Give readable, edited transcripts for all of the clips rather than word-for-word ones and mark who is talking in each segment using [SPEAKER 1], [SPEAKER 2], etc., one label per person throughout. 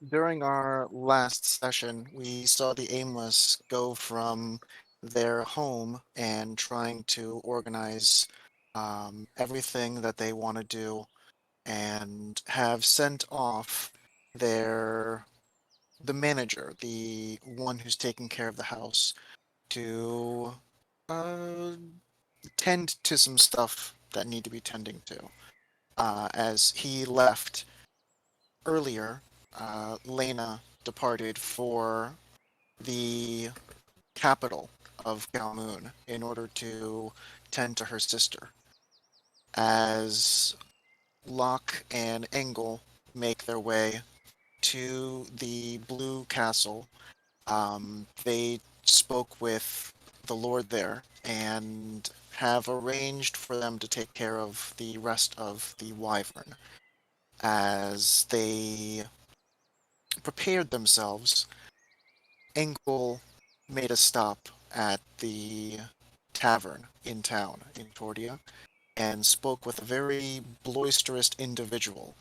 [SPEAKER 1] During our last session, we saw the Aimless go from their home and trying to organize everything that they want to do and have sent off their the manager, the one who's taking care of the house, to uh, tend to some stuff that need to be tending to. As he left earlier, Lena departed for the capital of Galmoon in order to tend to her sister. As Locke and Engel make their way to the Blue Castle, they spoke with the Lord there and have arranged for them to take care of the rest of the Wyvern. As they prepared themselves, Engel made a stop at the tavern in town in Tordia and spoke with a very boisterous individual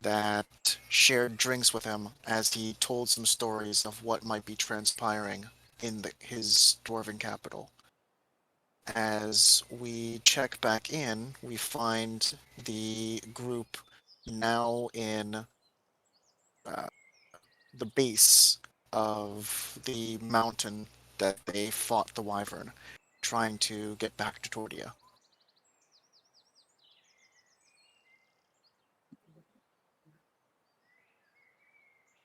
[SPEAKER 1] that shared drinks with him as he told some stories of what might be transpiring in his dwarven capital. As we check back in, we find the group now in uh, the base of the mountain that they fought the Wyvern, trying to get back to Tordia.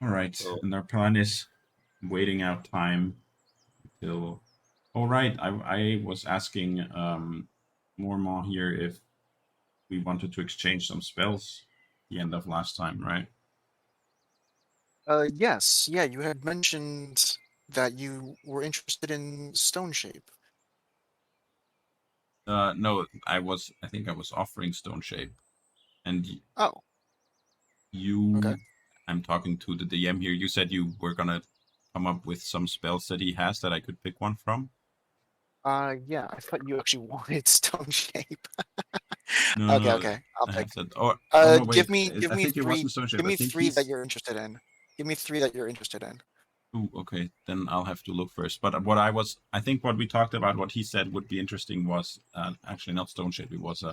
[SPEAKER 2] All right,
[SPEAKER 3] So,
[SPEAKER 2] and our plan is waiting out time till. All right, I was asking Mormon here if we wanted to exchange some spells the end of last time, right?
[SPEAKER 1] Yes, yeah, you had mentioned that you were interested in Stone Shape.
[SPEAKER 2] No, I think I was offering Stone Shape, and
[SPEAKER 1] Oh, okay.
[SPEAKER 2] you. I'm talking to the DM here. You said you were gonna come up with some spells that he has that I could pick one from.
[SPEAKER 1] Yeah, I thought you actually wanted Stone Shape.
[SPEAKER 2] No,
[SPEAKER 1] Okay,
[SPEAKER 2] no, no.
[SPEAKER 1] okay, I'll
[SPEAKER 2] I
[SPEAKER 1] pick.
[SPEAKER 2] have said. Oh no,
[SPEAKER 1] Give
[SPEAKER 2] wait.
[SPEAKER 1] me, give
[SPEAKER 2] I
[SPEAKER 1] me
[SPEAKER 2] think it
[SPEAKER 1] three,
[SPEAKER 2] wasn't Stone Shape.
[SPEAKER 1] give
[SPEAKER 2] I
[SPEAKER 1] me
[SPEAKER 2] think
[SPEAKER 1] three that
[SPEAKER 2] he's.
[SPEAKER 1] you're interested in. Give me three that you're interested in.
[SPEAKER 2] Ooh, okay, then I'll have to look first. But I think what we talked about, what he said would be interesting was actually not Stone Shape. It was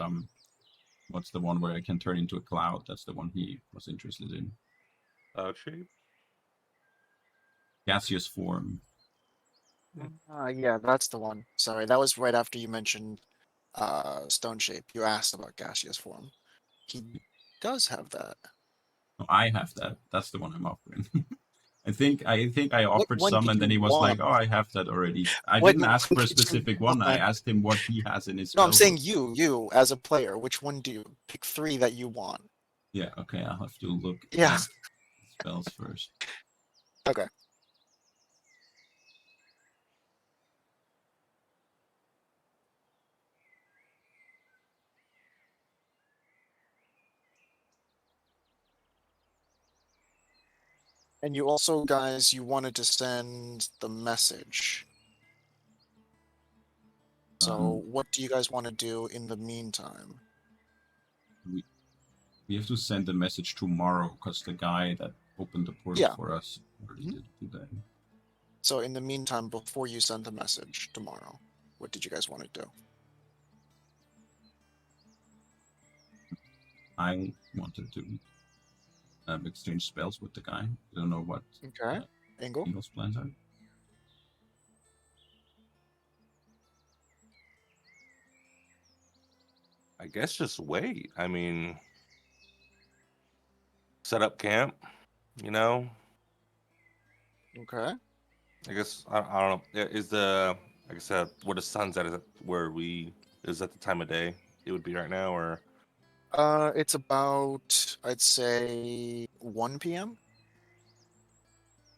[SPEAKER 2] what's the one where I can turn into a cloud? That's the one he was interested in.
[SPEAKER 3] shape.
[SPEAKER 2] Gaseous form.
[SPEAKER 1] Yeah, that's the one. Sorry, that was right after you mentioned Stone Shape. You asked about gaseous form. He does have that.
[SPEAKER 2] No, I have that. That's the one I'm offering. I think I
[SPEAKER 1] What
[SPEAKER 2] offered
[SPEAKER 1] one do
[SPEAKER 2] some, and
[SPEAKER 1] you
[SPEAKER 2] then he was like,
[SPEAKER 1] want?
[SPEAKER 2] "Oh, I have that already." I
[SPEAKER 1] What
[SPEAKER 2] didn't
[SPEAKER 1] one
[SPEAKER 2] ask for a
[SPEAKER 1] did you
[SPEAKER 2] specific one. I
[SPEAKER 1] want?
[SPEAKER 2] asked him what he has in his
[SPEAKER 1] No, I'm
[SPEAKER 2] spell
[SPEAKER 1] saying
[SPEAKER 2] book.
[SPEAKER 1] you as a player. Which one do you pick three that you want?
[SPEAKER 2] Yeah, okay. I'll have to look
[SPEAKER 1] Yeah.
[SPEAKER 2] at spells first.
[SPEAKER 1] Okay. And you also, guys, you wanted to send the message. So,
[SPEAKER 2] Um,
[SPEAKER 1] what do you guys want to do in the meantime?
[SPEAKER 2] we we have to send a message tomorrow because the guy that opened the portal
[SPEAKER 1] Yeah.
[SPEAKER 2] for us already
[SPEAKER 1] Mhm.
[SPEAKER 2] did today.
[SPEAKER 1] So, in the meantime, before you send the message tomorrow, what did you guys want to do?
[SPEAKER 2] I wanted to exchange spells with the guy. I don't know what
[SPEAKER 1] Okay.
[SPEAKER 2] uh,
[SPEAKER 1] Angle?
[SPEAKER 2] Eagle's plans are.
[SPEAKER 3] I guess just wait. I mean, set up camp. You know,
[SPEAKER 1] Okay.
[SPEAKER 3] I guess I don't know. Is the like I said, where the sun's at? Is it where we is that the time of day it would be right now, or
[SPEAKER 1] It's about, I'd say, 1 p.m.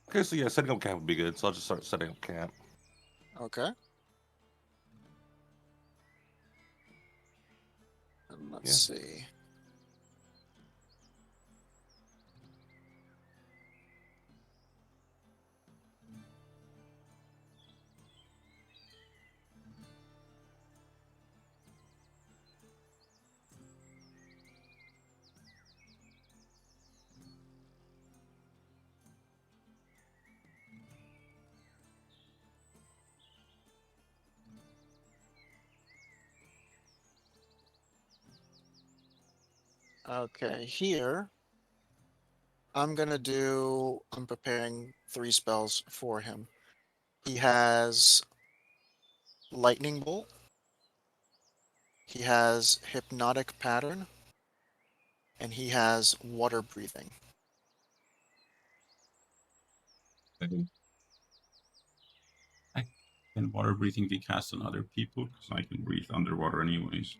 [SPEAKER 3] okay? So yeah, setting up camp would be good. So I'll just start setting up camp.
[SPEAKER 1] Okay. And let's
[SPEAKER 3] Yeah.
[SPEAKER 1] see. Okay, here I'm preparing 3 spells for him. He has Lightning Bolt. He has Hypnotic Pattern. And he has Water Breathing.
[SPEAKER 2] Okay. Can water breathing be cast on other people? Because I can breathe underwater anyways.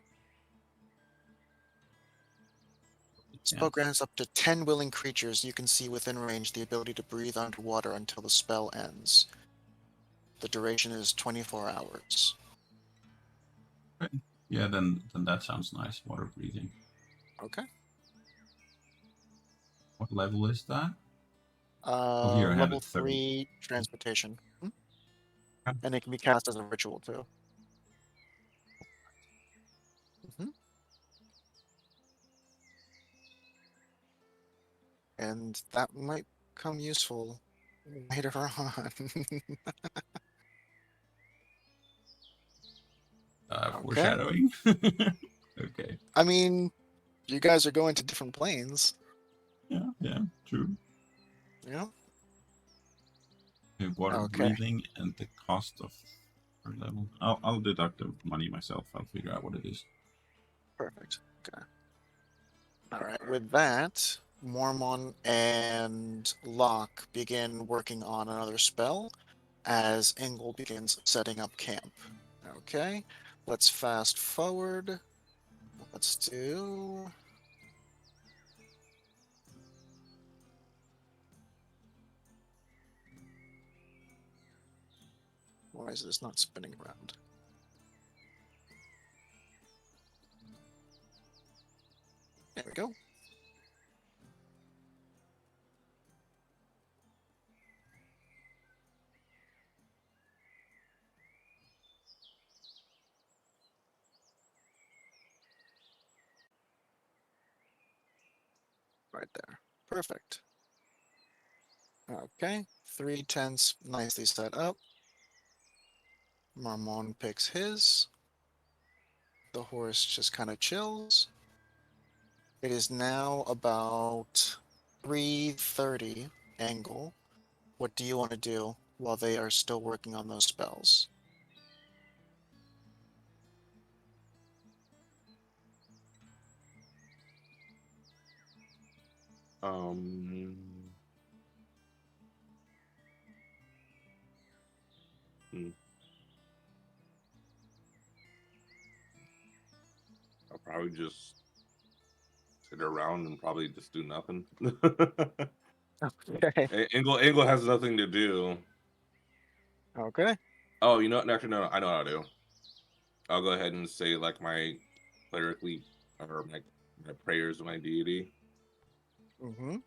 [SPEAKER 1] Spell grants up to 10 willing creatures you can see within range the ability to breathe underwater until the spell ends. The duration is 24 hours.
[SPEAKER 2] Okay. Yeah, then that sounds nice. Water breathing.
[SPEAKER 1] Okay.
[SPEAKER 2] What level is that? Oh, here I had
[SPEAKER 1] Level
[SPEAKER 2] it third.
[SPEAKER 1] 3 Transmutation.
[SPEAKER 2] Okay.
[SPEAKER 1] And it can be cast as a ritual too. And that might come useful later on. Okay.
[SPEAKER 2] Foreshadowing. Okay.
[SPEAKER 1] I mean, you guys are going to different planes.
[SPEAKER 2] Yeah, true.
[SPEAKER 1] Yeah.
[SPEAKER 2] Okay, water
[SPEAKER 1] Okay.
[SPEAKER 2] breathing and the cost of per level. I'll deduct the money myself. I'll figure out what it is.
[SPEAKER 1] Perfect. Okay. All right. With that, Mormon and Locke begin working on another spell as Engel begins setting up camp. Okay. Let's fast forward. Let's do. Why is this not spinning around? There we go. Right there. Perfect. Okay. 3 tents nicely set up. Marmon picks his. The horse just kind of chills. It is now about 3:30 angle. What do you want to do while they are still working on those spells?
[SPEAKER 3] Um, hmm. I'll probably just sit around and probably just do nothing.
[SPEAKER 1] Okay.
[SPEAKER 3] Engel has nothing to do.
[SPEAKER 1] Okay.
[SPEAKER 3] Oh, you know what? Actually, no, I know how to do. I'll go ahead and say like my clerically or my prayers to my deity.
[SPEAKER 1] Mm-hmm.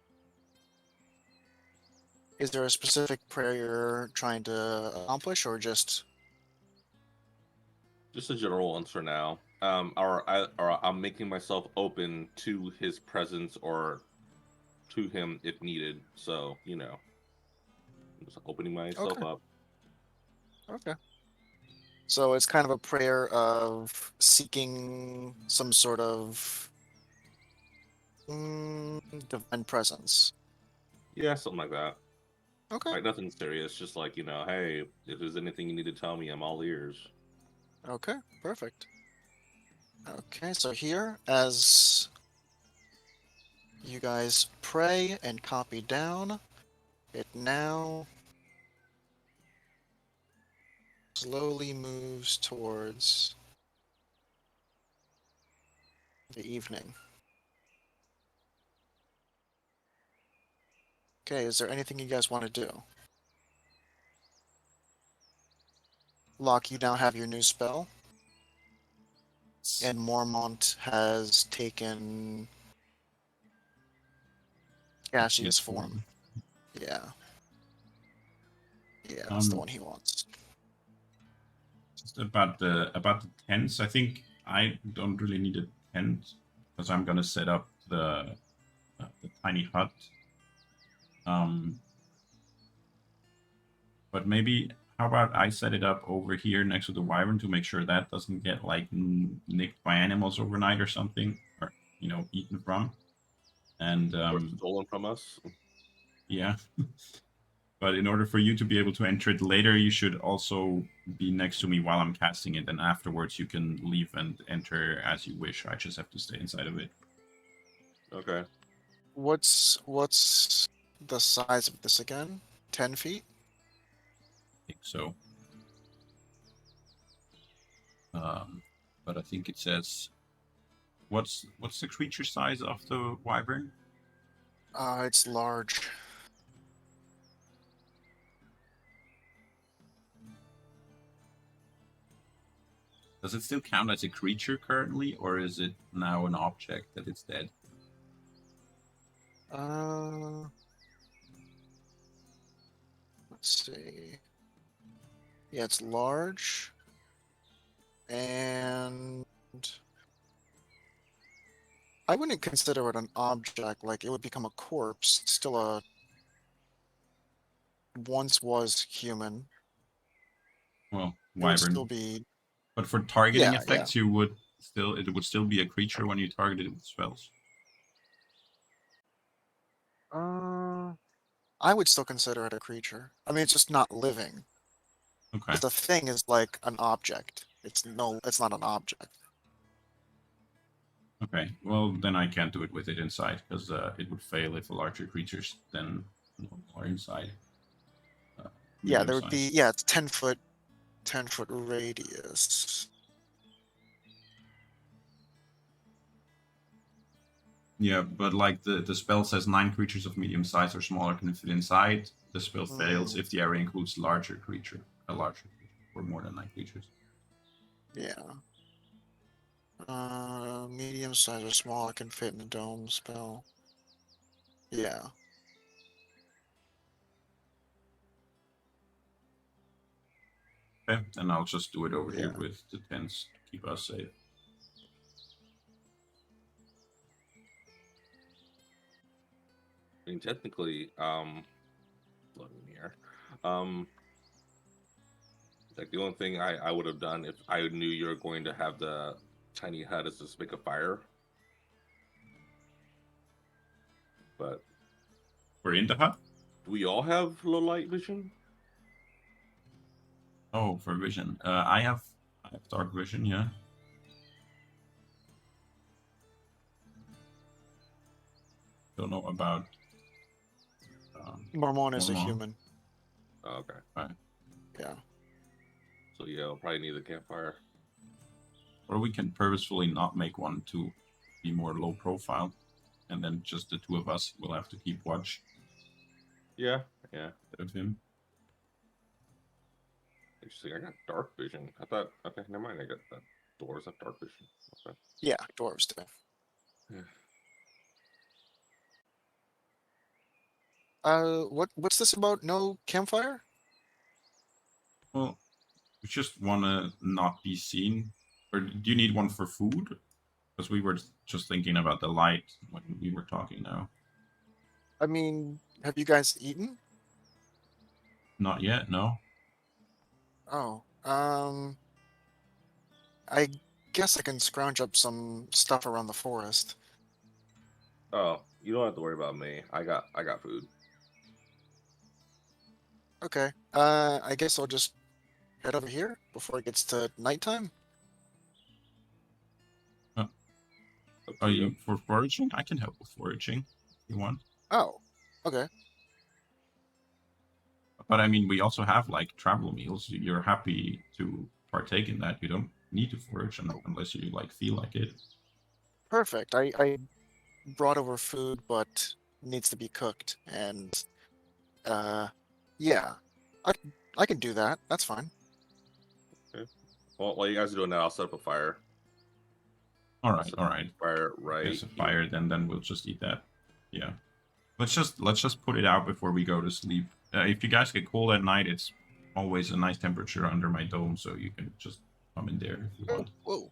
[SPEAKER 1] Is there a specific prayer you're trying to accomplish, or just
[SPEAKER 3] Just a general ones for now. Or I'm making myself open to his presence or to him if needed. So I'm just opening myself
[SPEAKER 1] okay?
[SPEAKER 3] up.
[SPEAKER 1] Okay. So it's kind of a prayer of seeking some sort of divine presence.
[SPEAKER 3] Yeah, something like that.
[SPEAKER 1] Okay.
[SPEAKER 3] Like nothing serious. Just like hey, if there's anything you need to tell me, I'm all ears.
[SPEAKER 1] Okay. Perfect. Okay. So here, as you guys pray and copy down, it now slowly moves towards the evening. Okay, is there anything you guys want to do? Locke, you now have your new spell, and Mormont has taken gaseous form. Yeah. Yeah, that's the one he wants.
[SPEAKER 2] Just about the tents. I think I don't really need a tent because I'm gonna set up the tiny hut. But maybe how about I set it up over here next to the wyvern to make sure that doesn't get like nicked by animals overnight or something, or eaten from. And
[SPEAKER 3] Or stolen from us.
[SPEAKER 2] yeah. But in order for you to be able to enter it later, you should also be next to me while I'm casting it, and afterwards you can leave and enter as you wish. I just have to stay inside of it.
[SPEAKER 3] Okay.
[SPEAKER 1] What's the size of this again? 10 feet?
[SPEAKER 2] I think so. But I think it says, what's the creature size of the wyvern?
[SPEAKER 1] It's large.
[SPEAKER 2] Does it still count as a creature currently, or is it now an object that it's dead?
[SPEAKER 1] Let's see. Yeah, it's large. And I wouldn't consider it an object, like it would become a corpse. Still a once was human.
[SPEAKER 2] Well,
[SPEAKER 1] It would still
[SPEAKER 2] wyvern.
[SPEAKER 1] be
[SPEAKER 2] But for targeting
[SPEAKER 1] yeah.
[SPEAKER 2] effects, it would still be a creature when you target it with spells.
[SPEAKER 1] I would still consider it a creature. I mean, it's just not living.
[SPEAKER 2] Okay.
[SPEAKER 1] Because the thing is like an object. It's not an object.
[SPEAKER 2] Okay. Well, then I can't do it with it inside because it would fail if larger creatures then are inside.
[SPEAKER 1] Yeah,
[SPEAKER 2] Medium
[SPEAKER 1] there would be
[SPEAKER 2] size.
[SPEAKER 1] it's 10 foot radius.
[SPEAKER 2] Yeah, but like the spell says 9 creatures of medium size or smaller can fit inside. The spell fails if the area includes a larger creature, or more than 9 creatures.
[SPEAKER 1] Yeah. Medium size or small can fit in the dome spell. Yeah.
[SPEAKER 2] Okay, and I'll just do it over here
[SPEAKER 1] Yeah.
[SPEAKER 2] with the tents to keep us safe.
[SPEAKER 3] I mean, technically, looking here, like the only thing I would have done if I knew you were going to have the tiny hut is just make a fire. But
[SPEAKER 2] We're in the hut?
[SPEAKER 3] do we all have low light vision?
[SPEAKER 2] Oh, for vision. I have dark vision, yeah. Don't know about
[SPEAKER 1] Mormon is a
[SPEAKER 2] Mormon.
[SPEAKER 1] human.
[SPEAKER 3] Oh, okay.
[SPEAKER 2] Right.
[SPEAKER 1] Yeah.
[SPEAKER 3] So yeah, I'll probably need a campfire.
[SPEAKER 2] Or we can purposefully not make one to be more low profile, and then just the two of us will have to keep watch
[SPEAKER 3] Yeah, yeah.
[SPEAKER 2] of him.
[SPEAKER 3] Interesting. I got dark vision. I thought, okay, never mind. I got that. Doors have dark vision. Okay.
[SPEAKER 1] Yeah, dwarves do.
[SPEAKER 3] Yeah.
[SPEAKER 1] What's this about? No campfire?
[SPEAKER 2] Well, we just want to not be seen. Or do you need one for food? Because we were just thinking about the light when we were talking now.
[SPEAKER 1] I mean, have you guys eaten?
[SPEAKER 2] Not yet, no.
[SPEAKER 1] Oh, I guess I can scrounge up some stuff around the forest.
[SPEAKER 3] Oh, you don't have to worry about me. I got food.
[SPEAKER 1] Okay. I guess I'll just head over here before it gets to nighttime.
[SPEAKER 3] Up to
[SPEAKER 2] Are you for foraging? I can help with foraging if you want.
[SPEAKER 1] Oh, okay.
[SPEAKER 2] But I mean, we also have like travel meals. You're happy to partake in that. You don't need to forage unless you like feel like it.
[SPEAKER 1] Perfect. I brought over food, but needs to be cooked, and yeah, I can do that. That's fine.
[SPEAKER 3] Okay. Well, while you guys are doing that, I'll set up a fire.
[SPEAKER 2] All right, all right.
[SPEAKER 3] Fire right.
[SPEAKER 2] There's a fire, then we'll just eat that. Yeah. Let's just put it out before we go to sleep. If you guys get cold at night, it's always a nice temperature under my dome, so you can just come in there if you want.
[SPEAKER 1] Whoa.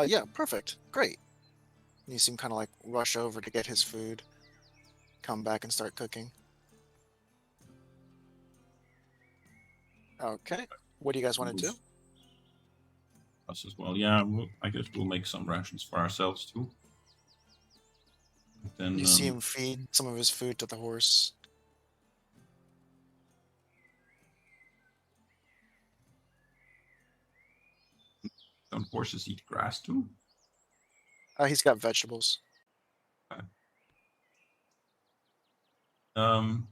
[SPEAKER 1] Yeah, perfect. Great. You seem kind of like rush over to get his food, come back and start cooking. Okay. What do you guys want to do?
[SPEAKER 2] us as well. Yeah, I guess we'll make some rations for ourselves too. But then
[SPEAKER 1] You see him feed some of his food to the horse.
[SPEAKER 2] don't horses eat grass too?
[SPEAKER 1] He's got vegetables.
[SPEAKER 2] Um,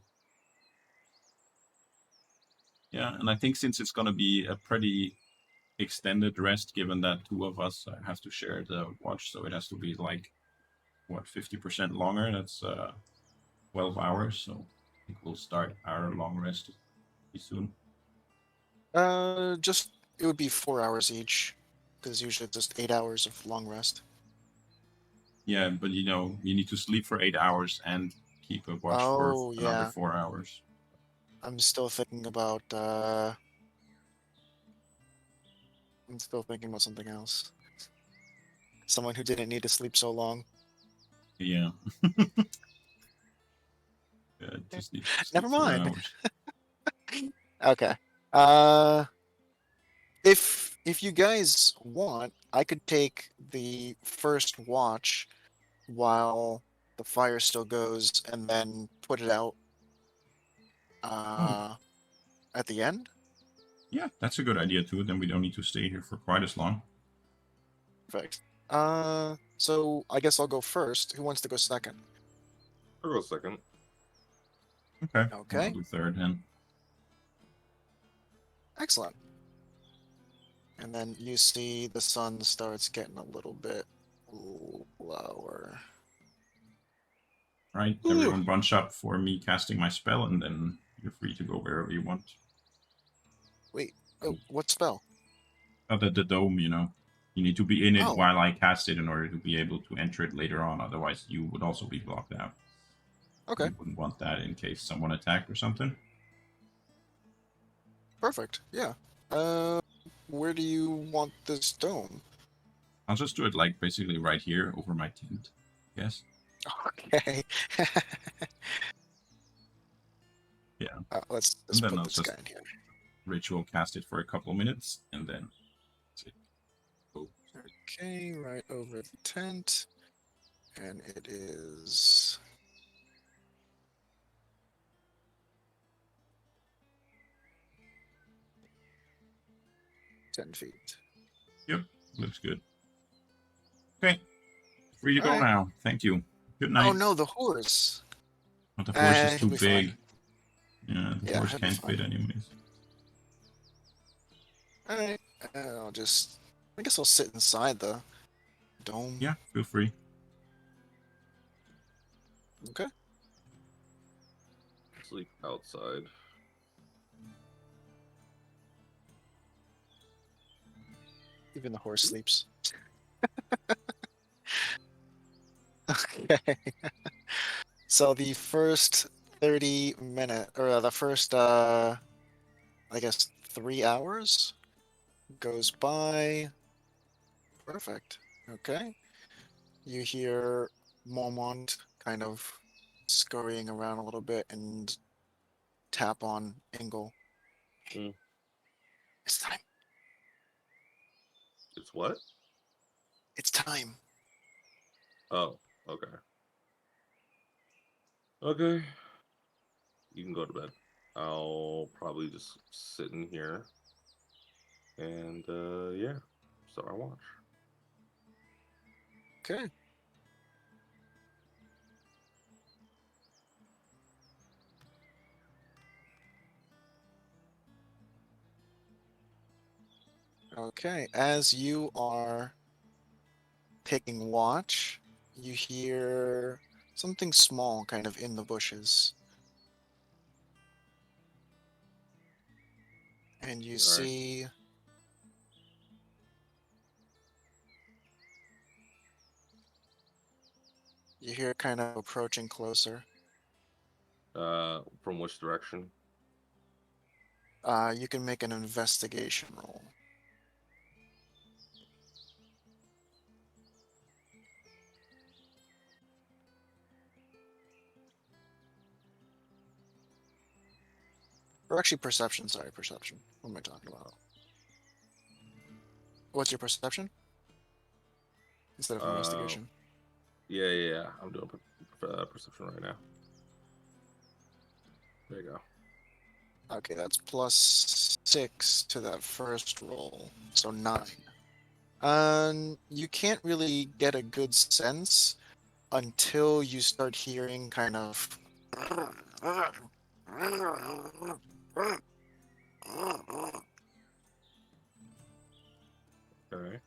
[SPEAKER 2] yeah, and I think since it's gonna be a pretty extended rest, given that two of us have to share the watch, so it has to be like what 50% longer. That's 12 hours. So I think we'll start our long rest pretty soon.
[SPEAKER 1] Just it would be 4 hours each, because usually it's just 8 hours of long rest.
[SPEAKER 2] Yeah, but you know, you need to sleep for 8 hours and keep a watch for
[SPEAKER 1] Oh
[SPEAKER 2] another
[SPEAKER 1] yeah,
[SPEAKER 2] 4 hours.
[SPEAKER 1] I'm still thinking about. I'm still thinking about something else. Someone who didn't need to sleep so long.
[SPEAKER 2] Yeah. Yeah, just need to sleep
[SPEAKER 1] Never
[SPEAKER 2] 4
[SPEAKER 1] mind.
[SPEAKER 2] hours.
[SPEAKER 1] Okay. If you guys want, I could take the first watch while the fire still goes, and then put it out at the end.
[SPEAKER 2] Yeah, that's a good idea too. Then we don't need to stay here for quite as long.
[SPEAKER 1] Perfect. So I guess I'll go first. Who wants to go second?
[SPEAKER 3] I'll go second.
[SPEAKER 2] Okay.
[SPEAKER 1] Okay.
[SPEAKER 2] I'll do third then.
[SPEAKER 1] Excellent. And then you see the sun starts getting a little bit lower.
[SPEAKER 2] Right.
[SPEAKER 1] Ooh.
[SPEAKER 2] Everyone bunch up for me casting my spell, and then you're free to go wherever you want.
[SPEAKER 1] Wait. Oh, what spell?
[SPEAKER 2] The dome, you know. You need to be in it
[SPEAKER 1] Oh.
[SPEAKER 2] while I cast it in order to be able to enter it later on. Otherwise, you would also be blocked out.
[SPEAKER 1] Okay.
[SPEAKER 2] You wouldn't want that in case someone attacked or something.
[SPEAKER 1] Perfect. Yeah. Where do you want this dome?
[SPEAKER 2] I'll just do it like basically right here over my tent. Yes.
[SPEAKER 1] Okay.
[SPEAKER 2] Yeah.
[SPEAKER 1] Let's
[SPEAKER 2] And then
[SPEAKER 1] put
[SPEAKER 2] I'll
[SPEAKER 1] this
[SPEAKER 2] just
[SPEAKER 1] guy in here.
[SPEAKER 2] ritual cast it for a couple minutes, and then that's it. Oh,
[SPEAKER 1] Okay, right over the tent. And it is 10 feet.
[SPEAKER 2] yep, looks good. Okay, free to
[SPEAKER 1] All
[SPEAKER 2] go
[SPEAKER 1] right.
[SPEAKER 2] now. Thank you. Good
[SPEAKER 1] Oh
[SPEAKER 2] night.
[SPEAKER 1] no, the horse.
[SPEAKER 2] But the horse is
[SPEAKER 1] He'll
[SPEAKER 2] too
[SPEAKER 1] be fine.
[SPEAKER 2] big. Yeah, the
[SPEAKER 1] Yeah,
[SPEAKER 2] horse
[SPEAKER 1] he'll be
[SPEAKER 2] can't
[SPEAKER 1] fine.
[SPEAKER 2] fit anyways.
[SPEAKER 1] All right. I guess I'll sit inside the dome.
[SPEAKER 2] Yeah, feel free.
[SPEAKER 1] Okay.
[SPEAKER 3] Sleep outside.
[SPEAKER 1] Even the horse sleeps. Okay. So the first 30 minutes, or the first, I guess 3 hours goes by. Perfect. Okay. You hear Mormont kind of scurrying around a little bit and tap on Engel.
[SPEAKER 3] Mm.
[SPEAKER 1] It's time.
[SPEAKER 3] It's what?
[SPEAKER 1] It's time.
[SPEAKER 3] Oh, okay. Okay. You can go to bed. I'll probably just sit in here and yeah. So I watch.
[SPEAKER 1] Okay. Okay. As you are taking watch, you hear something small kind of in the bushes. And you
[SPEAKER 3] All right.
[SPEAKER 1] see you hear it kind of approaching closer.
[SPEAKER 3] From which direction?
[SPEAKER 1] You can make an investigation roll. Or actually perception, sorry, perception. What am I talking about? What's your perception? Instead of
[SPEAKER 3] Uh,
[SPEAKER 1] investigation.
[SPEAKER 3] yeah. I'm doing perception right now. There you go.
[SPEAKER 1] Okay, that's +6 to that first roll, so 9. You can't really get a good sense until you start hearing kind of
[SPEAKER 3] Okay.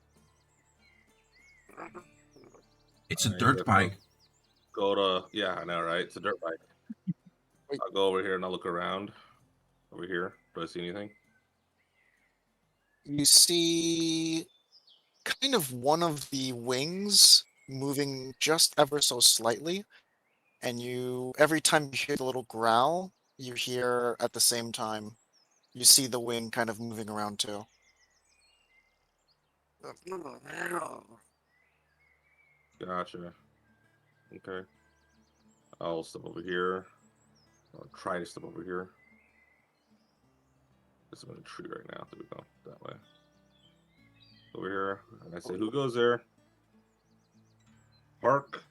[SPEAKER 2] It's a
[SPEAKER 3] I
[SPEAKER 2] dirt
[SPEAKER 3] guess
[SPEAKER 2] bike.
[SPEAKER 3] go to I know, right? It's a dirt bike.
[SPEAKER 1] Wait.
[SPEAKER 3] I'll go over here and I'll look around. Over here. Do I see anything?
[SPEAKER 1] You see kind of one of the wings moving just ever so slightly, and every time you hear the little growl, you hear at the same time, you see the wing kind of moving around too.
[SPEAKER 3] Gotcha. Okay. I'll step over here. I'll try to step over here. This is in a tree right now. There we go. That way. Over here. And I say, who goes there? Park.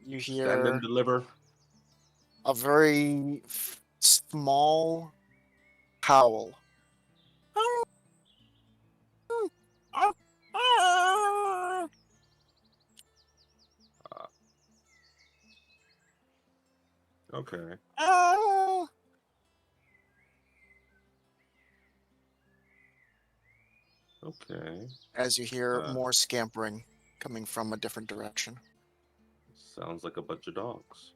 [SPEAKER 1] You
[SPEAKER 3] Stand and
[SPEAKER 1] hear
[SPEAKER 3] deliver.
[SPEAKER 1] a very small howl.
[SPEAKER 3] Okay. Okay.
[SPEAKER 1] As you hear
[SPEAKER 3] Uh,
[SPEAKER 1] more scampering coming from a different direction.
[SPEAKER 3] sounds like a bunch of dogs.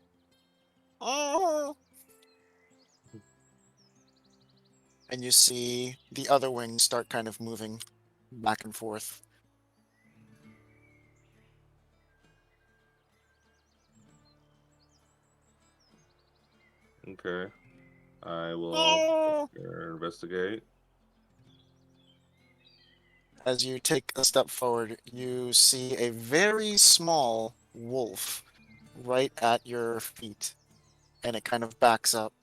[SPEAKER 1] And you see the other wings start kind of moving back and forth.
[SPEAKER 3] Okay. I will investigate.
[SPEAKER 1] As you take a step forward, you see a very small wolf right at your feet, and it kind of backs up.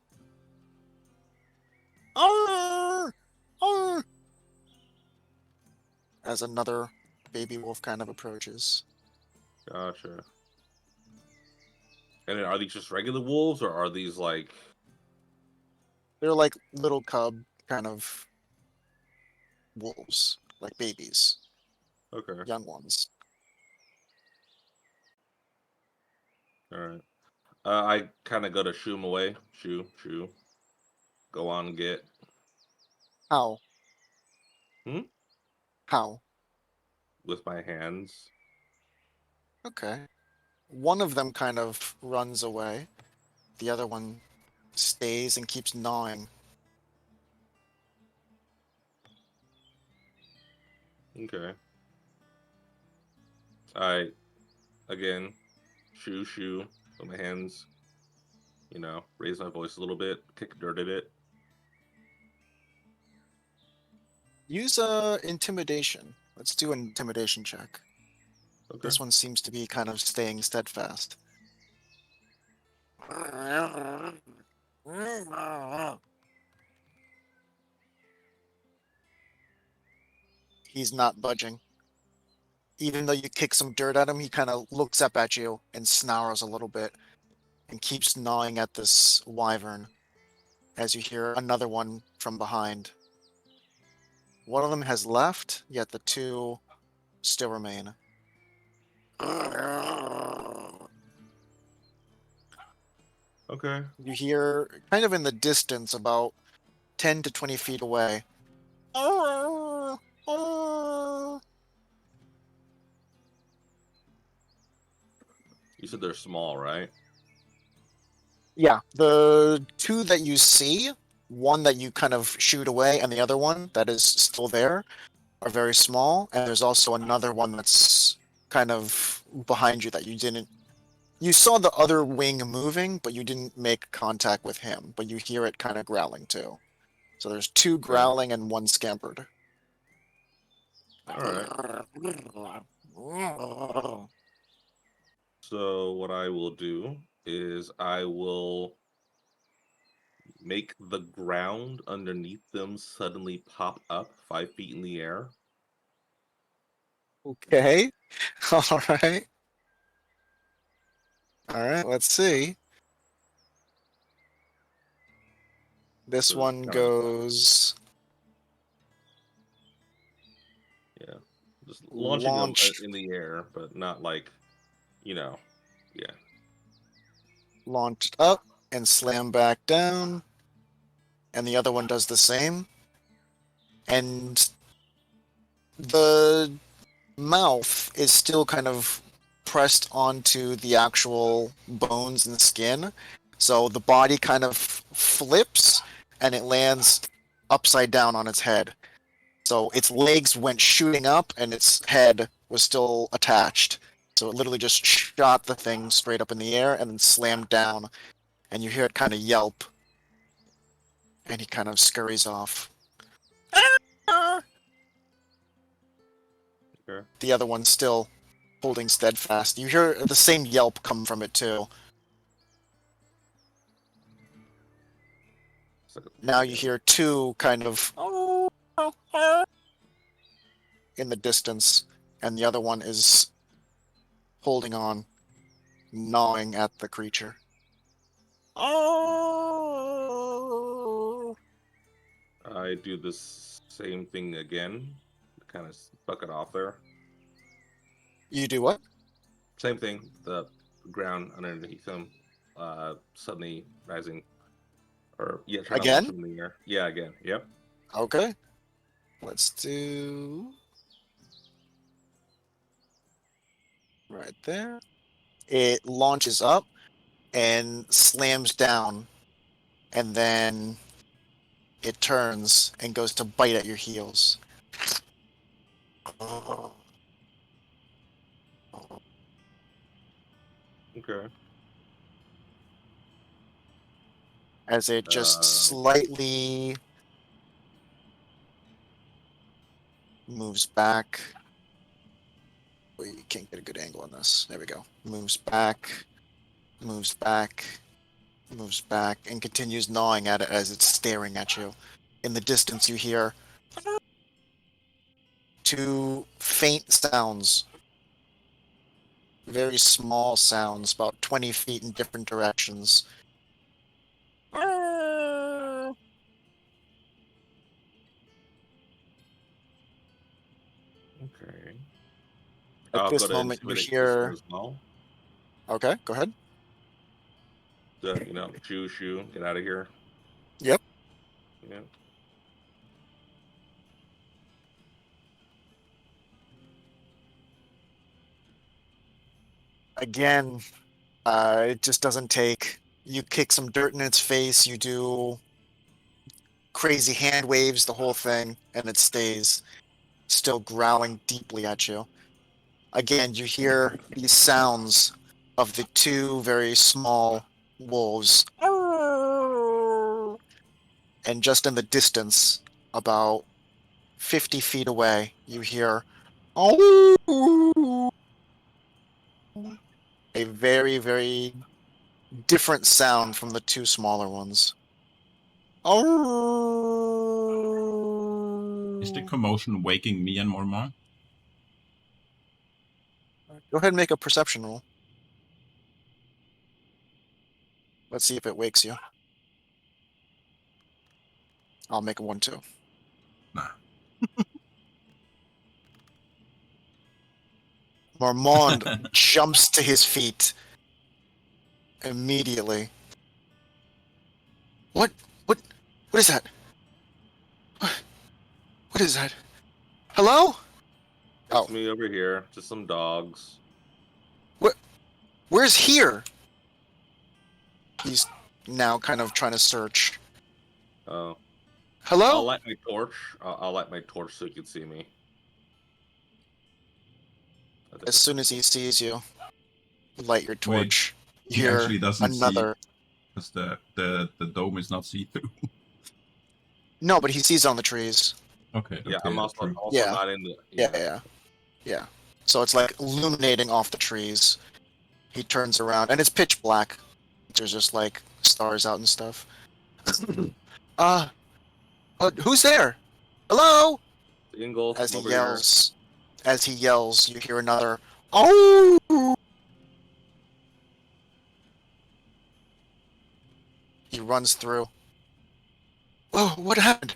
[SPEAKER 1] As another baby wolf kind of approaches.
[SPEAKER 3] Gotcha. And then are these just regular wolves or are these like
[SPEAKER 1] They're like little cub kind of wolves, like babies,
[SPEAKER 3] okay.
[SPEAKER 1] young ones.
[SPEAKER 3] All right. I kind of go to shoo him away. Shoo. Go on, get.
[SPEAKER 1] How?
[SPEAKER 3] Hmm?
[SPEAKER 1] How?
[SPEAKER 3] With my hands.
[SPEAKER 1] Okay. One of them kind of runs away. The other one stays and keeps gnawing.
[SPEAKER 3] Okay. I again shoo with my hands. Raise my voice a little bit, kick dirt at it.
[SPEAKER 1] Use intimidation. Let's do an intimidation check.
[SPEAKER 3] Okay.
[SPEAKER 1] This one seems to be kind of staying steadfast. He's not budging. Even though you kick some dirt at him, he kind of looks up at you and snarls a little bit and keeps gnawing at this wyvern as you hear another one from behind. One of them has left, yet the two still remain.
[SPEAKER 3] Okay.
[SPEAKER 1] You hear, kind of in the distance, about 10 to 20 feet away.
[SPEAKER 3] You said they're small, right?
[SPEAKER 1] Yeah, the two that you see, one that you kind of shoot away, and the other one that is still there, are very small. And there's also another one that's kind of behind you that you didn't. You saw the other wing moving, but you didn't make contact with him. But you hear it kind of growling too. So there's two
[SPEAKER 3] Okay.
[SPEAKER 1] growling and one scampered.
[SPEAKER 3] All right. So what I will do is I will make the ground underneath them suddenly pop up 5 feet in the air
[SPEAKER 1] Okay. All right. All right. Let's see. This
[SPEAKER 3] So
[SPEAKER 1] one
[SPEAKER 3] kinda-
[SPEAKER 1] goes
[SPEAKER 3] Yeah. Just launching them
[SPEAKER 1] launched
[SPEAKER 3] in the air, but not like, yeah.
[SPEAKER 1] launched up and slam back down, and the other one does the same. And the mouth is still kind of pressed onto the actual bones and skin. So the body kind of flips and it lands upside down on its head. So its legs went shooting up and its head was still attached. So it literally just shot the thing straight up in the air and then slammed down. And you hear it kind of yelp. And he kind of scurries off.
[SPEAKER 3] Okay.
[SPEAKER 1] The other one's still holding steadfast. You hear the same yelp come from it too.
[SPEAKER 3] So,
[SPEAKER 1] Now you hear two kind of in the distance, and the other one is holding on, gnawing at the creature.
[SPEAKER 3] I do this same thing again. Kind of buck it off there.
[SPEAKER 1] You do what?
[SPEAKER 3] Same thing. The ground underneath him, suddenly rising, or trying to launch
[SPEAKER 1] Again?
[SPEAKER 3] him in the air. Yeah, again. Yep.
[SPEAKER 1] Okay. Let's do right there. It launches up and slams down, and then it turns and goes to bite at your heels.
[SPEAKER 3] Okay.
[SPEAKER 1] As it just slightly moves back. We can't get a good angle on this. There we go. Moves back, moves back, moves back, and continues gnawing at it as it's staring at you. In the distance, you hear two faint sounds. Very small sounds, about 20 feet in different directions.
[SPEAKER 3] Okay.
[SPEAKER 1] At
[SPEAKER 3] I'll go
[SPEAKER 1] this
[SPEAKER 3] to
[SPEAKER 1] moment, you
[SPEAKER 3] intimidate this one
[SPEAKER 1] hear.
[SPEAKER 3] as well.
[SPEAKER 1] Okay, go ahead.
[SPEAKER 3] Shoo, get out of here.
[SPEAKER 1] Yep.
[SPEAKER 3] Yeah.
[SPEAKER 1] Again, it just doesn't take. You kick some dirt in its face, you do crazy hand waves, the whole thing, and it stays still growling deeply at you. Again, you hear these sounds of the two very small wolves. And just in the distance, about 50 feet away, you hear a very, very different sound from the two smaller ones.
[SPEAKER 2] Is the commotion waking me and Mormon?
[SPEAKER 1] Go ahead and make a perception roll. Let's see if it wakes you. I'll make a 1 too.
[SPEAKER 2] Nah.
[SPEAKER 1] Marmond jumps to his feet immediately. What is that? What is that? Hello?
[SPEAKER 3] It's me over here. Just some dogs.
[SPEAKER 1] Where's here? He's now kind of trying to search.
[SPEAKER 3] Oh.
[SPEAKER 1] Hello?
[SPEAKER 3] I'll light my torch. I'll light my torch so you can see me.
[SPEAKER 1] As soon as he sees you, light your torch.
[SPEAKER 2] He
[SPEAKER 1] Hear
[SPEAKER 2] actually doesn't
[SPEAKER 1] another.
[SPEAKER 2] see because the dome is not see-through.
[SPEAKER 1] No, but he sees on the trees.
[SPEAKER 2] Okay.
[SPEAKER 3] Yeah,
[SPEAKER 2] okay,
[SPEAKER 3] I'm also
[SPEAKER 2] true.
[SPEAKER 1] Yeah.
[SPEAKER 3] not in the.
[SPEAKER 1] Yeah. So it's like illuminating off the trees. He turns around, and it's pitch black. There's just like stars out and stuff. Who's there? Hello?
[SPEAKER 3] Ingalls
[SPEAKER 1] As he
[SPEAKER 3] over
[SPEAKER 1] yells, as he yells, you hear another "Oh!" He runs through. Oh, what happened?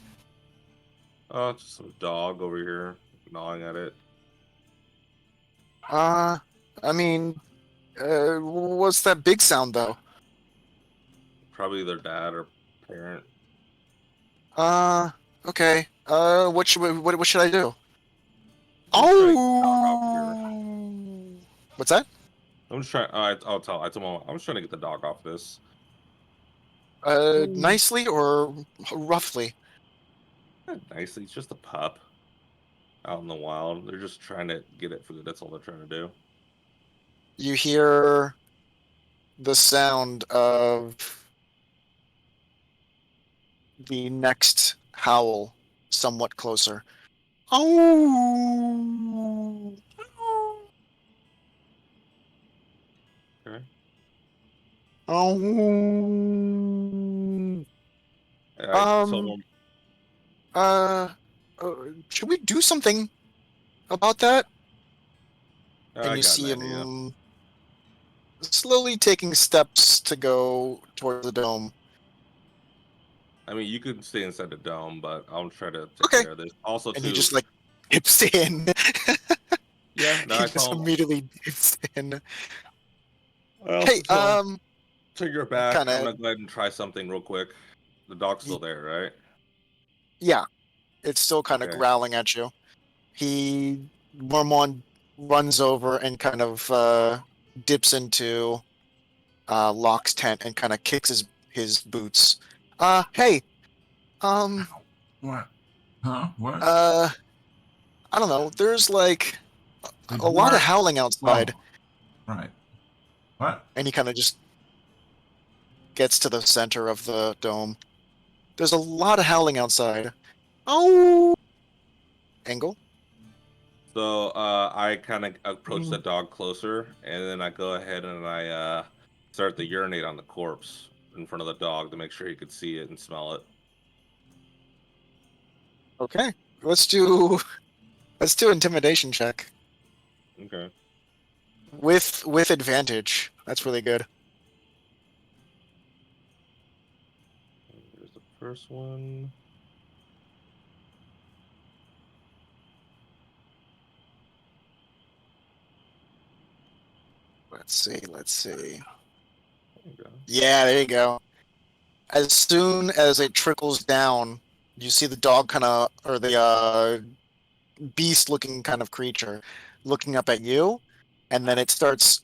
[SPEAKER 3] Oh, just some dog over here gnawing at it.
[SPEAKER 1] I mean, what's that big sound though?
[SPEAKER 3] Probably their dad or parent.
[SPEAKER 1] Okay. What should I do?
[SPEAKER 3] I'm just trying to get the dog off here.
[SPEAKER 1] Oh! What's that?
[SPEAKER 3] I'm just trying. I'll tell. I told him I'm just trying to get the dog off this.
[SPEAKER 1] Nicely or roughly?
[SPEAKER 3] Nicely. It's just a pup out in the wild. They're just trying to get it food. That's all they're trying to do.
[SPEAKER 1] You hear the sound of the next howl somewhat closer. Oh!
[SPEAKER 3] Okay.
[SPEAKER 1] Oh!
[SPEAKER 3] I told
[SPEAKER 1] Um,
[SPEAKER 3] him.
[SPEAKER 1] uh, should we do something about that? And
[SPEAKER 3] I
[SPEAKER 1] you
[SPEAKER 3] got an
[SPEAKER 1] see
[SPEAKER 3] idea.
[SPEAKER 1] him slowly taking steps to go towards the dome.
[SPEAKER 3] I mean, you could stay inside the dome, but I'll try to take
[SPEAKER 1] Okay.
[SPEAKER 3] care of this. Also,
[SPEAKER 1] And he
[SPEAKER 3] too.
[SPEAKER 1] just like dips in.
[SPEAKER 3] Yeah. No,
[SPEAKER 1] He
[SPEAKER 3] I
[SPEAKER 1] just
[SPEAKER 3] told him.
[SPEAKER 1] immediately dips in.
[SPEAKER 3] I also
[SPEAKER 1] Hey,
[SPEAKER 3] told him. Take your back.
[SPEAKER 1] kind
[SPEAKER 3] I'm
[SPEAKER 1] of,
[SPEAKER 3] gonna go ahead and try something real quick. The dog's still there, right?
[SPEAKER 1] yeah, it's still kind of
[SPEAKER 3] Okay.
[SPEAKER 1] growling at you. Mormon runs over and kind of dips into Locke's tent and kind of kicks his boots. Hey, um,
[SPEAKER 2] Ow. What? Huh? What?
[SPEAKER 1] I don't know. There's like
[SPEAKER 2] Wait,
[SPEAKER 1] a
[SPEAKER 2] who
[SPEAKER 1] lot of
[SPEAKER 2] are?
[SPEAKER 1] howling outside,
[SPEAKER 2] Oh, right. What?
[SPEAKER 1] and he kind of just gets to the center of the dome. There's a lot of howling outside. Oh, Angle.
[SPEAKER 3] So I kind of approach the dog closer, and then I go ahead and I start to urinate on the corpse in front of the dog to make sure he could see it and smell it.
[SPEAKER 1] Okay, let's do intimidation check
[SPEAKER 3] Okay.
[SPEAKER 1] with advantage. That's really good.
[SPEAKER 3] Here's the first one.
[SPEAKER 1] Let's see.
[SPEAKER 3] There you go.
[SPEAKER 1] Yeah, there you go. As soon as it trickles down, you see the dog kind of, or the beast-looking kind of creature, looking up at you, and then it starts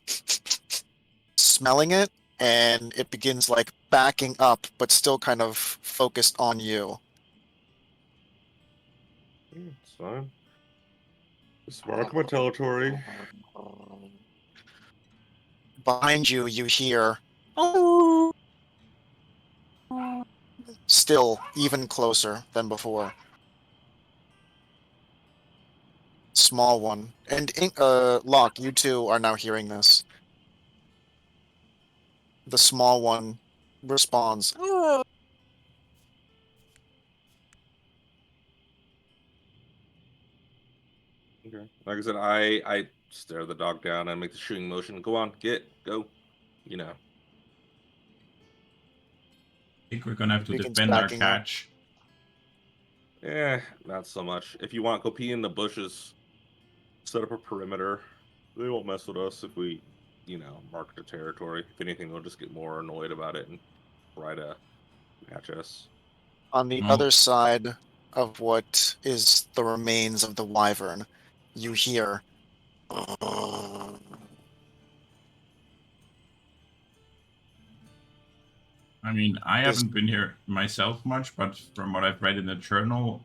[SPEAKER 1] smelling it, and it begins like backing up, but still kind of focused on you.
[SPEAKER 3] It's fine. Just mark my territory.
[SPEAKER 1] Behind you, you hear, "Oh!" Still even closer than before. Small one. And Locke, you two are now hearing this. The small one responds.
[SPEAKER 3] Okay. Like I said, I stare the dog down and make the shooing motion. Go on, go. You know.
[SPEAKER 2] I think we're gonna have to
[SPEAKER 1] Begins
[SPEAKER 2] defend our
[SPEAKER 1] backing up.
[SPEAKER 2] catch.
[SPEAKER 3] Not so much. If you want, go pee in the bushes. Set up a perimeter. They won't mess with us if we, mark the territory. If anything, they'll just get more annoyed about it and try to match us.
[SPEAKER 1] On the
[SPEAKER 2] No,
[SPEAKER 1] other side of what is the remains of the wyvern, you hear.
[SPEAKER 2] I mean, I
[SPEAKER 1] This
[SPEAKER 2] haven't been here myself much, but from what I've read in the journal,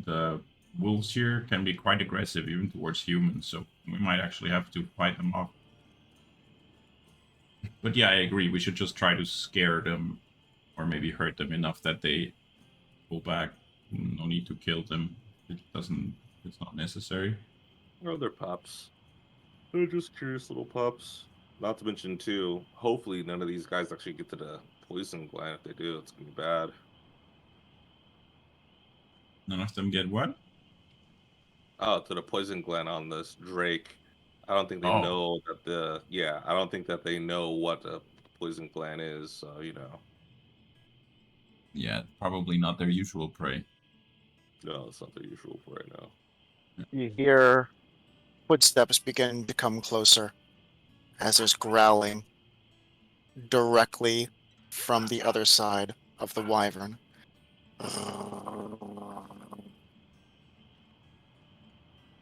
[SPEAKER 2] the wolves here can be quite aggressive even towards humans, so we might actually have to fight them off. But yeah, I agree. We should just try to scare them or maybe hurt them enough that they pull back. No need to kill them. It's not necessary.
[SPEAKER 3] Oh, they're pups. They're just curious little pups. Not to mention, too, hopefully none of these guys actually get to the poison gland. If they do, it's going to be bad.
[SPEAKER 2] None of them get what?
[SPEAKER 3] to the poison gland on this Drake. I don't think they
[SPEAKER 2] Oh.
[SPEAKER 3] know that I don't think that they know what a poison gland is. So
[SPEAKER 2] Yeah, probably not their usual prey.
[SPEAKER 3] no, it's not the usual for right now.
[SPEAKER 1] You hear footsteps begin to come closer as there's growling directly from the other side of the wyvern.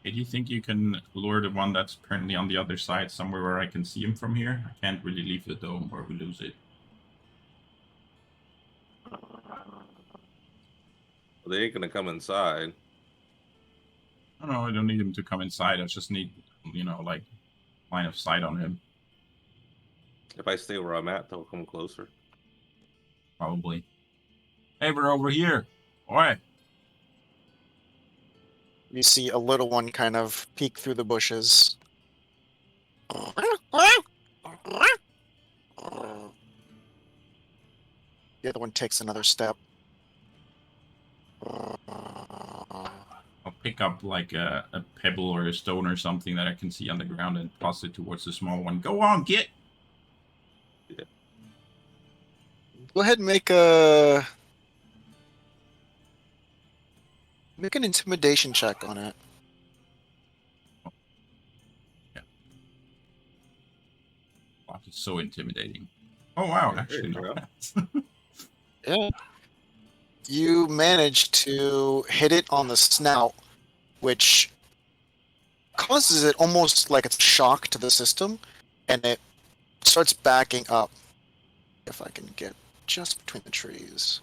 [SPEAKER 2] Hey, do you think you can lure the one that's currently on the other side somewhere where I can see him from here? I can't really leave the dome or we lose it.
[SPEAKER 3] They ain't gonna come inside.
[SPEAKER 2] No, I don't need him to come inside. I just need, like, line of sight on him,
[SPEAKER 3] If I stay where I'm at, they'll come closer.
[SPEAKER 2] probably. Hey, we're over here. Oi!
[SPEAKER 1] You see a little one kind of peek through the bushes. The other one takes another step.
[SPEAKER 2] I'll pick up, like, a pebble or a stone or something that I can see on the ground and toss it towards the small one. Go on, get!
[SPEAKER 3] Yeah.
[SPEAKER 1] Go ahead and make an intimidation check on it.
[SPEAKER 2] Wow, it's so intimidating. Oh, wow,
[SPEAKER 3] Yeah,
[SPEAKER 2] actually,
[SPEAKER 3] there you
[SPEAKER 2] not
[SPEAKER 3] go.
[SPEAKER 2] bad.
[SPEAKER 1] Yeah. You manage to hit it on the snout, which causes it almost like it's a shock to the system, and it starts backing up. If I can get just between the trees.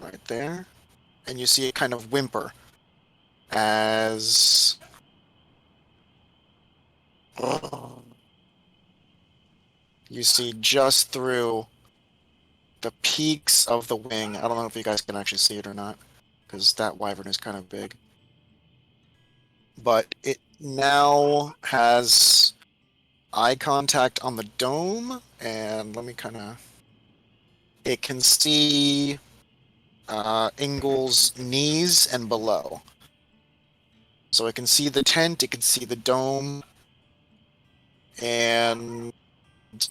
[SPEAKER 1] Right there. And you see it kind of whimper as you see just through the peaks of the wing. I don't know if you guys can actually see it or not, because that wyvern is kind of big. But it now has eye contact on the dome, and let me kind of... It can see Ingle's knees and below. So it can see the tent, it can see the dome, and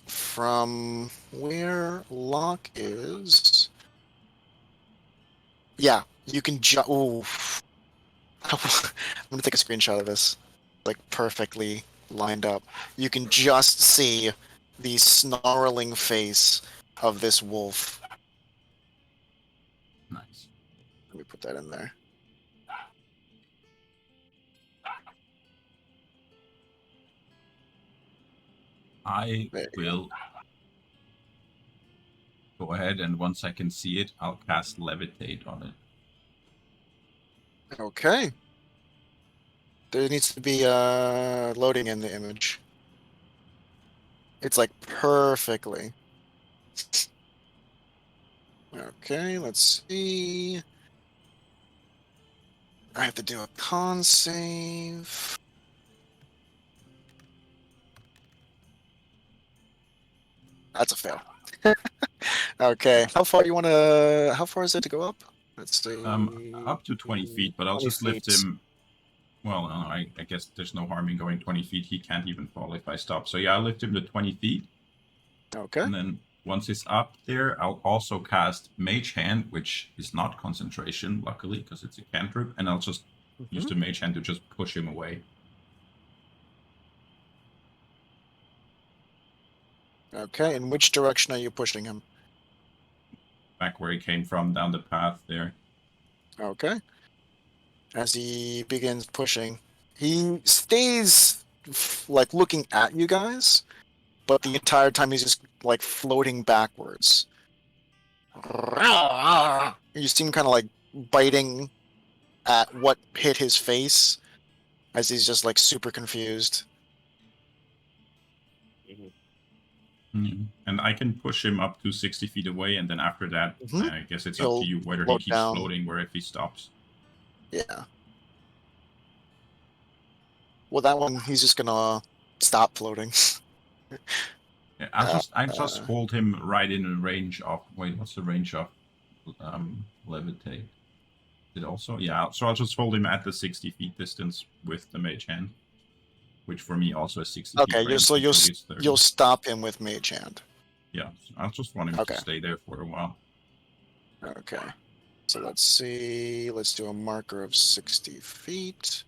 [SPEAKER 1] from where Locke is... Yeah, you can ooh. I'm gonna take a screenshot of this. Like, perfectly lined up. You can just see the snarling face of this wolf.
[SPEAKER 2] Nice.
[SPEAKER 1] Let me put that in there.
[SPEAKER 2] I
[SPEAKER 1] There you go.
[SPEAKER 2] will go ahead, and once I can see it, I'll cast Levitate on it.
[SPEAKER 1] Okay. There needs to be loading in the image. It's like perfectly. Okay, let's see. I have to do a con save. That's a fail. Okay, how far is it to go up? Let's see.
[SPEAKER 2] Up to 20 feet, but I'll
[SPEAKER 1] 20
[SPEAKER 2] just lift
[SPEAKER 1] feet.
[SPEAKER 2] him. Well, no, I guess there's no harm in going 20 feet. He can't even fall if I stop. So yeah, I'll lift him to 20 feet.
[SPEAKER 1] Okay.
[SPEAKER 2] And then once he's up there, I'll also cast Mage Hand, which is not concentration, luckily, because it's a cantrip. And I'll just use the Mage Hand to just push him away.
[SPEAKER 1] Okay, in which direction are you pushing him?
[SPEAKER 2] Back where he came from, down the path there.
[SPEAKER 1] Okay. As he begins pushing, he stays like looking at you guys, but the entire time he's just like floating backwards. You see him kind of like biting at what hit his face as he's just like super confused.
[SPEAKER 2] And I can push him up to 60 feet away, and then after that, I guess it's up
[SPEAKER 1] He'll
[SPEAKER 2] to you whether he
[SPEAKER 1] float
[SPEAKER 2] keeps
[SPEAKER 1] down.
[SPEAKER 2] floating or if he stops.
[SPEAKER 1] Yeah. Well, that one, he's just gonna stop floating.
[SPEAKER 2] Yeah, I just hold him right in the range of. Wait, what's the range of levitate? It also, yeah. So I'll just hold him at the 60 feet distance with the mage hand, which for me also is 60 feet
[SPEAKER 1] Okay,
[SPEAKER 2] range.
[SPEAKER 1] so
[SPEAKER 2] Usually it's 30.
[SPEAKER 1] you'll stop him with Mage Hand.
[SPEAKER 2] Yeah, so I just want him to
[SPEAKER 1] Okay.
[SPEAKER 2] stay there for a while.
[SPEAKER 1] Okay. So let's see. Let's do a marker of 60 feet.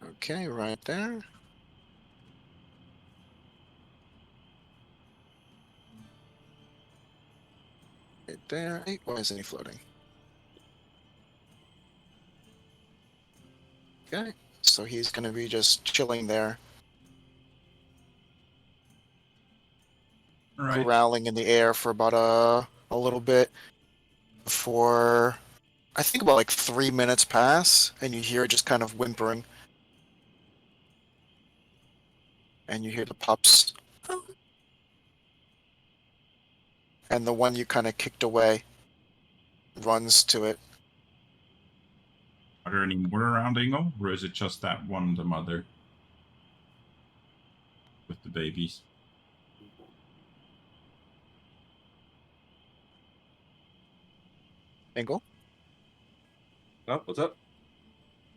[SPEAKER 1] Okay, right there. Right there. Hey, why isn't he floating? Okay, so he's gonna be just chilling there,
[SPEAKER 2] All right.
[SPEAKER 1] growling in the air for about a little bit before I think about like 3 minutes pass, and you hear it just kind of whimpering, and you hear the pups, and the one you kind of kicked away runs to it.
[SPEAKER 2] Are there any more around Ingo, or is it just that one, the mother, with the babies?
[SPEAKER 1] Angle?
[SPEAKER 3] Oh, what's up?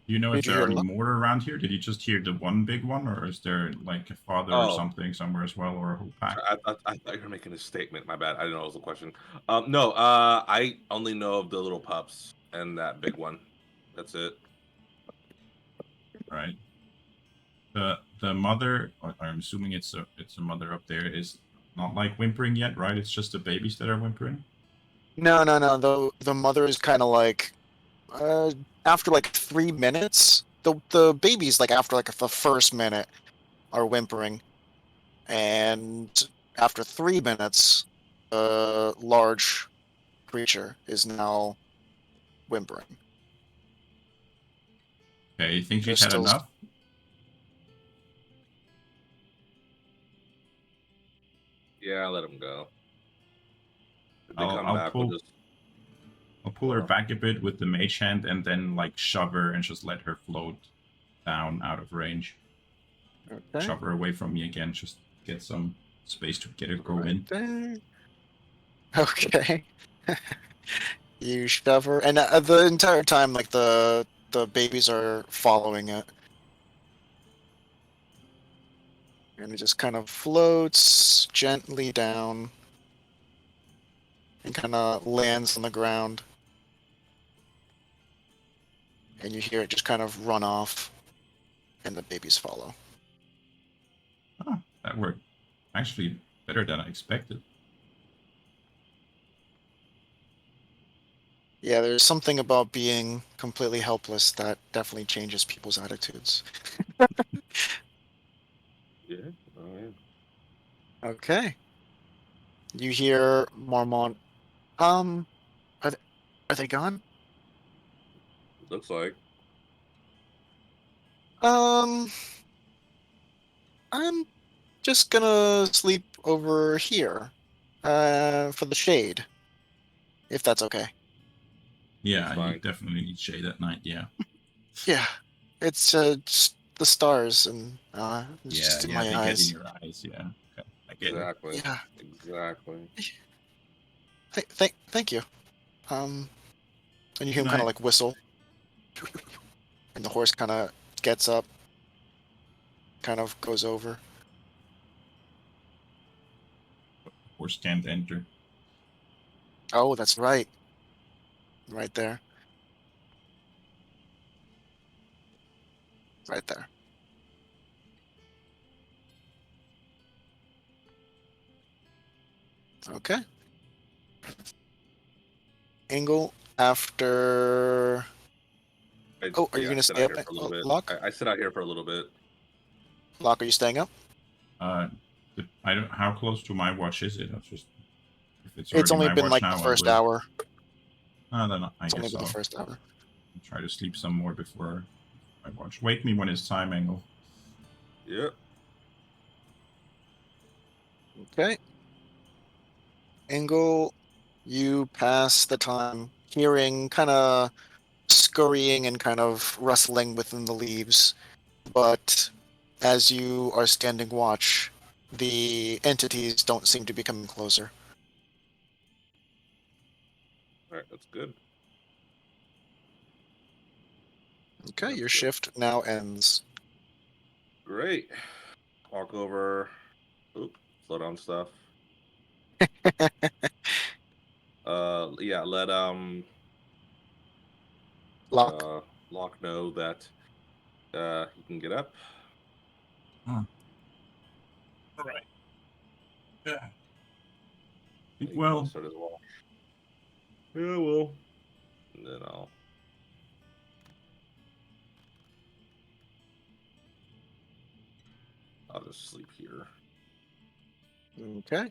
[SPEAKER 2] Do you know if
[SPEAKER 1] Did you
[SPEAKER 2] there are
[SPEAKER 1] hear?
[SPEAKER 2] any more around here? Did you just hear the one big one, or is there like a father or
[SPEAKER 3] Oh,
[SPEAKER 2] something somewhere as well, or a whole pack?
[SPEAKER 3] I thought you were making a statement. My bad. I didn't know it was a question. No. I only know of the little pups and that big one. That's it.
[SPEAKER 2] Right. The mother, I'm assuming it's a mother up there, is not like whimpering yet, right? It's just the babies that are whimpering.
[SPEAKER 1] No, no, no. The mother is kind of like, after like 3 minutes, the babies like after like the first minute are whimpering, and after 3 minutes, the large creature is now whimpering.
[SPEAKER 2] Okay, you think
[SPEAKER 1] They're
[SPEAKER 2] she's had
[SPEAKER 1] still.
[SPEAKER 2] enough?
[SPEAKER 3] Yeah, let them go. If they
[SPEAKER 2] I'll
[SPEAKER 3] come
[SPEAKER 2] I'll
[SPEAKER 3] back, we'll
[SPEAKER 2] pull
[SPEAKER 3] just.
[SPEAKER 2] I'll pull her back a bit with the mage hand and then like shove her and just let her float down out of range.
[SPEAKER 1] Okay,
[SPEAKER 2] Shove her away from me again, just get some space to get her go
[SPEAKER 1] right
[SPEAKER 2] in.
[SPEAKER 1] there. Okay. You shove her, and the entire time, like the babies are following it, and it just kind of floats gently down and kind of lands on the ground, and you hear it just kind of run off, and the babies follow.
[SPEAKER 2] Ah, that worked actually better than I expected.
[SPEAKER 1] Yeah, there's something about being completely helpless that definitely changes people's attitudes.
[SPEAKER 3] Yeah. Oh yeah.
[SPEAKER 1] Okay. You hear Marmont. Um, are they, are they gone?
[SPEAKER 3] Looks like.
[SPEAKER 1] Um, I'm just gonna sleep over here, for the shade, if that's okay.
[SPEAKER 3] That's
[SPEAKER 2] Yeah, you
[SPEAKER 3] fine.
[SPEAKER 2] definitely need shade at night. Yeah,
[SPEAKER 1] Yeah, it's just the stars and it's
[SPEAKER 2] yeah,
[SPEAKER 1] just in
[SPEAKER 2] yeah.
[SPEAKER 1] my
[SPEAKER 2] They get in
[SPEAKER 1] eyes.
[SPEAKER 2] your eyes. Yeah, okay, I get it.
[SPEAKER 3] Exactly.
[SPEAKER 1] Yeah,
[SPEAKER 3] Exactly.
[SPEAKER 1] thank you. Um, and you hear
[SPEAKER 2] Good
[SPEAKER 1] him kind of
[SPEAKER 2] night.
[SPEAKER 1] like whistle, and the horse kind of gets up, kind of goes over.
[SPEAKER 2] Horse can't enter.
[SPEAKER 1] Oh, that's right, right there, right there. Okay, Angle after. Oh, are you
[SPEAKER 3] Yeah, I
[SPEAKER 1] gonna
[SPEAKER 3] sit
[SPEAKER 1] stay
[SPEAKER 3] out
[SPEAKER 1] up,
[SPEAKER 3] here for a little bit.
[SPEAKER 1] Locke?
[SPEAKER 3] I sit out here for a little bit.
[SPEAKER 1] Locke, are you staying up?
[SPEAKER 2] Uh, I don't. How close to my watch is it? That's just if it's
[SPEAKER 1] It's
[SPEAKER 2] already
[SPEAKER 1] only
[SPEAKER 2] my
[SPEAKER 1] been
[SPEAKER 2] watch
[SPEAKER 1] like the
[SPEAKER 2] now, I
[SPEAKER 1] first
[SPEAKER 2] will.
[SPEAKER 1] hour.
[SPEAKER 2] Then I
[SPEAKER 1] It's only
[SPEAKER 2] guess
[SPEAKER 1] been the
[SPEAKER 2] I'll
[SPEAKER 1] first hour.
[SPEAKER 2] try to sleep some more before I watch. Wake me when it's time, Angle.
[SPEAKER 3] Yep.
[SPEAKER 1] Okay. Angle, you pass the time hearing kind of scurrying and kind of rustling within the leaves. But as you are standing watch, the entities don't seem to be coming closer.
[SPEAKER 3] All right, that's good.
[SPEAKER 1] Okay,
[SPEAKER 3] That's
[SPEAKER 1] your
[SPEAKER 3] good.
[SPEAKER 1] shift now ends.
[SPEAKER 3] Great. Walk over. Oop, slow down stuff. Yeah, let
[SPEAKER 1] Lock.
[SPEAKER 3] Locke know that he can get up.
[SPEAKER 2] All right. Yeah.
[SPEAKER 3] He can
[SPEAKER 2] Well,
[SPEAKER 3] start his walk. Yeah, well. And then I'll just sleep here.
[SPEAKER 1] Okay.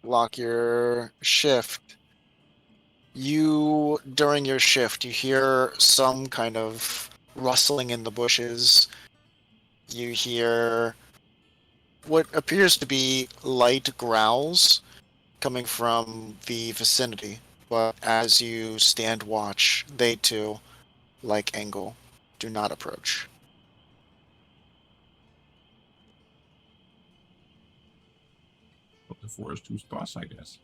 [SPEAKER 1] Lock your shift. During your shift, you hear some kind of rustling in the bushes. You hear what appears to be light growls coming from the vicinity. But as you stand watch, they too, like Angle, do not approach.
[SPEAKER 2] put the forest who's boss, I guess.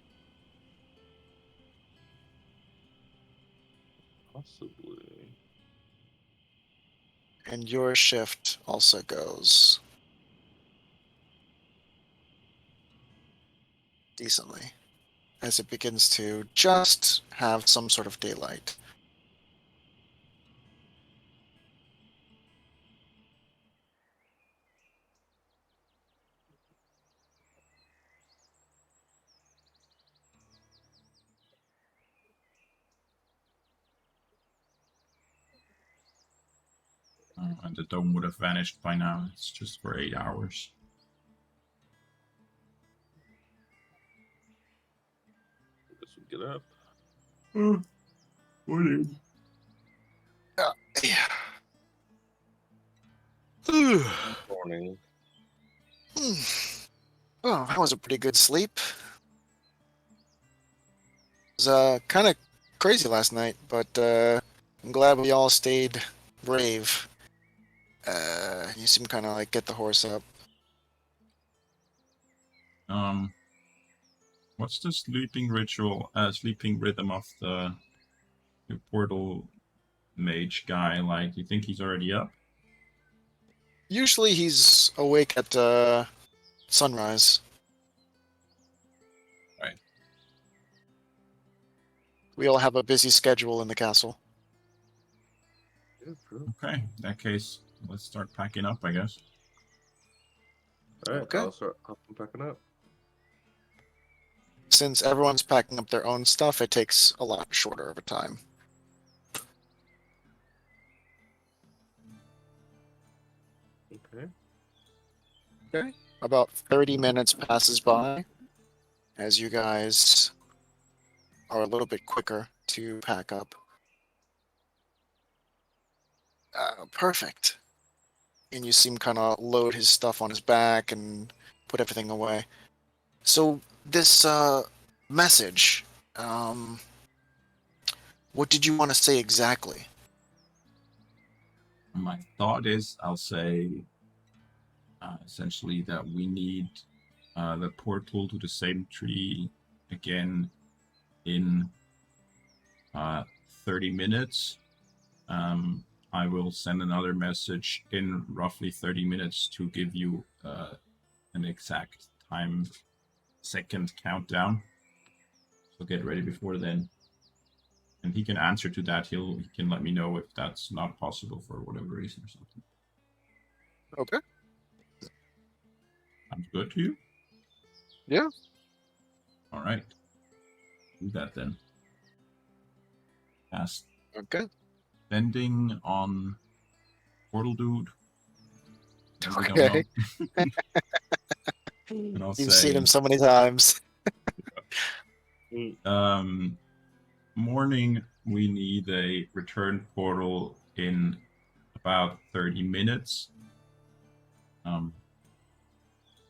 [SPEAKER 3] Possibly.
[SPEAKER 1] And your shift also goes decently as it begins to just have some sort of daylight.
[SPEAKER 2] And the dome would have vanished by now. It's just for 8 hours.
[SPEAKER 3] Guess we get up.
[SPEAKER 2] Morning.
[SPEAKER 1] Yeah.
[SPEAKER 3] Morning.
[SPEAKER 1] Oh, that was a pretty good sleep. It was kind of crazy last night, but I'm glad we all stayed brave. You seem kind of like get the horse up.
[SPEAKER 2] What's the sleeping rhythm of the portal mage guy like? You think he's already up?
[SPEAKER 1] Usually he's awake at sunrise.
[SPEAKER 2] Right.
[SPEAKER 1] We all have a busy schedule in the castle.
[SPEAKER 3] Yeah, true.
[SPEAKER 2] Okay, in that case, let's start packing up, I guess.
[SPEAKER 3] All right,
[SPEAKER 1] Okay.
[SPEAKER 3] I'll start packing up.
[SPEAKER 1] Since everyone's packing up their own stuff, it takes a lot shorter of a time.
[SPEAKER 3] Okay.
[SPEAKER 1] Okay. About 30 minutes passes by as you guys are a little bit quicker to pack up. Perfect. And you see him kind of load his stuff on his back and put everything away. So this message, what did you want to say exactly?
[SPEAKER 2] My thought is, I'll say essentially that we need the portal to the same tree again in 30 minutes. I will send another message in roughly 30 minutes to give you an exact time second countdown. So get ready before then. And he can answer to that. He can let me know if that's not possible for whatever reason or something.
[SPEAKER 1] Okay.
[SPEAKER 2] Sounds good to you?
[SPEAKER 1] Yeah.
[SPEAKER 2] All right. Do that then. Cast
[SPEAKER 1] Okay.
[SPEAKER 2] Bending on Portal Dude. Bending
[SPEAKER 1] Okay.
[SPEAKER 2] on- and I'll
[SPEAKER 1] You've
[SPEAKER 2] say,
[SPEAKER 1] seen him so many times.
[SPEAKER 2] morning, we need a return portal in about 30 minutes.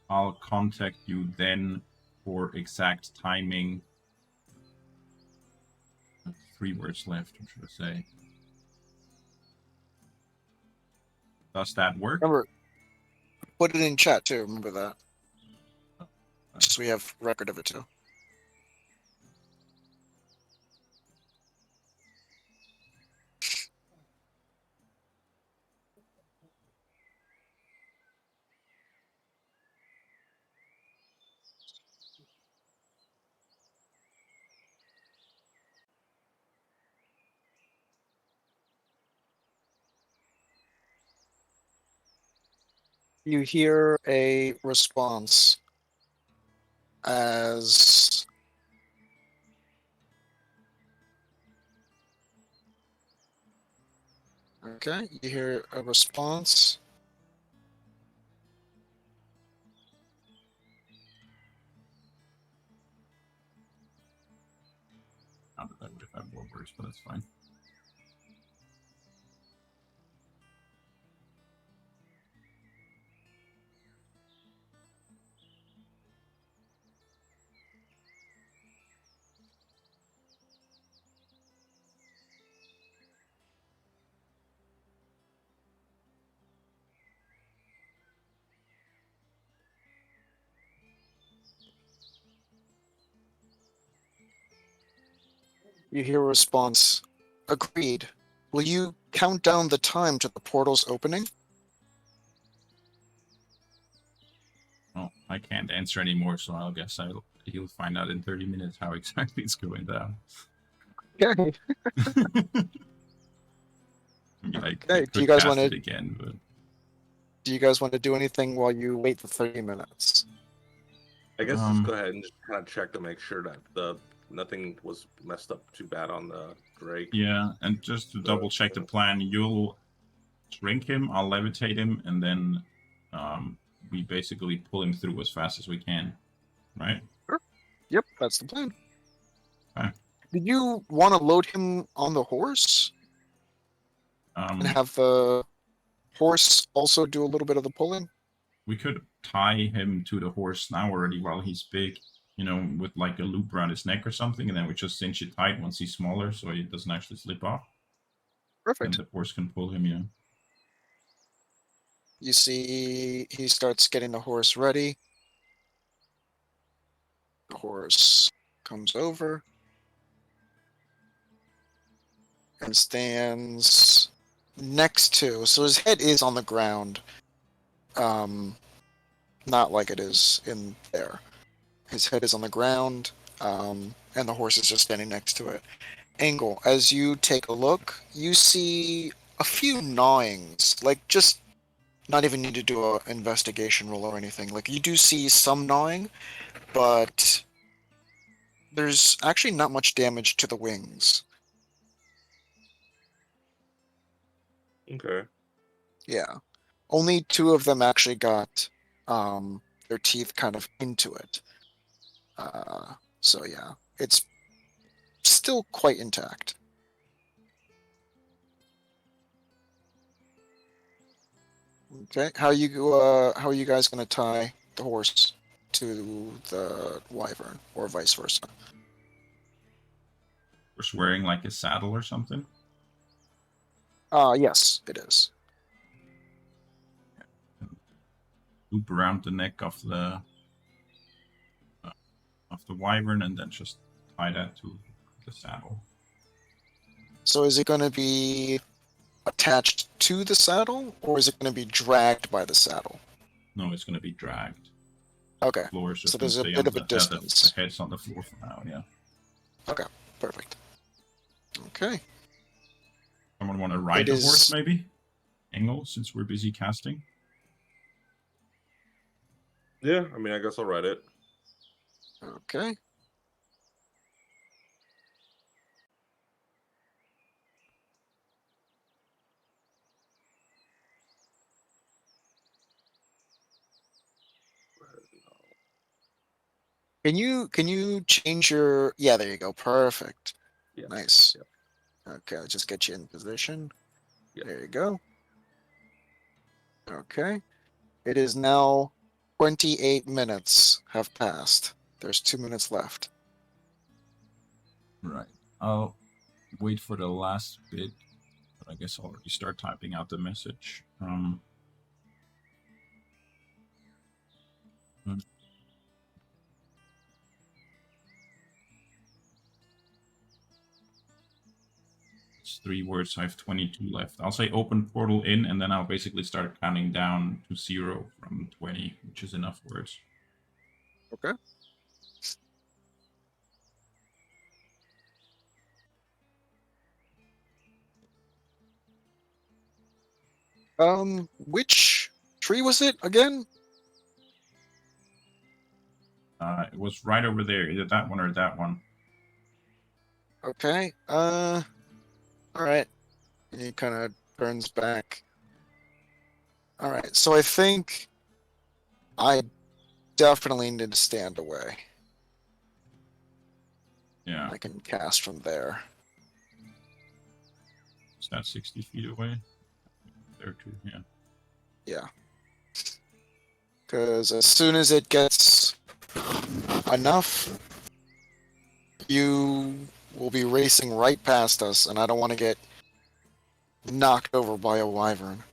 [SPEAKER 2] I'll contact you then for exact timing. 3 words left, what should I say? Does that work?
[SPEAKER 1] Remember, put it in chat too. Remember that. we have record of it too. You hear a response as okay, you hear a response.
[SPEAKER 2] Not that I would have had more words, but that's fine.
[SPEAKER 1] You hear a response. Agreed. Will you count down the time to the portal's opening?
[SPEAKER 2] Well, I can't answer anymore, so I'll guess he'll find out in 30 minutes how exactly it's going down.
[SPEAKER 1] Okay.
[SPEAKER 2] I mean, I
[SPEAKER 1] Okay,
[SPEAKER 2] could cast it again, but
[SPEAKER 1] do you guys want to do anything while you wait the 30 minutes?
[SPEAKER 3] I guess just go ahead and just kind of check to make sure that nothing was messed up too bad on the Drake.
[SPEAKER 2] yeah, and just to double check the plan, you'll shrink him, I'll levitate him, and then we basically pull him through as fast as we can, right?
[SPEAKER 1] Sure. Yep, that's the plan.
[SPEAKER 2] Okay.
[SPEAKER 1] Did you want to load him on the horse and have the horse also do a little bit of the pulling?
[SPEAKER 2] We could tie him to the horse now already while he's big, you know, with like a loop around his neck or something, and then we just cinch it tight once he's smaller so he doesn't actually slip off.
[SPEAKER 1] Perfect.
[SPEAKER 2] And the horse can pull him, yeah.
[SPEAKER 1] You see he starts getting the horse ready. The horse comes over and stands next to, so his head is on the ground. Not like it is in there. His head is on the ground, and the horse is just standing next to it. Angle, as you take a look, you see a few gnawings, like just not even need to do an investigation roll or anything. Like you do see some gnawing, but there's actually not much damage to the wings.
[SPEAKER 3] Okay.
[SPEAKER 1] Yeah. Only 2 of them actually got their teeth kind of into it. So yeah, it's still quite intact. Okay, how are you guys gonna tie the horse to the wyvern, or vice versa?
[SPEAKER 2] Horse wearing like a saddle or something?
[SPEAKER 1] Yes, it is.
[SPEAKER 2] Loop around the neck of the wyvern and then just tie that to the saddle.
[SPEAKER 1] So is it going to be attached to the saddle, or is it going to be dragged by the saddle?
[SPEAKER 2] No, it's going to be dragged.
[SPEAKER 1] Okay,
[SPEAKER 2] So
[SPEAKER 1] there's a bit of a distance.
[SPEAKER 2] The head's on the floor for now, yeah.
[SPEAKER 1] Okay, perfect. Okay.
[SPEAKER 2] Someone want to ride the horse, maybe? Engel, since we're busy casting?
[SPEAKER 3] Yeah, I mean, I guess I'll write it.
[SPEAKER 1] Okay. Can you change your... Yeah, there you go. Perfect.
[SPEAKER 3] Yes.
[SPEAKER 1] Nice.
[SPEAKER 3] Yep.
[SPEAKER 1] Okay, let's just get you in position.
[SPEAKER 3] Yep.
[SPEAKER 1] There you go. Okay. It is now 28 minutes have passed. There's 2 minutes left.
[SPEAKER 2] Right. I'll wait for the last bit, but I guess I'll already start typing out the message. 3 words. I have 22 left. I'll say open portal in, and then I'll basically start counting down to 0 from 20, which is enough words.
[SPEAKER 1] Okay. Which tree was it again?
[SPEAKER 2] It was right over there, either that one or that one.
[SPEAKER 1] Okay. All right. He kind of turns back. All right. So I think I definitely need to stand away.
[SPEAKER 2] Yeah.
[SPEAKER 1] I can cast from there.
[SPEAKER 2] Is that 60 feet away? There too, yeah.
[SPEAKER 1] Yeah. Because as soon as it gets enough, you will be racing right past us, and I don't want to get knocked over by a wyvern.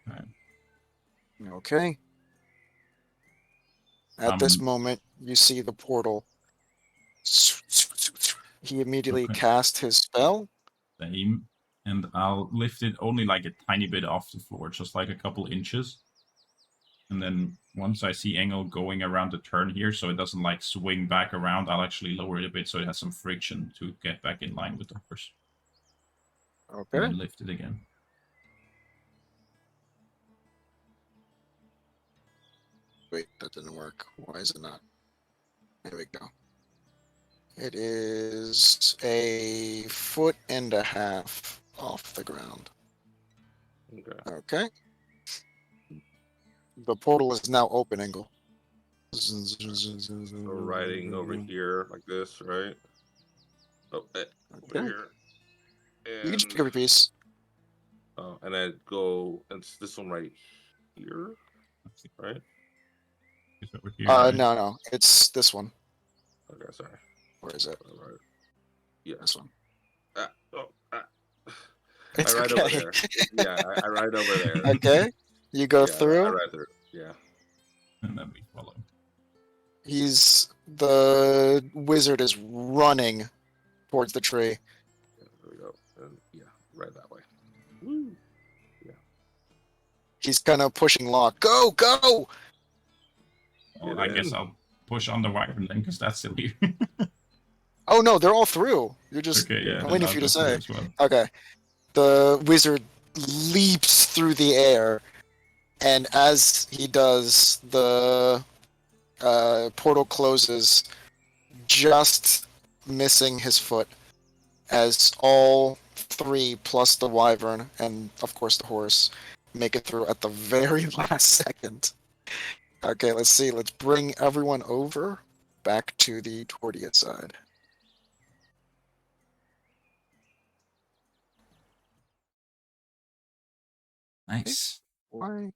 [SPEAKER 2] Okay.
[SPEAKER 1] Okay. At this
[SPEAKER 2] Um,
[SPEAKER 1] moment, you see the portal. He immediately
[SPEAKER 2] Okay.
[SPEAKER 1] cast his spell.
[SPEAKER 2] Same. And I'll lift it only like a tiny bit off the floor, just like a couple inches. And then once I see Engel going around the turn here, so it doesn't like swing back around, I'll actually lower it a bit so it has some friction to get back in line with the horse. And
[SPEAKER 1] Okay.
[SPEAKER 2] then lift it again.
[SPEAKER 1] Wait, that didn't work. Why is it not? There we go. It is 1.5 feet off the ground.
[SPEAKER 3] Okay.
[SPEAKER 1] Okay. The portal is now open, Engel.
[SPEAKER 3] So riding over here like this, right? Oh, over
[SPEAKER 1] Okay.
[SPEAKER 3] here.
[SPEAKER 1] You can just pick
[SPEAKER 3] And
[SPEAKER 1] up your piece.
[SPEAKER 3] and then go. And it's this one right here, right?
[SPEAKER 2] It's over here, right?
[SPEAKER 1] No. It's this one.
[SPEAKER 3] Okay, sorry.
[SPEAKER 1] Where is it?
[SPEAKER 3] Right. Yeah.
[SPEAKER 1] This one.
[SPEAKER 3] Ah, oh, ah.
[SPEAKER 1] It's
[SPEAKER 3] I ride
[SPEAKER 1] okay.
[SPEAKER 3] over there. Yeah, I ride over there.
[SPEAKER 1] Okay. You go
[SPEAKER 3] Yeah, I
[SPEAKER 1] through.
[SPEAKER 3] ride through. Yeah.
[SPEAKER 2] And then we follow.
[SPEAKER 1] The wizard is running towards the tree.
[SPEAKER 3] There we go. And yeah, right that way. Woo.
[SPEAKER 1] He's kind of pushing Locke. Go, go!
[SPEAKER 2] Well,
[SPEAKER 3] Get
[SPEAKER 2] I guess
[SPEAKER 3] in.
[SPEAKER 2] I'll push on the wyvern then, because that's silly.
[SPEAKER 1] Oh no, they're all through. You're just
[SPEAKER 2] Okay, yeah,
[SPEAKER 1] I'm
[SPEAKER 2] then
[SPEAKER 1] waiting
[SPEAKER 2] I'll
[SPEAKER 1] for you to
[SPEAKER 2] go through
[SPEAKER 1] say.
[SPEAKER 2] as well.
[SPEAKER 1] Okay. The wizard leaps through the air, and as he does, the portal closes, just missing his foot, as all 3 plus the wyvern and of course the horse make it through at the very last second. Okay, let's see. Let's bring everyone over back to the Tordia side.
[SPEAKER 2] Nice.
[SPEAKER 1] Why?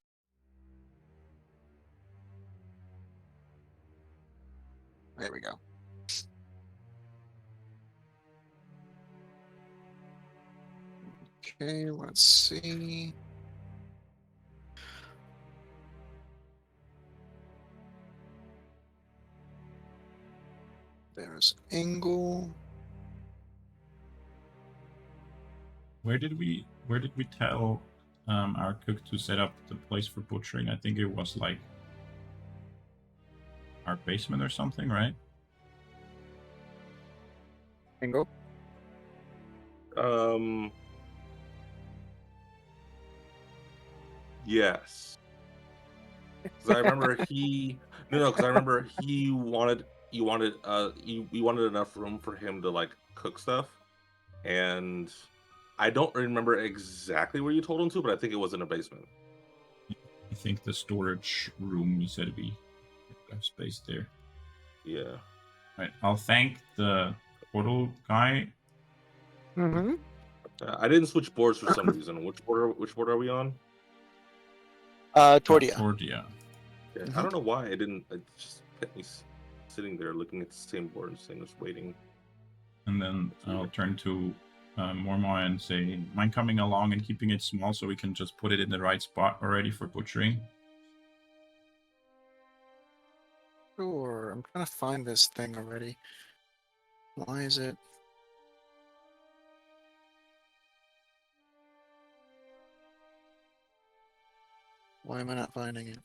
[SPEAKER 1] There we go. Okay, let's see. There's Engel.
[SPEAKER 2] Where did we tell our cook to set up the place for butchering? I think it was like our basement or something, right?
[SPEAKER 1] Engel.
[SPEAKER 3] Yes. Because I remember because I remember we wanted enough room for him to like cook stuff, and I don't remember exactly where you told him to, but I think it was in a basement.
[SPEAKER 2] I think the storage room, you said we have space there.
[SPEAKER 3] Yeah.
[SPEAKER 2] Right. I'll thank the portal guy.
[SPEAKER 1] Mm-hmm.
[SPEAKER 3] I didn't switch boards for some reason. Which board are we on?
[SPEAKER 1] Tordia.
[SPEAKER 2] Tordia.
[SPEAKER 3] Yeah, I don't know why it didn't. It just kept me sitting there looking at the same board and saying, just waiting.
[SPEAKER 2] And then I'll turn to Morma and say, mind coming along and keeping it small so we can just put it in the right spot already for butchering?
[SPEAKER 1] Sure. I'm trying to find this thing already. Why is it? Why am I not finding it?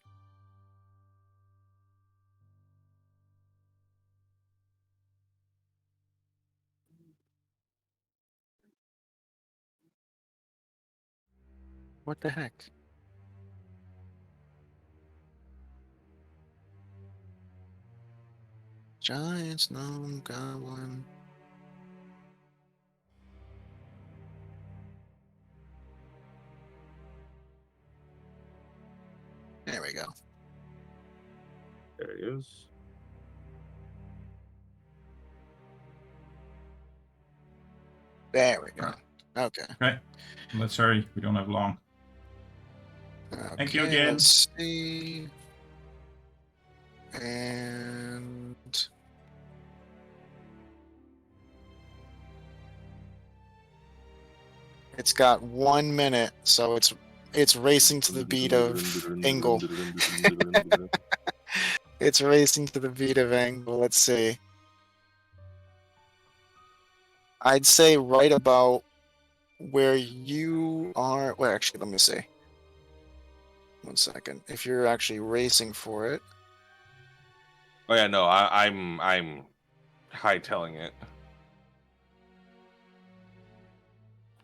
[SPEAKER 1] What the heck? Giants, gnome, goblin. There we go.
[SPEAKER 3] There he is.
[SPEAKER 1] There we go.
[SPEAKER 2] Right.
[SPEAKER 1] Okay.
[SPEAKER 2] Okay, let's hurry. We don't have long. Thank you
[SPEAKER 1] Okay,
[SPEAKER 2] again.
[SPEAKER 1] let's see. And it's got 1 minute, so it's racing to the beat of Angle. It's racing to the beat of Angle. Let's see. I'd say right about where you are. Well, actually, let me see. 1 second. If you're actually racing for it.
[SPEAKER 3] Oh yeah, no, I'm hightailing it.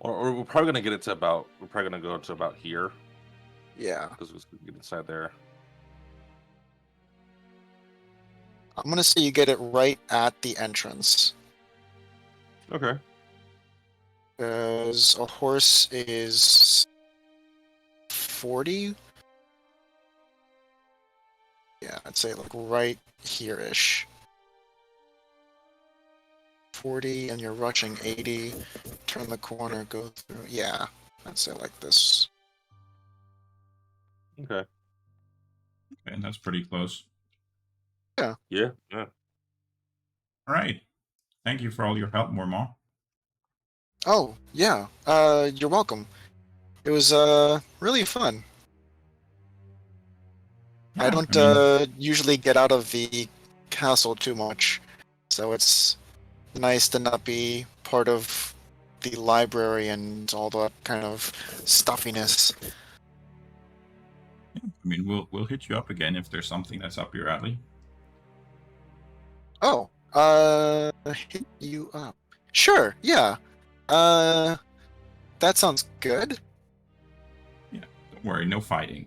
[SPEAKER 3] Or we're probably gonna get it to about. We're probably gonna go to about here
[SPEAKER 1] Yeah.
[SPEAKER 3] because we get inside there.
[SPEAKER 1] I'm gonna say you get it right at the entrance.
[SPEAKER 3] Okay.
[SPEAKER 1] Because a horse is 40. Yeah, I'd say like right here-ish. 40, and you're rushing 80. Turn the corner, go through. Yeah, I'd say like this.
[SPEAKER 3] Okay.
[SPEAKER 2] And that's pretty close.
[SPEAKER 3] Yeah. Yeah.
[SPEAKER 2] All right. Thank you for all your help, Mormont.
[SPEAKER 1] Oh, yeah. You're welcome. It was really fun. I
[SPEAKER 2] Yeah,
[SPEAKER 1] don't
[SPEAKER 2] I mean,
[SPEAKER 1] usually get out of the castle too much, so it's nice to not be part of the library and all that kind of stuffiness.
[SPEAKER 2] we'll hit you up again if there's something that's up your alley.
[SPEAKER 1] Oh, hit you up. Sure, yeah. That sounds good.
[SPEAKER 2] Yeah, don't worry, no fighting.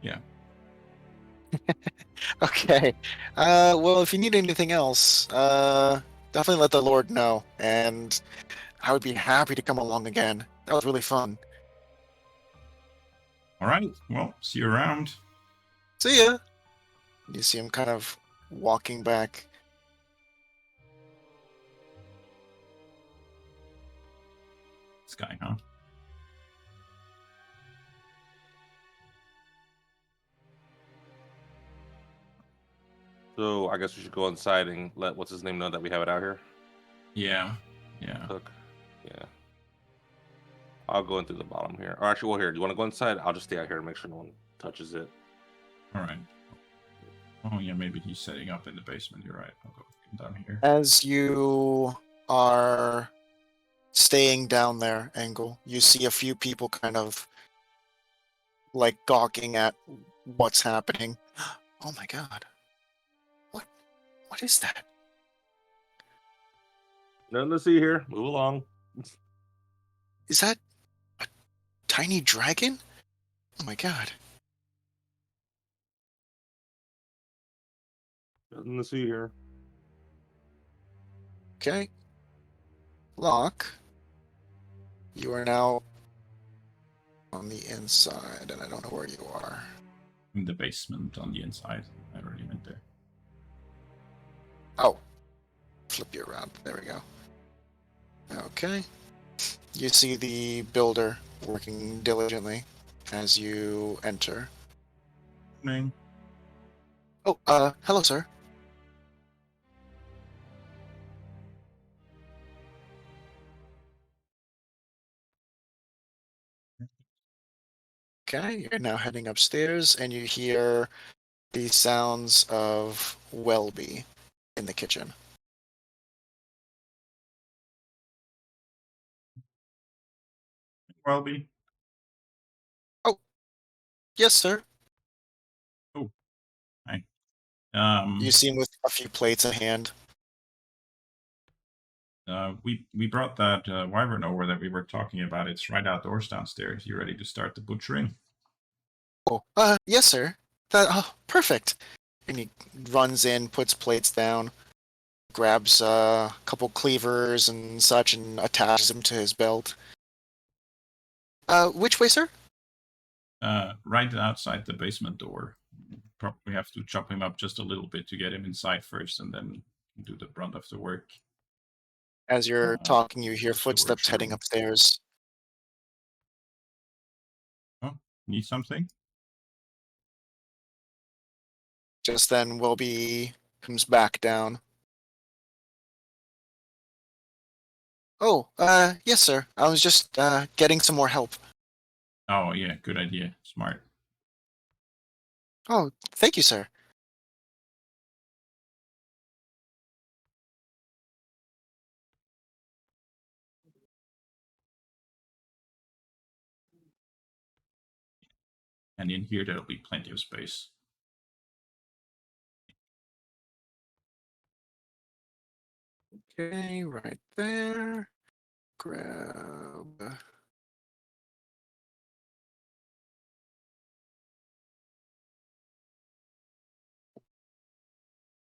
[SPEAKER 2] Yeah.
[SPEAKER 1] Okay. Well, if you need anything else, definitely let the Lord know, and I would be happy to come along again. That was really fun.
[SPEAKER 2] All right. Well, see you around.
[SPEAKER 1] See ya. You see him kind of walking back.
[SPEAKER 2] This guy, huh?
[SPEAKER 3] So I guess we should go inside and let what's his name know that we have it out here.
[SPEAKER 2] Yeah. Yeah.
[SPEAKER 3] Cook. Yeah. I'll go in through the bottom here. Or actually, well, here. Do you want to go inside? I'll just stay out here and make sure no one touches it.
[SPEAKER 2] All right. Oh, yeah, maybe he's setting up in the basement. You're right. I'll go down here.
[SPEAKER 1] As you are staying down there, Angle, you see a few people kind of like gawking at what's happening. Oh my god. What is that?
[SPEAKER 3] Nothing to see here. Move along.
[SPEAKER 1] Is that a tiny dragon? Oh my god.
[SPEAKER 3] Nothing to see here.
[SPEAKER 1] Okay. Locke, you are now on the inside, and I don't know where you are.
[SPEAKER 2] In the basement on the inside. I already went there.
[SPEAKER 1] Oh. Flip you around. There we go. Okay. You see the builder working diligently as you enter.
[SPEAKER 2] Morning.
[SPEAKER 1] Oh, hello, sir. Okay, you're now heading upstairs, and you hear the sounds of Welby in the kitchen.
[SPEAKER 2] Welby.
[SPEAKER 1] Yes, sir.
[SPEAKER 2] Oh, hi.
[SPEAKER 1] You see him with a few plates in hand.
[SPEAKER 2] We brought that wyvern over that we were talking about. It's right outdoors downstairs. You ready to start the butchering?
[SPEAKER 1] Oh, yes, sir. Perfect. And he runs in, puts plates down, grabs a couple cleavers and such, and attaches them to his belt. Which way, sir?
[SPEAKER 2] Right outside the basement door. Probably have to chop him up just a little bit to get him inside first, and then do the brunt of the work.
[SPEAKER 1] As you're talking, you hear
[SPEAKER 2] The storage
[SPEAKER 1] footsteps heading
[SPEAKER 2] room.
[SPEAKER 1] upstairs.
[SPEAKER 2] Oh, need something?
[SPEAKER 1] Just then, Welby comes back down. Oh, yes, sir. I was just, getting some more help.
[SPEAKER 2] Oh, yeah, good idea. Smart.
[SPEAKER 1] Oh, thank you, sir.
[SPEAKER 2] And in here, there'll be plenty of space.
[SPEAKER 1] Okay, right there. Grab.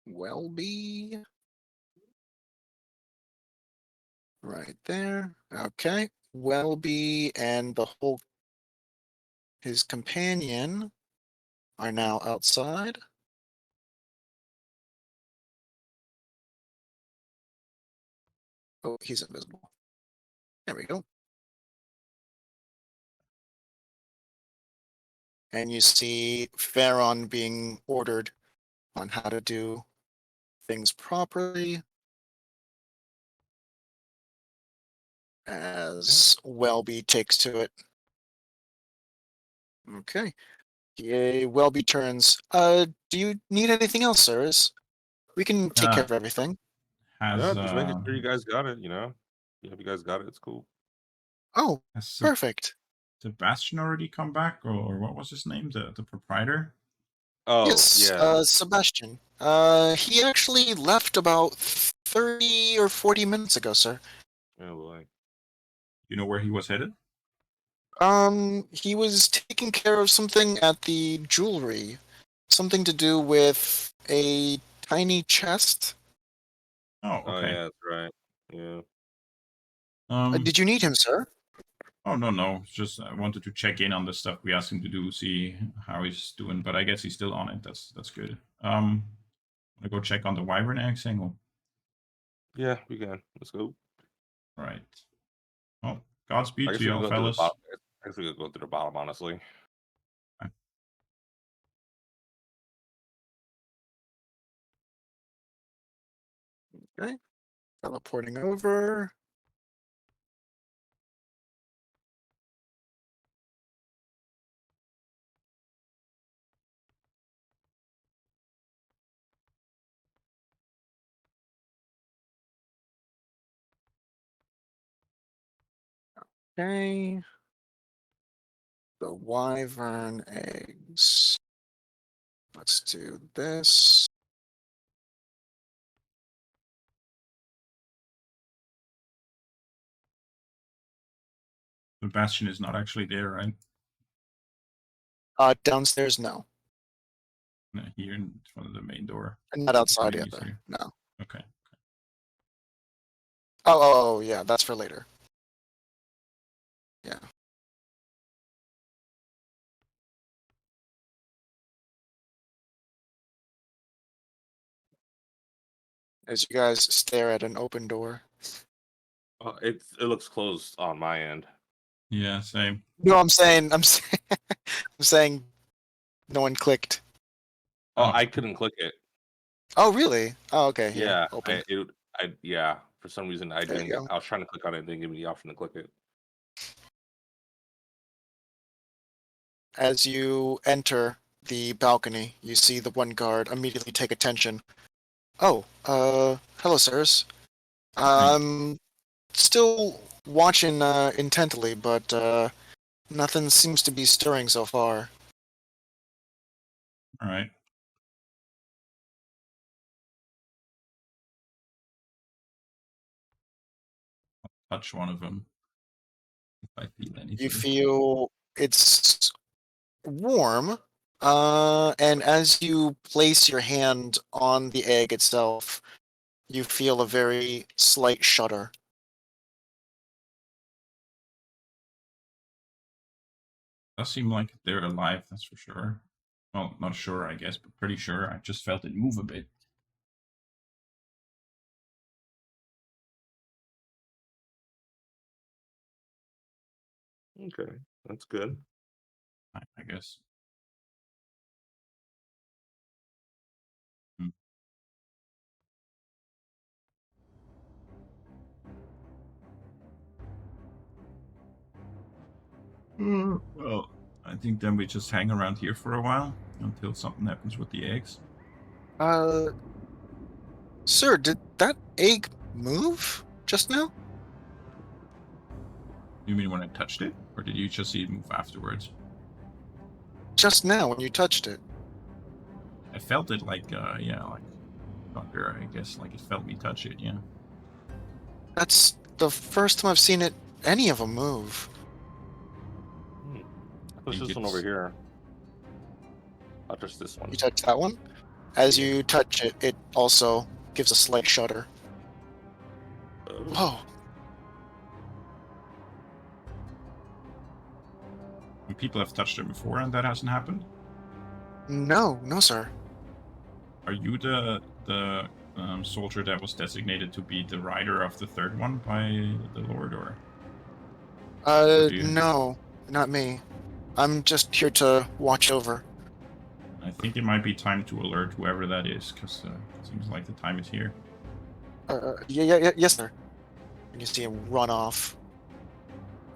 [SPEAKER 1] Welby. Right there. Okay. Welby and his companion are now outside. Oh, he's invisible. There we go. And you see Farron being ordered on how to do things properly as Welby takes to it. Okay. Yay, Welby turns. Do you need anything else, sirs? We can take care of everything.
[SPEAKER 3] Yeah,
[SPEAKER 2] Has
[SPEAKER 3] just making sure you guys got it. Yeah, if you guys got it, it's cool.
[SPEAKER 1] Oh,
[SPEAKER 2] has
[SPEAKER 1] perfect.
[SPEAKER 2] Sebastian already come back, or what was his name? The proprietor?
[SPEAKER 3] Oh
[SPEAKER 1] Yes,
[SPEAKER 3] yeah.
[SPEAKER 1] Sebastian. He actually left about 30 or 40 minutes ago, sir.
[SPEAKER 3] Oh boy.
[SPEAKER 2] You know where he was headed?
[SPEAKER 1] He was taking care of something at the jewelry. Something to do with a tiny chest.
[SPEAKER 2] Oh,
[SPEAKER 3] Oh
[SPEAKER 2] okay.
[SPEAKER 3] yeah, that's right. Yeah.
[SPEAKER 1] Did you need him, sir?
[SPEAKER 2] Oh no. It's just I wanted to check in on the stuff we asked him to do, see how he's doing. But I guess he's still on it. That's good. Wanna go check on the wyvern egg single.
[SPEAKER 3] Yeah, we can. Let's go.
[SPEAKER 2] All right. Well,
[SPEAKER 3] I
[SPEAKER 2] Godspeed
[SPEAKER 3] guess
[SPEAKER 2] to
[SPEAKER 3] we can
[SPEAKER 2] y'all,
[SPEAKER 3] go through the
[SPEAKER 2] fellas.
[SPEAKER 3] bottom. I guess we could go through the bottom, honestly.
[SPEAKER 1] Okay. Teleporting over. Okay. The wyvern eggs. Let's do this.
[SPEAKER 2] Sebastian is not actually there, right?
[SPEAKER 1] Downstairs, no.
[SPEAKER 2] No, here in front of the main door.
[SPEAKER 1] Not outside
[SPEAKER 2] Pretending he's
[SPEAKER 1] either.
[SPEAKER 2] here.
[SPEAKER 1] No.
[SPEAKER 2] Okay.
[SPEAKER 1] Oh, yeah, that's for later. Yeah. As you guys stare at an open door.
[SPEAKER 3] It looks closed on my end.
[SPEAKER 2] Yeah, same.
[SPEAKER 1] No, I'm saying, I'm saying, no one clicked.
[SPEAKER 3] Oh,
[SPEAKER 2] Oh,
[SPEAKER 3] I couldn't click it.
[SPEAKER 1] Oh, really? Oh, okay. Here,
[SPEAKER 3] Yeah,
[SPEAKER 1] open.
[SPEAKER 3] yeah. For some reason, I
[SPEAKER 1] There
[SPEAKER 3] didn't.
[SPEAKER 1] you go.
[SPEAKER 3] I was trying to click on it, and it didn't give me the option to click it.
[SPEAKER 1] As you enter the balcony, you see the one guard immediately take attention. Oh, hello, sirs.
[SPEAKER 2] hi.
[SPEAKER 1] I'm still watching intently, but nothing seems to be stirring so far.
[SPEAKER 2] All right. Touch one of them if I feel
[SPEAKER 1] You
[SPEAKER 2] anything.
[SPEAKER 1] feel it's warm, and as you place your hand on the egg itself, you feel a very slight shudder.
[SPEAKER 2] Does seem like they're alive, that's for sure. Well, not sure, I guess, but pretty sure. I just felt it move a bit.
[SPEAKER 3] Okay, that's good.
[SPEAKER 2] I guess. Hmm. Well, I think then we just hang around here for a while until something happens with the eggs.
[SPEAKER 1] Uh, Sir, did that egg move just now?
[SPEAKER 2] You mean when I touched it? Or did you just see it move afterwards?
[SPEAKER 1] Just now when you touched it.
[SPEAKER 2] I felt it like, like thunder, I guess. Like it felt me touch it, yeah.
[SPEAKER 1] That's the first time I've seen any of them move.
[SPEAKER 3] There's
[SPEAKER 2] think
[SPEAKER 3] this one over
[SPEAKER 2] it's-
[SPEAKER 3] here. I'll touch this one.
[SPEAKER 1] You touch that one? As
[SPEAKER 3] Yeah.
[SPEAKER 1] you touch it, it also gives a slight shudder. Whoa.
[SPEAKER 2] When people have touched it before and that hasn't happened?
[SPEAKER 1] No, sir.
[SPEAKER 2] Are you the soldier that was designated to be the rider of the third one by the Lord, or? do you-
[SPEAKER 1] No, not me. I'm just here to watch over.
[SPEAKER 2] I think it might be time to alert whoever that is, because it seems like the time is here.
[SPEAKER 1] Yeah, yes, sir. And you see him run off,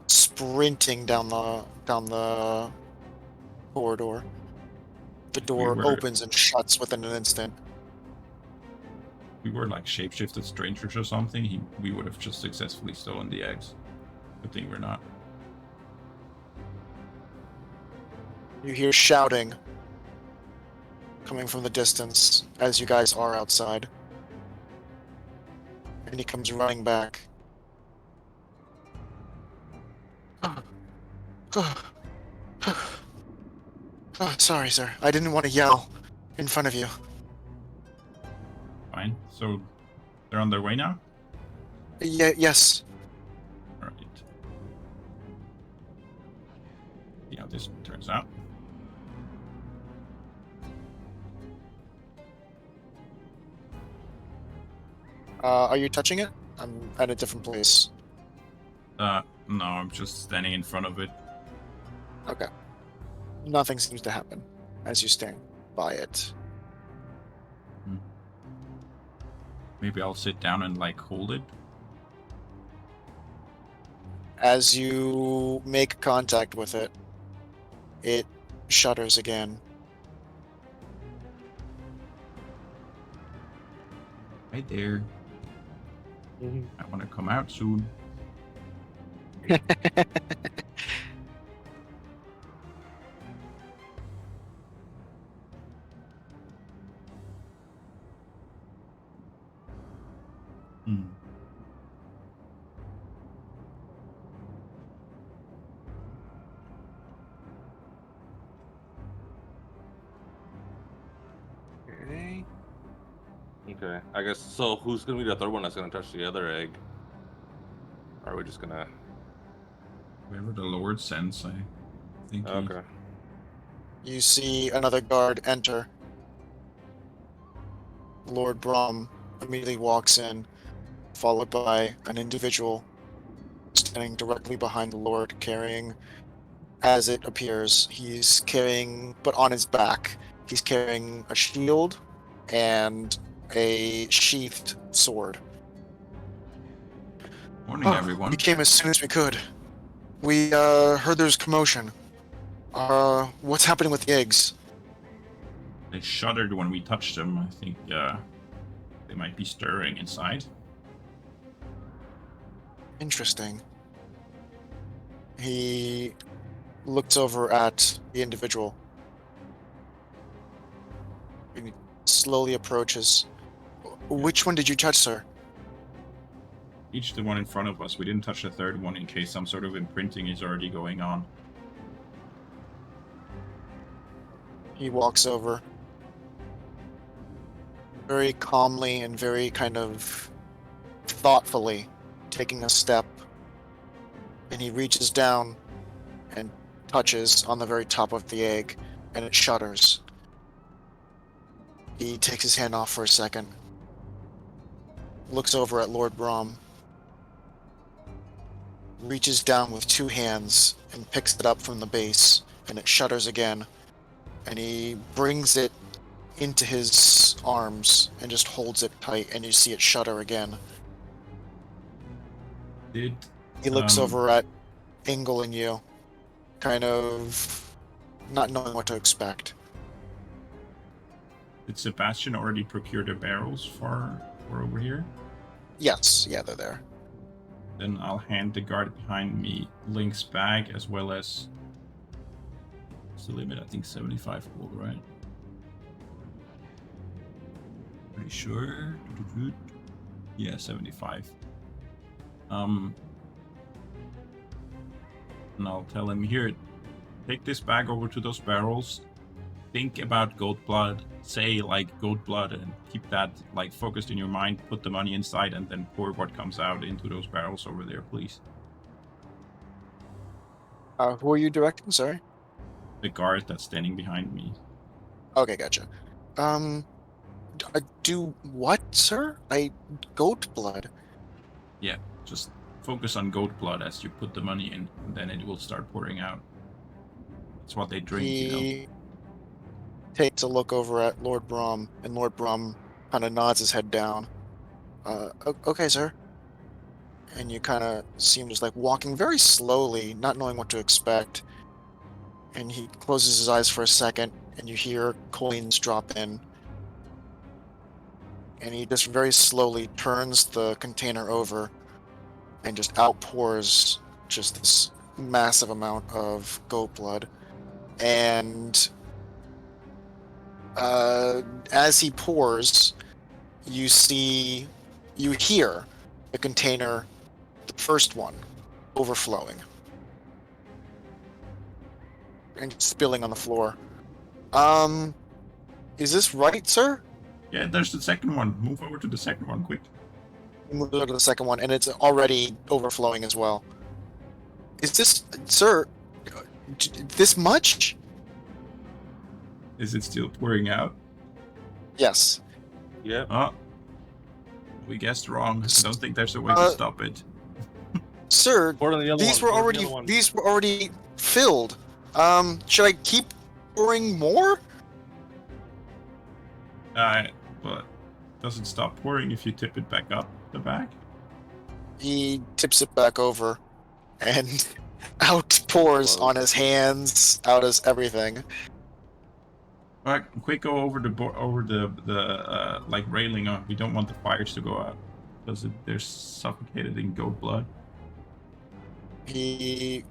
[SPEAKER 1] sprinting down the corridor. The door
[SPEAKER 2] were-
[SPEAKER 1] opens and shuts within an instant.
[SPEAKER 2] We were like shapeshifted strangers or something. We would have just successfully stolen the eggs. Good thing we're not.
[SPEAKER 1] You hear shouting coming from the distance as you guys are outside. And he comes running back. Oh, sorry, sir. I didn't want to yell in front of you.
[SPEAKER 2] Fine. So they're on their way now?
[SPEAKER 1] Yes.
[SPEAKER 2] Alright. See how this turns out.
[SPEAKER 1] Are you touching it? I'm at a different place.
[SPEAKER 2] No, I'm just standing in front of it.
[SPEAKER 1] Okay. Nothing seems to happen as you stand by it.
[SPEAKER 2] Maybe I'll sit down and like hold it.
[SPEAKER 1] As you make contact with it, it shudders again.
[SPEAKER 2] Right there. I want to come out soon.
[SPEAKER 1] Okay.
[SPEAKER 3] Okay, I guess so. Who's gonna be the third one that's gonna touch the other egg? Or are we just gonna?
[SPEAKER 2] Whoever the Lord sends, I think.
[SPEAKER 3] Okay.
[SPEAKER 1] You see another guard enter. Lord Brom immediately walks in, followed by an individual standing directly behind the Lord, carrying, as it appears, but on his back, he's carrying a shield and a sheathed sword.
[SPEAKER 2] Morning, everyone.
[SPEAKER 1] We came as soon as we could. We heard there's commotion. What's happening with the eggs?
[SPEAKER 2] They shuddered when we touched them. I think they might be stirring inside.
[SPEAKER 1] Interesting. He looks over at the individual. And he slowly approaches. Which one did you touch, sir?
[SPEAKER 2] Each the one in front of us. We didn't touch the third one in case some sort of imprinting is already going on.
[SPEAKER 1] He walks over. Very calmly and very kind of thoughtfully, taking a step. And he reaches down and touches on the very top of the egg, and it shudders. He takes his hand off for a second. Looks over at Lord Brom. Reaches down with two hands and picks it up from the base, and it shudders again. And he brings it into his arms and just holds it tight, and you see it shudder again.
[SPEAKER 2] Did
[SPEAKER 1] He looks over at Ingle and you, kind of not knowing what to expect.
[SPEAKER 2] Did Sebastian already procure the barrels for over here?
[SPEAKER 1] Yes, yeah, they're there.
[SPEAKER 2] Then I'll hand the guard behind me Link's bag as well as. What's the limit? I think 75 gold, right? Pretty sure. Yeah, 75. And I'll tell him here. Take this bag over to those barrels. Think about goat blood. Say like goat blood, and keep that like focused in your mind. Put the money inside, and then pour what comes out into those barrels over there, please.
[SPEAKER 1] Who are you directing? Sorry.
[SPEAKER 2] The guard that's standing behind me.
[SPEAKER 1] Okay, gotcha. Do what, sir? Goat blood.
[SPEAKER 2] Yeah, just focus on goat blood as you put the money in, and then it will start pouring out. That's what they drink, you know.
[SPEAKER 1] He takes a look over at Lord Brom, and Lord Brom kind of nods his head down. Okay, sir. And you kind of see him just like walking very slowly, not knowing what to expect. And he closes his eyes for a second, and you hear coins drop in. And he just very slowly turns the container over and just outpours just this massive amount of goat blood. And as he pours, you hear the container, the first one, overflowing and spilling on the floor. Is this right, sir?
[SPEAKER 2] Yeah, there's the second one. Move over to the second one, quick.
[SPEAKER 1] Move over to the second one, and it's already overflowing as well. Is this, sir, this much?
[SPEAKER 2] Is it still pouring out?
[SPEAKER 1] Yes.
[SPEAKER 3] Yep.
[SPEAKER 2] Oh, we guessed wrong. I don't think there's a way to stop it.
[SPEAKER 1] Sir,
[SPEAKER 3] Pour in the other
[SPEAKER 1] these
[SPEAKER 3] one,
[SPEAKER 1] were
[SPEAKER 3] pour in the
[SPEAKER 1] already
[SPEAKER 3] other one.
[SPEAKER 1] these were already filled. Should I keep pouring more?
[SPEAKER 2] But doesn't stop pouring if you tip it back up the bag.
[SPEAKER 1] He tips it back over, and out pours on his hands, out as everything.
[SPEAKER 2] All right, quick, go over the like railing. We don't want the fires to go out because they're suffocated in goat blood.
[SPEAKER 1] He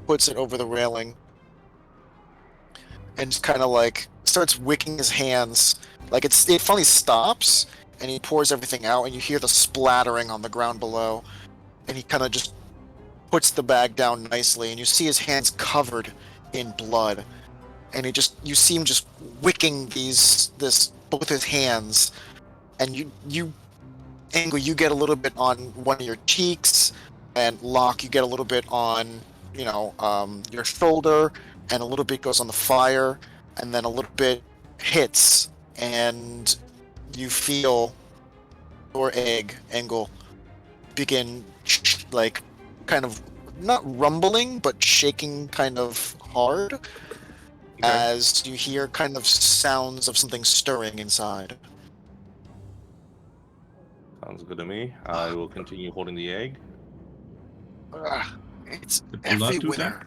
[SPEAKER 1] puts it over the railing, and just kind of like starts wicking his hands. Like it finally stops, and he pours everything out, and you hear the splattering on the ground below. And he kind of just puts the bag down nicely, and you see his hands covered in blood. And you see him just wicking both his hands, and you Angle, you get a little bit on one of your cheeks, and Locke, you get a little bit on your shoulder, and a little bit goes on the fire, and then a little bit hits, and you feel your egg, Angle, begin like kind of not rumbling but shaking kind of hard.
[SPEAKER 3] Okay.
[SPEAKER 1] As you hear kind of sounds of something stirring inside.
[SPEAKER 3] Sounds good to me. I will continue holding the egg.
[SPEAKER 1] It's
[SPEAKER 2] The blood do
[SPEAKER 1] everywhere.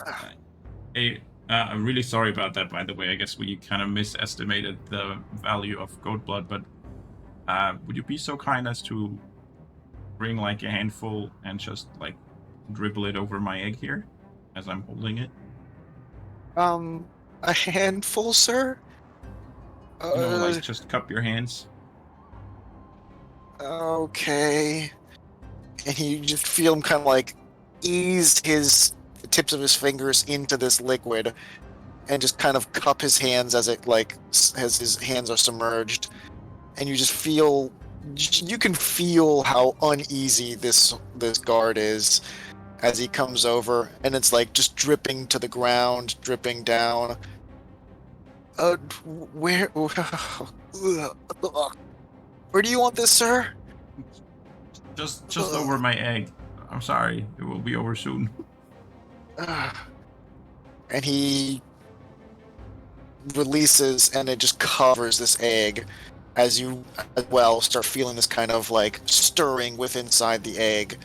[SPEAKER 2] that? Hey, I'm really sorry about that, by the way. I guess we kind of misestimated the value of goat blood, but would you be so kind as to bring like a handful and just like dribble it over my egg here as I'm holding it?
[SPEAKER 1] A handful, sir? Uh,
[SPEAKER 2] just cup your hands.
[SPEAKER 1] okay. And you just feel him kind of like ease the tips of his fingers into this liquid and just kind of cup his hands as as his hands are submerged. And you just feel, you can feel how uneasy this guard is as he comes over, and it's like just dripping to the ground, dripping down. Where, where do you want this, sir?
[SPEAKER 2] Just over my egg. I'm sorry. It will be over soon.
[SPEAKER 1] And he releases, and it just covers this egg as you as well start feeling this kind of like stirring with inside the egg.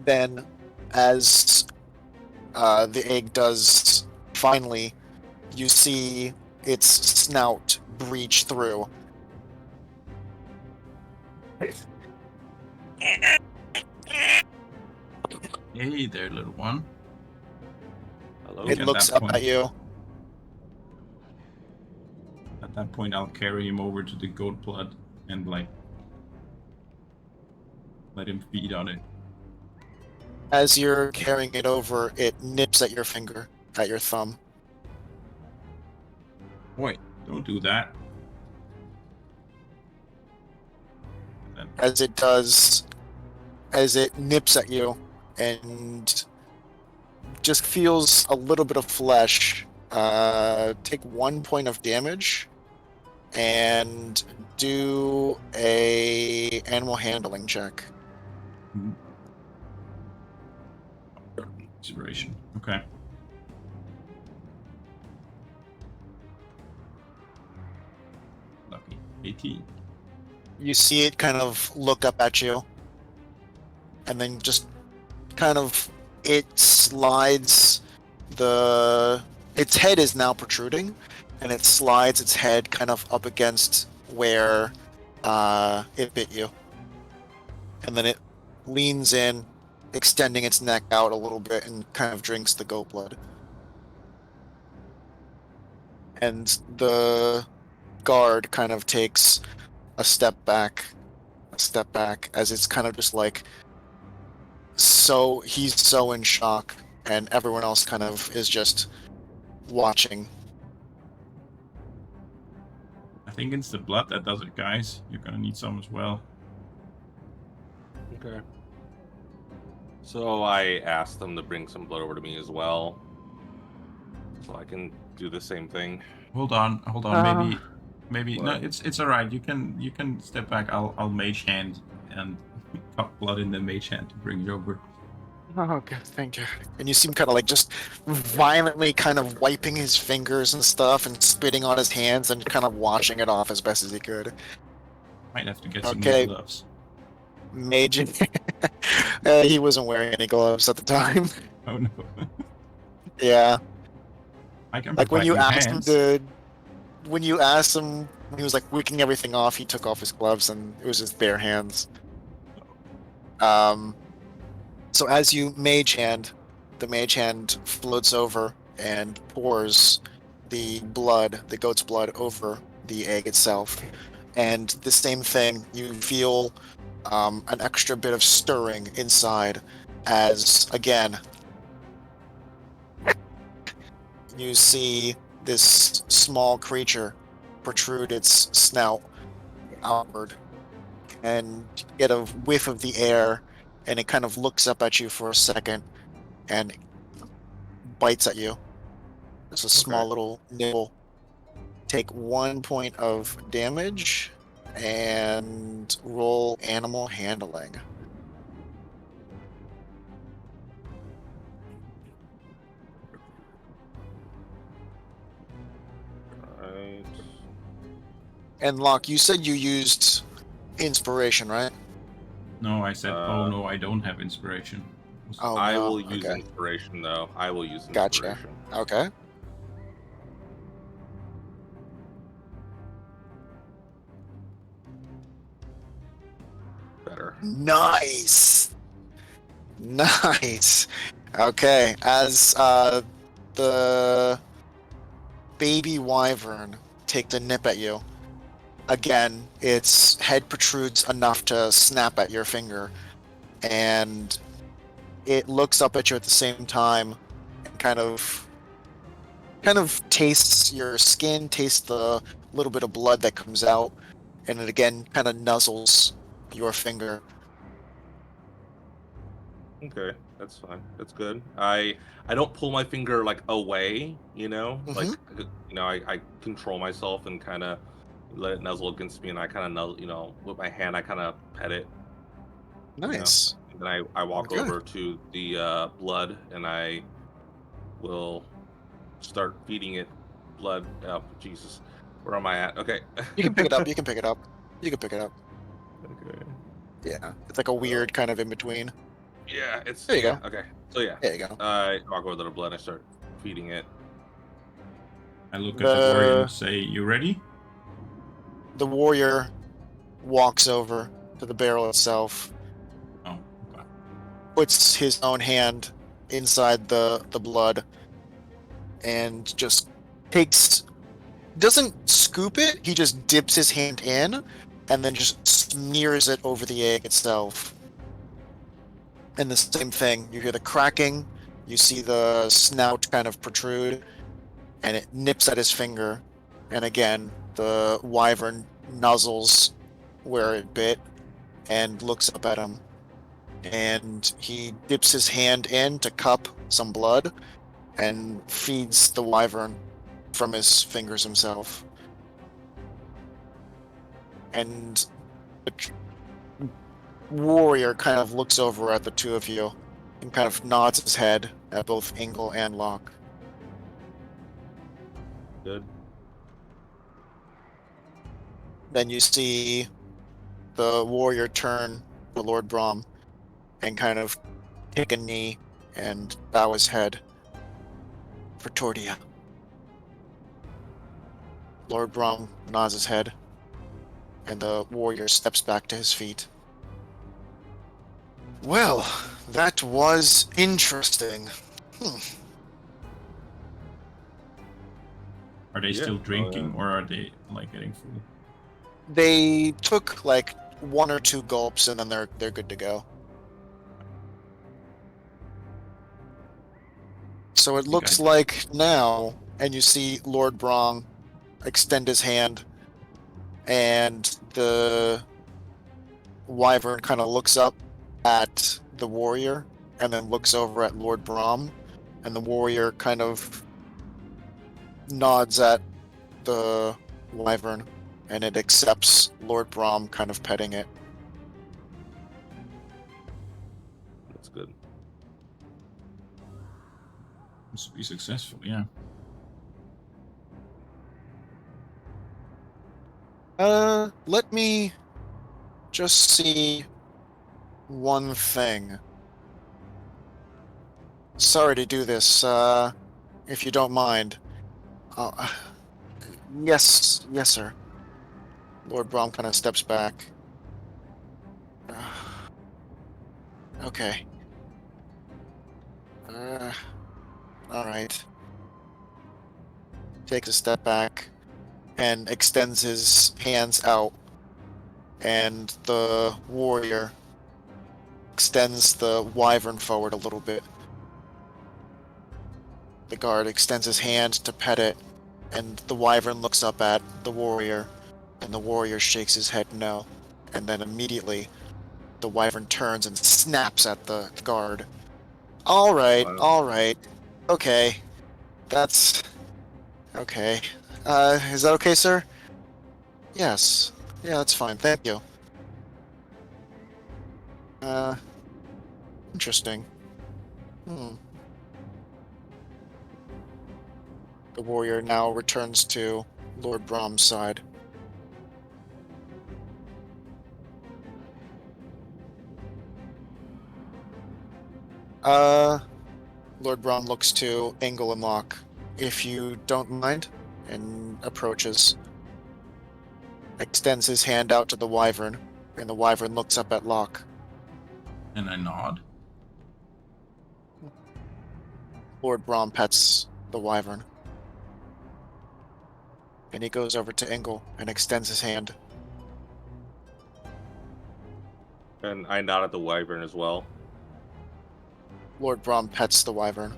[SPEAKER 1] Then, as the egg does finally, you see its snout breach through.
[SPEAKER 2] Hey there, little one.
[SPEAKER 3] Hello.
[SPEAKER 2] Look
[SPEAKER 1] It
[SPEAKER 2] at
[SPEAKER 1] looks
[SPEAKER 2] that
[SPEAKER 1] up
[SPEAKER 2] point.
[SPEAKER 1] at you.
[SPEAKER 2] At that point, I'll carry him over to the goat blood and like let him feed on it.
[SPEAKER 1] As you're carrying it over, it nips at your finger, at your thumb.
[SPEAKER 2] Wait, don't do that. Then
[SPEAKER 1] As it does, as it nips at you and just feels a little bit of flesh. Take 1 point of damage and do a animal handling check.
[SPEAKER 2] consideration. Okay. Lucky. 18.
[SPEAKER 1] You see it kind of look up at you, and then just kind of it slides its head is now protruding, and it slides its head kind of up against where it bit you, and then it leans in, extending its neck out a little bit, and kind of drinks the goat blood. And the guard kind of takes a step back as it's kind of just like, so he's so in shock, and everyone else kind of is just watching.
[SPEAKER 2] I think it's the blood that does it, guys. You're gonna need some as well.
[SPEAKER 3] Okay. So I asked them to bring some blood over to me as well, so I can do the same thing.
[SPEAKER 2] Hold on. Maybe no.
[SPEAKER 3] What?
[SPEAKER 2] It's all right. You can step back. I'll mage hand and cup blood in the mage hand to bring it over.
[SPEAKER 1] Oh, good, thank you. And you see him kind of like just violently kind of wiping his fingers and stuff and spitting on his hands and kind of washing it off as best as he could.
[SPEAKER 2] Might have to get some
[SPEAKER 1] Okay.
[SPEAKER 2] new gloves.
[SPEAKER 1] Mage. He wasn't wearing any gloves at the time.
[SPEAKER 2] Oh no.
[SPEAKER 1] Yeah.
[SPEAKER 2] I can
[SPEAKER 1] Like when
[SPEAKER 2] provide
[SPEAKER 1] you
[SPEAKER 2] new
[SPEAKER 1] asked him
[SPEAKER 2] hands.
[SPEAKER 1] to, when you asked him, when he was like wicking everything off, he took off his gloves and it was just bare hands. So as you mage hand, the mage hand floats over and pours the blood, the goat's blood, over the egg itself. And the same thing, you feel an extra bit of stirring inside as, again, you see this small creature protrude its snout outward and get a whiff of the air, and it kind of looks up at you for a second and bites at you. It's a small little nibble. Take 1 point of damage and roll animal handling.
[SPEAKER 3] Alright.
[SPEAKER 1] And Locke, you said you used inspiration, right?
[SPEAKER 2] No, I said, oh no, I don't have inspiration.
[SPEAKER 1] Oh,
[SPEAKER 3] I
[SPEAKER 1] no.
[SPEAKER 3] will use
[SPEAKER 1] Okay.
[SPEAKER 3] inspiration though. I will use
[SPEAKER 1] Gotcha.
[SPEAKER 3] inspiration.
[SPEAKER 1] Okay.
[SPEAKER 3] Better.
[SPEAKER 1] Nice. Nice. Okay, as the baby wyvern takes a nip at you. Again, its head protrudes enough to snap at your finger, and it looks up at you at the same time and kind of tastes your skin, tastes the little bit of blood that comes out, and it again kind of nuzzles your finger.
[SPEAKER 3] Okay, that's fine. That's good. I don't pull my finger like away,
[SPEAKER 1] Mm-hmm.
[SPEAKER 3] like I control myself and kind of let it nuzzle against me, and I kind of nuzzle, with my hand I kind of pet it,
[SPEAKER 1] Nice.
[SPEAKER 3] and then I walk
[SPEAKER 1] Okay.
[SPEAKER 3] over to the blood and I will start feeding it blood. Oh, Jesus, where am I at? Okay.
[SPEAKER 1] You can pick it up. You can pick it up. You can pick it up.
[SPEAKER 3] Okay.
[SPEAKER 1] Yeah. It's like a
[SPEAKER 3] So
[SPEAKER 1] weird kind of in between.
[SPEAKER 3] yeah, it's
[SPEAKER 1] There you
[SPEAKER 3] yeah.
[SPEAKER 1] go.
[SPEAKER 3] Okay. So yeah,
[SPEAKER 1] There you go.
[SPEAKER 3] I walk over to the blood. I start feeding it.
[SPEAKER 2] I look at the warrior and
[SPEAKER 1] The
[SPEAKER 2] say, "You ready?"
[SPEAKER 1] the warrior walks over to the barrel itself,
[SPEAKER 2] Oh, okay.
[SPEAKER 1] puts his own hand inside the blood, and just takes doesn't scoop it, he just dips his hand in and then just smears it over the egg itself. And the same thing, you hear the cracking, you see the snout kind of protrude, and it nips at his finger. And again, the wyvern nuzzles where it bit and looks up at him. And he dips his hand in to cup some blood and feeds the wyvern from his fingers himself. And the warrior kind of looks over at the two of you and kind of nods his head at both Ingle and Locke.
[SPEAKER 3] Good.
[SPEAKER 1] Then you see the warrior turn to Lord Brom and kind of take a knee and bow his head for Tordia. Lord Brom nods his head, and the warrior steps back to his feet. Well, that was interesting.
[SPEAKER 2] Are they
[SPEAKER 3] Yeah.
[SPEAKER 2] still
[SPEAKER 3] Oh,
[SPEAKER 2] drinking,
[SPEAKER 3] yeah.
[SPEAKER 2] or are they like getting full?
[SPEAKER 1] They took like one or two gulps and then they're good to go. So it looks
[SPEAKER 2] Okay.
[SPEAKER 1] like now, and you see Lord Brom extend his hand, and the wyvern kind of looks up at the warrior and then looks over at Lord Brom, and the warrior kind of nods at the wyvern and it accepts Lord Brom kind of petting it.
[SPEAKER 3] That's good.
[SPEAKER 2] Must be successful, yeah.
[SPEAKER 1] Let me just see one thing. Sorry to do this, if you don't mind. Uh, yes, sir. Lord Brom kind of steps back. Okay. All right. Takes a step back and extends his hands out, and the warrior extends the wyvern forward a little bit. The guard extends his hand to pet it, and the wyvern looks up at the warrior, and the warrior shakes his head no. And then immediately, the wyvern turns and snaps at the guard. All
[SPEAKER 3] Wow.
[SPEAKER 1] right. Okay. That's okay. Is that okay, sir? Yes. Yeah, that's fine. Thank you. Uh, interesting. The warrior now returns to Lord Brom's side. Lord Brom looks to Engel and Locke, if you don't mind, and approaches. Extends his hand out to the wyvern, and the wyvern looks up at Locke.
[SPEAKER 2] And I nod.
[SPEAKER 1] Lord Brom pets the wyvern. And he goes over to Engel and extends his hand.
[SPEAKER 3] And I nod at the wyvern as well.
[SPEAKER 1] Lord Brom pets the wyvern.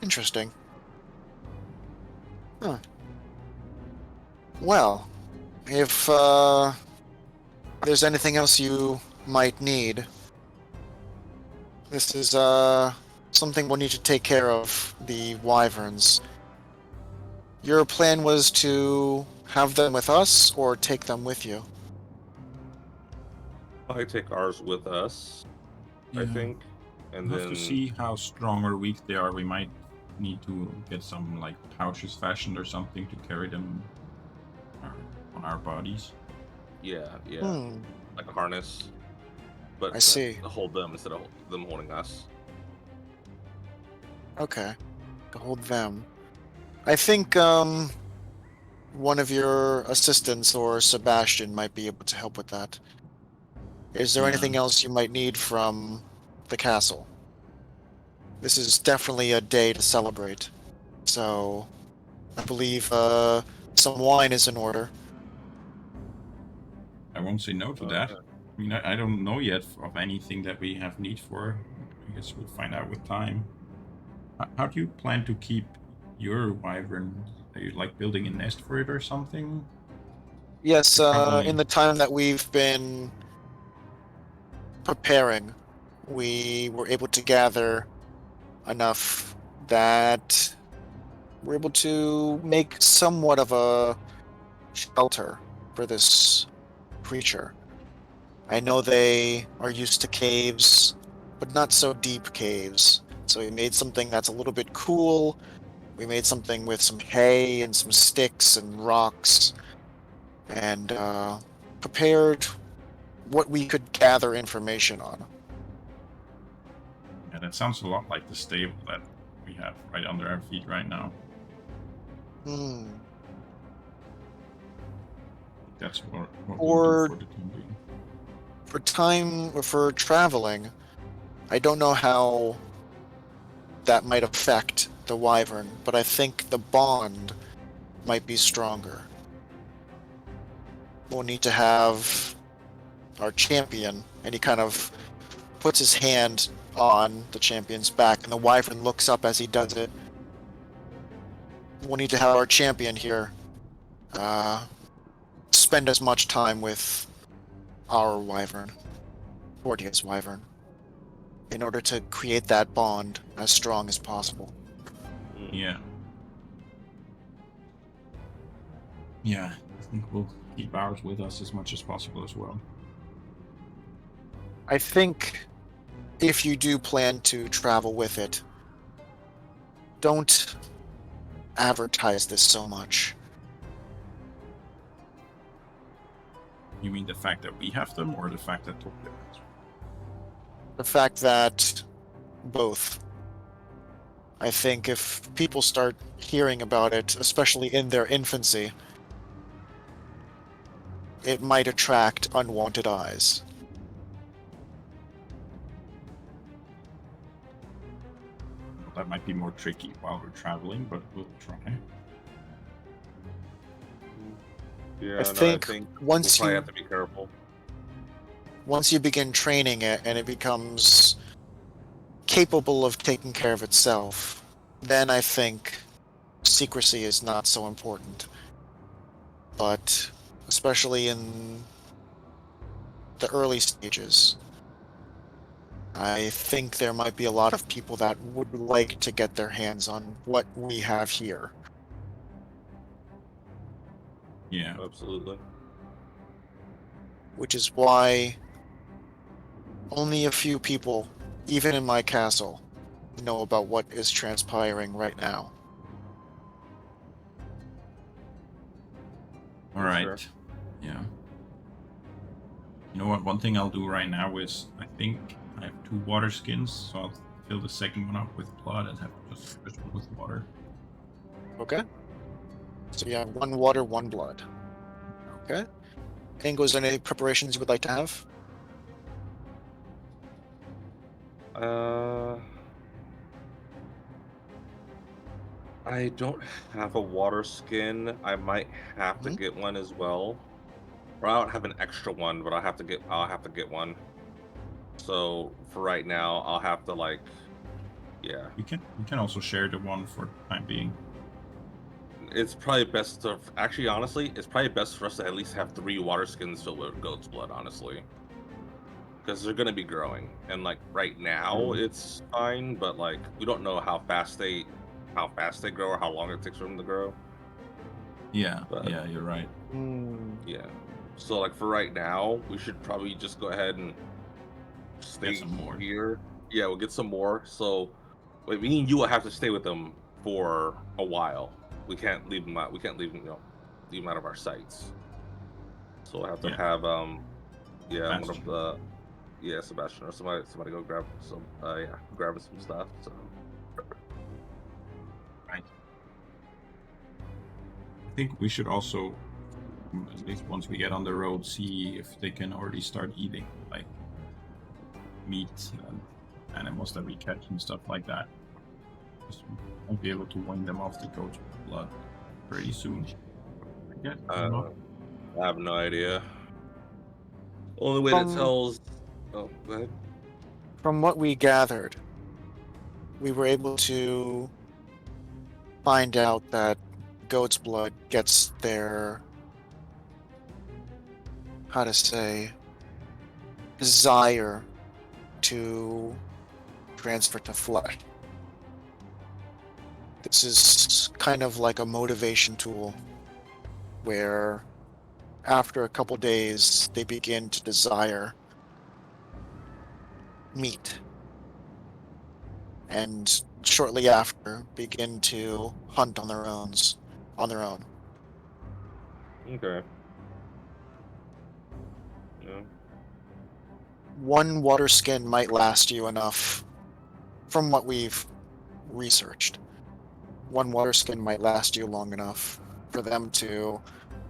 [SPEAKER 1] Interesting. Huh. Well, if there's anything else you might need, this is something we'll need to take care of, the wyverns. Your plan was to have them with us or take them with you?
[SPEAKER 3] I take ours with us, I
[SPEAKER 2] Yeah.
[SPEAKER 3] think. And
[SPEAKER 2] We'll have
[SPEAKER 3] then
[SPEAKER 2] to see how strong or weak they are. We might need to get some like pouches fashioned or something to carry them on our bodies.
[SPEAKER 3] yeah,
[SPEAKER 1] Hmm,
[SPEAKER 3] like a harness. But
[SPEAKER 1] I see.
[SPEAKER 3] to hold them instead of them holding us.
[SPEAKER 1] Okay. To hold them. I think one of your assistants or Sebastian might be able to help with that. Is there
[SPEAKER 2] Yeah.
[SPEAKER 1] anything else you might need from the castle? This is definitely a day to celebrate. So, I believe some wine is in order.
[SPEAKER 2] I won't say no to that. I mean, I don't know yet of anything that we have need for. I guess we'll find out with time. How do you plan to keep your wyvern? Are you like building a nest for it or something?
[SPEAKER 1] Yes,
[SPEAKER 2] You're probably
[SPEAKER 1] in the time that we've been preparing, we were able to gather enough that we're able to make somewhat of a shelter for this creature. I know they are used to caves, but not so deep caves. So we made something that's a little bit cool. We made something with some hay and some sticks and rocks, and prepared what we could gather information on.
[SPEAKER 2] yeah, that sounds a lot like the stable that we have right under our feet right now.
[SPEAKER 1] Hmm.
[SPEAKER 2] That's what we'll do
[SPEAKER 1] Or
[SPEAKER 2] for the time being.
[SPEAKER 1] for time or for traveling, I don't know how that might affect the wyvern, but I think the bond might be stronger. We'll need to have our champion, and he kind of puts his hand on the champion's back, and the wyvern looks up as he does it. We'll need to have our champion here spend as much time with our wyvern, Portia's wyvern, in order to create that bond as strong as possible.
[SPEAKER 2] Yeah. Yeah, I think we'll keep ours with us as much as possible as well.
[SPEAKER 1] I think if you do plan to travel with it, don't advertise this so much.
[SPEAKER 2] You mean the fact that we have them, or the fact that Tokyo has?
[SPEAKER 1] The fact that both. I think if people start hearing about it, especially in their infancy, it might attract unwanted eyes.
[SPEAKER 2] Well, that might be more tricky while we're traveling, but we'll try.
[SPEAKER 3] Yeah,
[SPEAKER 1] I think
[SPEAKER 3] we'll
[SPEAKER 1] once
[SPEAKER 3] probably
[SPEAKER 1] you
[SPEAKER 3] have to be careful.
[SPEAKER 1] once you begin training it and it becomes capable of taking care of itself, then I think secrecy is not so important. But especially in the early stages, I think there might be a lot of people that would like to get their hands on what we have here.
[SPEAKER 2] Yeah.
[SPEAKER 3] Absolutely.
[SPEAKER 1] Which is why only a few people, even in my castle, know about what is transpiring right now.
[SPEAKER 2] All
[SPEAKER 3] For
[SPEAKER 2] right.
[SPEAKER 3] sure.
[SPEAKER 2] Yeah. You know what? One thing I'll do right now is I think I have 2 water skins, so I'll fill the second one up with blood and have just the first one with water.
[SPEAKER 1] Okay? So you have 1 water, 1 blood. Okay? Ango, is there any preparations you would like to have?
[SPEAKER 3] I don't have a water skin. I might have to
[SPEAKER 1] Mhm.
[SPEAKER 3] get one as well. Or I don't have an extra one, but I'll have to get one. So for right now, I'll have to yeah.
[SPEAKER 2] We can also share the one for the time being.
[SPEAKER 3] It's probably best to actually honestly, it's probably best for us to at least have 3 water skins filled with goat's blood, honestly. Because they're gonna be growing. And like right now
[SPEAKER 2] True.
[SPEAKER 3] it's fine, but like we don't know how fast they grow or how long it takes for them to grow.
[SPEAKER 2] Yeah,
[SPEAKER 3] But
[SPEAKER 2] yeah, you're right.
[SPEAKER 1] Mm.
[SPEAKER 3] yeah. So like for right now, we should probably just go ahead and
[SPEAKER 2] Get
[SPEAKER 3] stay
[SPEAKER 2] some more.
[SPEAKER 3] here. Yeah, we'll get some more. So wait, me and you will have to stay with them for a while. We can't leave them out. We can't leave them, leave them out of our sights. So we'll have to
[SPEAKER 2] Yeah,
[SPEAKER 3] have yeah, one of
[SPEAKER 2] Bastion.
[SPEAKER 3] the yeah, Sebastian or somebody go grab some yeah, grabbing some stuff. So
[SPEAKER 2] Right. I think we should also, at least once we get on the road, see if they can already start eating like meat and animals that we catch and stuff like that. Just won't be able to wing them off the goat's blood pretty soon. I guess. I don't know.
[SPEAKER 3] I have no idea. Only way that
[SPEAKER 1] From
[SPEAKER 3] tells. Oh, go ahead.
[SPEAKER 1] from what we gathered, we were able to find out that goat's blood gets their, how to say, desire to transfer to flesh. This is kind of like a motivation tool where after a couple days they begin to desire meat and shortly after begin to hunt on their own.
[SPEAKER 3] Okay. Yeah.
[SPEAKER 1] One water skin might last you enough from what we've researched. One water skin might last you long enough for them to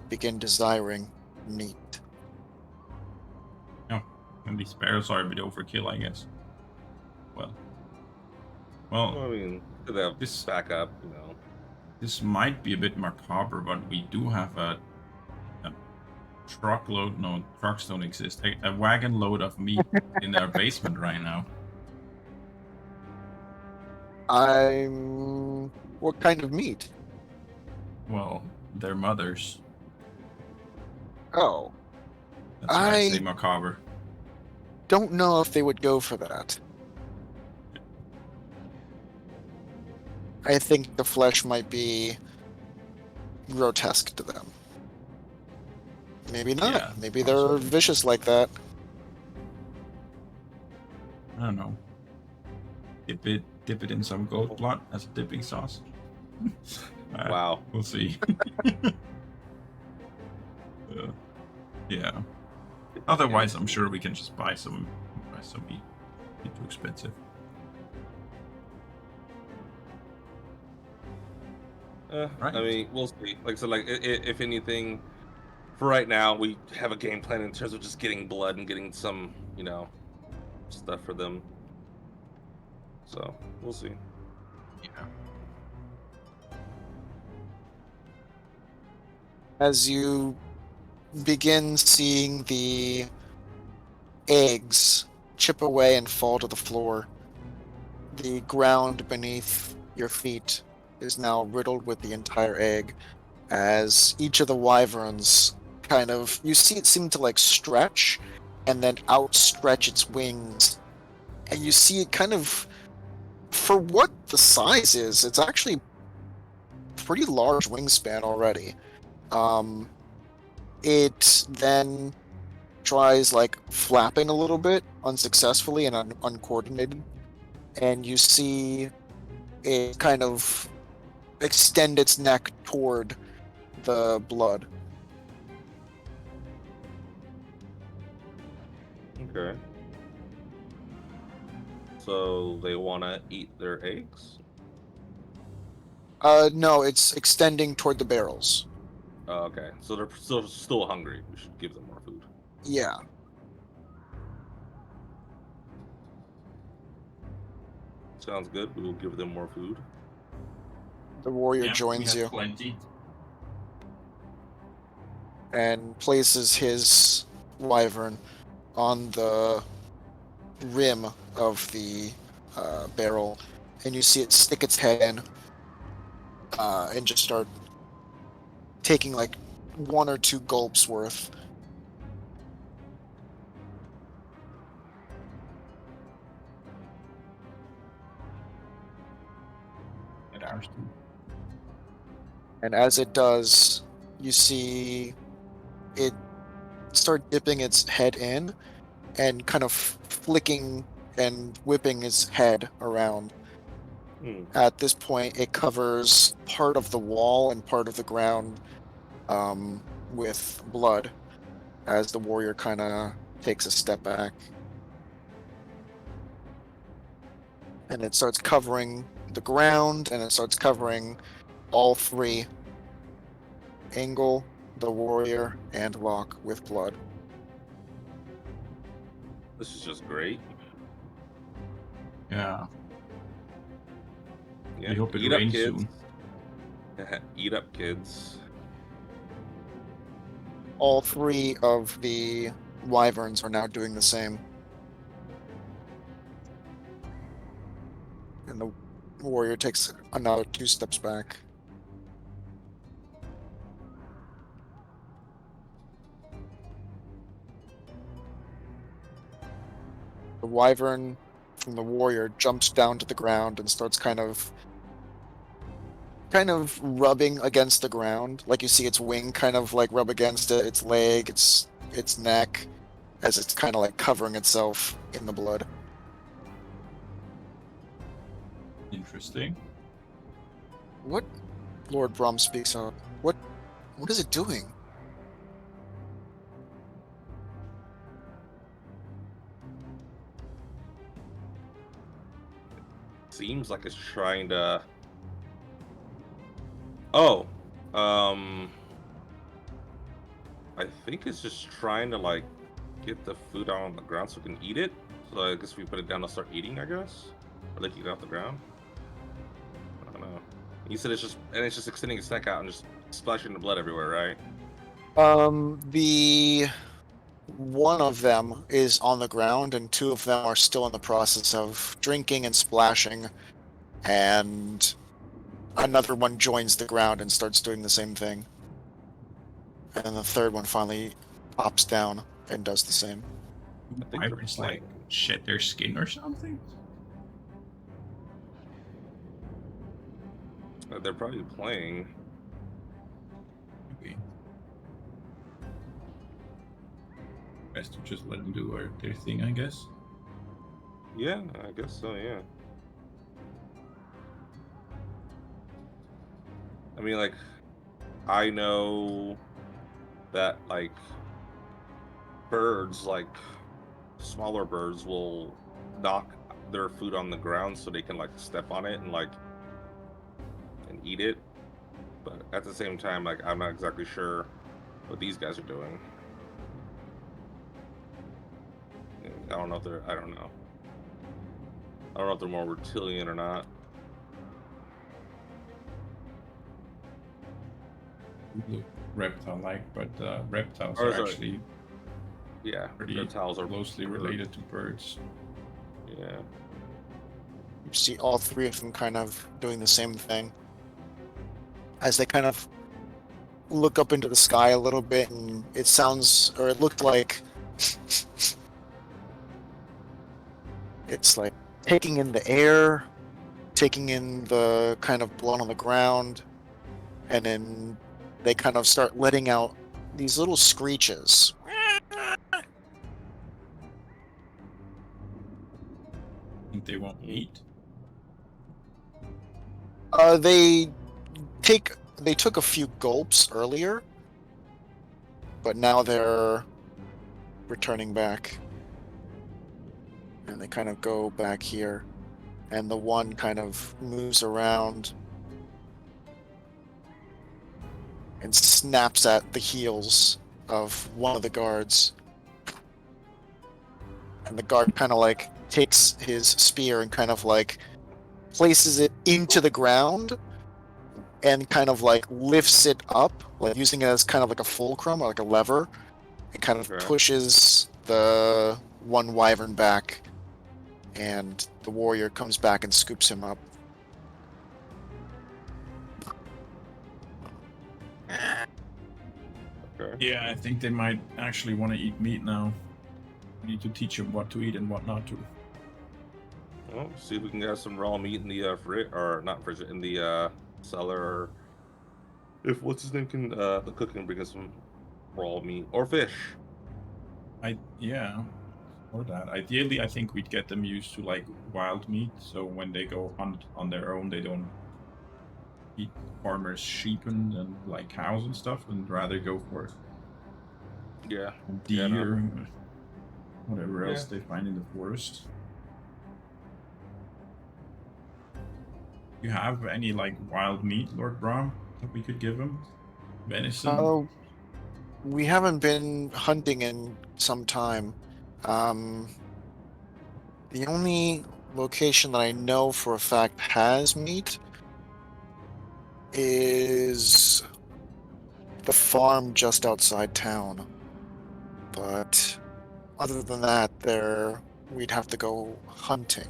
[SPEAKER 1] begin desiring meat.
[SPEAKER 2] No, and these sparrows are a bit overkill, I guess. Well, well,
[SPEAKER 3] Well, I mean, could have
[SPEAKER 2] this
[SPEAKER 3] backup,
[SPEAKER 2] this might be a bit macabre, but we do have a truckload. No, trucks don't exist. A wagon load of meat in our basement right now.
[SPEAKER 1] What kind of meat?
[SPEAKER 2] Well, their mothers.
[SPEAKER 1] Oh,
[SPEAKER 2] That's why I say
[SPEAKER 1] I
[SPEAKER 2] macabre.
[SPEAKER 1] don't know if they would go for that. I think the flesh might be grotesque to them. Maybe not.
[SPEAKER 2] Yeah,
[SPEAKER 1] Maybe they're
[SPEAKER 2] possibly.
[SPEAKER 1] vicious like that.
[SPEAKER 2] I don't know. Dip it in some goat blood as a dipping sauce.
[SPEAKER 3] Wow.
[SPEAKER 2] We'll see. Yeah. Otherwise, I'm sure we can just buy some meat. Be too expensive. Right.
[SPEAKER 3] I mean, we'll see. Like I said, if anything, for right now, we have a game plan in terms of just getting blood and getting some, stuff for them. So we'll see.
[SPEAKER 2] Yeah.
[SPEAKER 1] As you begin seeing the eggs chip away and fall to the floor, the ground beneath your feet is now riddled with the entire egg, as each of the wyverns you see it seem to like stretch and then outstretch its wings, and you see it kind of, for what the size is, it's actually pretty large wingspan already. It then tries like flapping a little bit unsuccessfully and uncoordinated, and you see it kind of extend its neck toward the blood.
[SPEAKER 3] Okay. So they want to eat their eggs?
[SPEAKER 1] No, it's extending toward the barrels.
[SPEAKER 3] Oh, okay. So they're still hungry. We should give them more food.
[SPEAKER 1] Yeah.
[SPEAKER 3] Sounds good. We will give them more food.
[SPEAKER 1] The warrior
[SPEAKER 2] Yeah, we
[SPEAKER 1] joins
[SPEAKER 2] have
[SPEAKER 1] you
[SPEAKER 2] plenty.
[SPEAKER 1] and places his wyvern on the rim of the barrel, and you see it stick its head in and just start taking like 1 or 2 gulps worth.
[SPEAKER 2] At ours too.
[SPEAKER 1] And as it does, you see it start dipping its head in and kind of flicking and whipping its head around.
[SPEAKER 3] Hmm.
[SPEAKER 1] At this point, it covers part of the wall and part of the ground with blood as the warrior kind of takes a step back. And it starts covering the ground, and it starts covering all 3, Angle, the warrior, and Locke, with blood.
[SPEAKER 3] This is just great.
[SPEAKER 2] Yeah.
[SPEAKER 3] Yeah.
[SPEAKER 2] We hope it
[SPEAKER 3] Eat up,
[SPEAKER 2] rains
[SPEAKER 3] kids.
[SPEAKER 2] soon.
[SPEAKER 3] Eat up, kids.
[SPEAKER 1] All 3 of the wyverns are now doing the same. And the warrior takes another 2 steps back. The wyvern from the warrior jumps down to the ground and starts kind of rubbing against the ground. Like you see its wing kind of like rub against it, its leg, its neck, as it's kind of like covering itself in the blood.
[SPEAKER 2] Interesting.
[SPEAKER 1] What? Lord Brom speaks up. What is it doing?
[SPEAKER 3] Seems like it's trying to. Oh, I think it's just trying to like get the food out on the ground so we can eat it. So I guess we put it down to start eating, I guess, or like eat it off the ground. I don't know. You said it's just extending its neck out and just splashing the blood everywhere, right?
[SPEAKER 1] The one of them is on the ground, and 2 of them are still in the process of drinking and splashing, and another one joins the ground and starts doing the same thing. And then the 3rd one finally pops down and does the same.
[SPEAKER 3] I think they're
[SPEAKER 2] Wyverns like
[SPEAKER 3] playing.
[SPEAKER 2] shed their skin or something?
[SPEAKER 3] They're probably playing.
[SPEAKER 2] Okay. Best to just let them do their thing, I guess.
[SPEAKER 3] Yeah, I guess so. Yeah. I mean, like, I know that like birds, like smaller birds, will knock their food on the ground so they can like step on it and like and eat it. But at the same time, like I'm not exactly sure what these guys are doing. I don't know if they're. I don't know. I don't know if they're more reptilian or not.
[SPEAKER 2] Look reptile-like, but reptiles
[SPEAKER 3] Or
[SPEAKER 2] are
[SPEAKER 3] is it-
[SPEAKER 2] actually
[SPEAKER 3] Yeah,
[SPEAKER 2] pretty
[SPEAKER 3] reptiles are
[SPEAKER 2] closely related to birds.
[SPEAKER 3] Yeah.
[SPEAKER 1] You see all 3 of them kind of doing the same thing. As they kind of look up into the sky a little bit, and it sounds, or it looked like it's like taking in the air, taking in the kind of blood on the ground, and then they kind of start letting out these little screeches.
[SPEAKER 2] Think they won't eat?
[SPEAKER 1] They took a few gulps earlier, but now they're returning back. And they kind of go back here. And the one kind of moves around and snaps at the heels of one of the guards. And the guard kind of like takes his spear and kind of like places it into the ground, and kind of like lifts it up, like using it as kind of like a fulcrum or like a lever. It kind of
[SPEAKER 3] Okay.
[SPEAKER 1] pushes the one wyvern back, and the warrior comes back and scoops him up.
[SPEAKER 3] Okay.
[SPEAKER 2] Yeah, I think they might actually want to eat meat now. We need to teach them what to eat and what not to.
[SPEAKER 3] Well, see if we can get some raw meat in the fridge, or not fridge, in the cellar. Or if what's his name can the cook can bring us some raw meat or fish.
[SPEAKER 2] Yeah, or that. Ideally, I think we'd get them used to like wild meat, so when they go hunt on their own, they don't eat farmers' sheep and like cows and stuff, and rather go for
[SPEAKER 3] Yeah.
[SPEAKER 2] deer,
[SPEAKER 3] Yeah, no.
[SPEAKER 2] and whatever else
[SPEAKER 3] Yeah.
[SPEAKER 2] they find in the forest. You have any like wild meat, Lord Brahm, that we could give them? Venison?
[SPEAKER 1] Oh, we haven't been hunting in some time. Um, the only location that I know for a fact has meat is the farm just outside town. But other than that, we'd have to go hunting.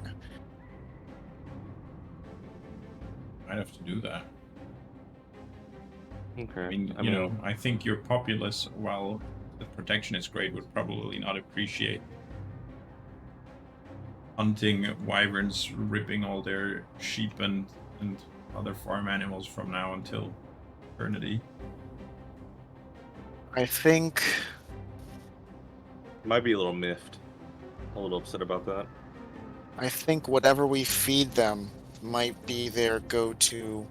[SPEAKER 2] I'd have to do that.
[SPEAKER 3] Okay.
[SPEAKER 2] I mean, you know, I think your populace, while the protection is great, would probably not appreciate hunting wyverns, ripping all their sheep and other farm animals from now until eternity.
[SPEAKER 1] I think
[SPEAKER 3] might be a little miffed, a little upset about that.
[SPEAKER 1] whatever we feed them might be their go-to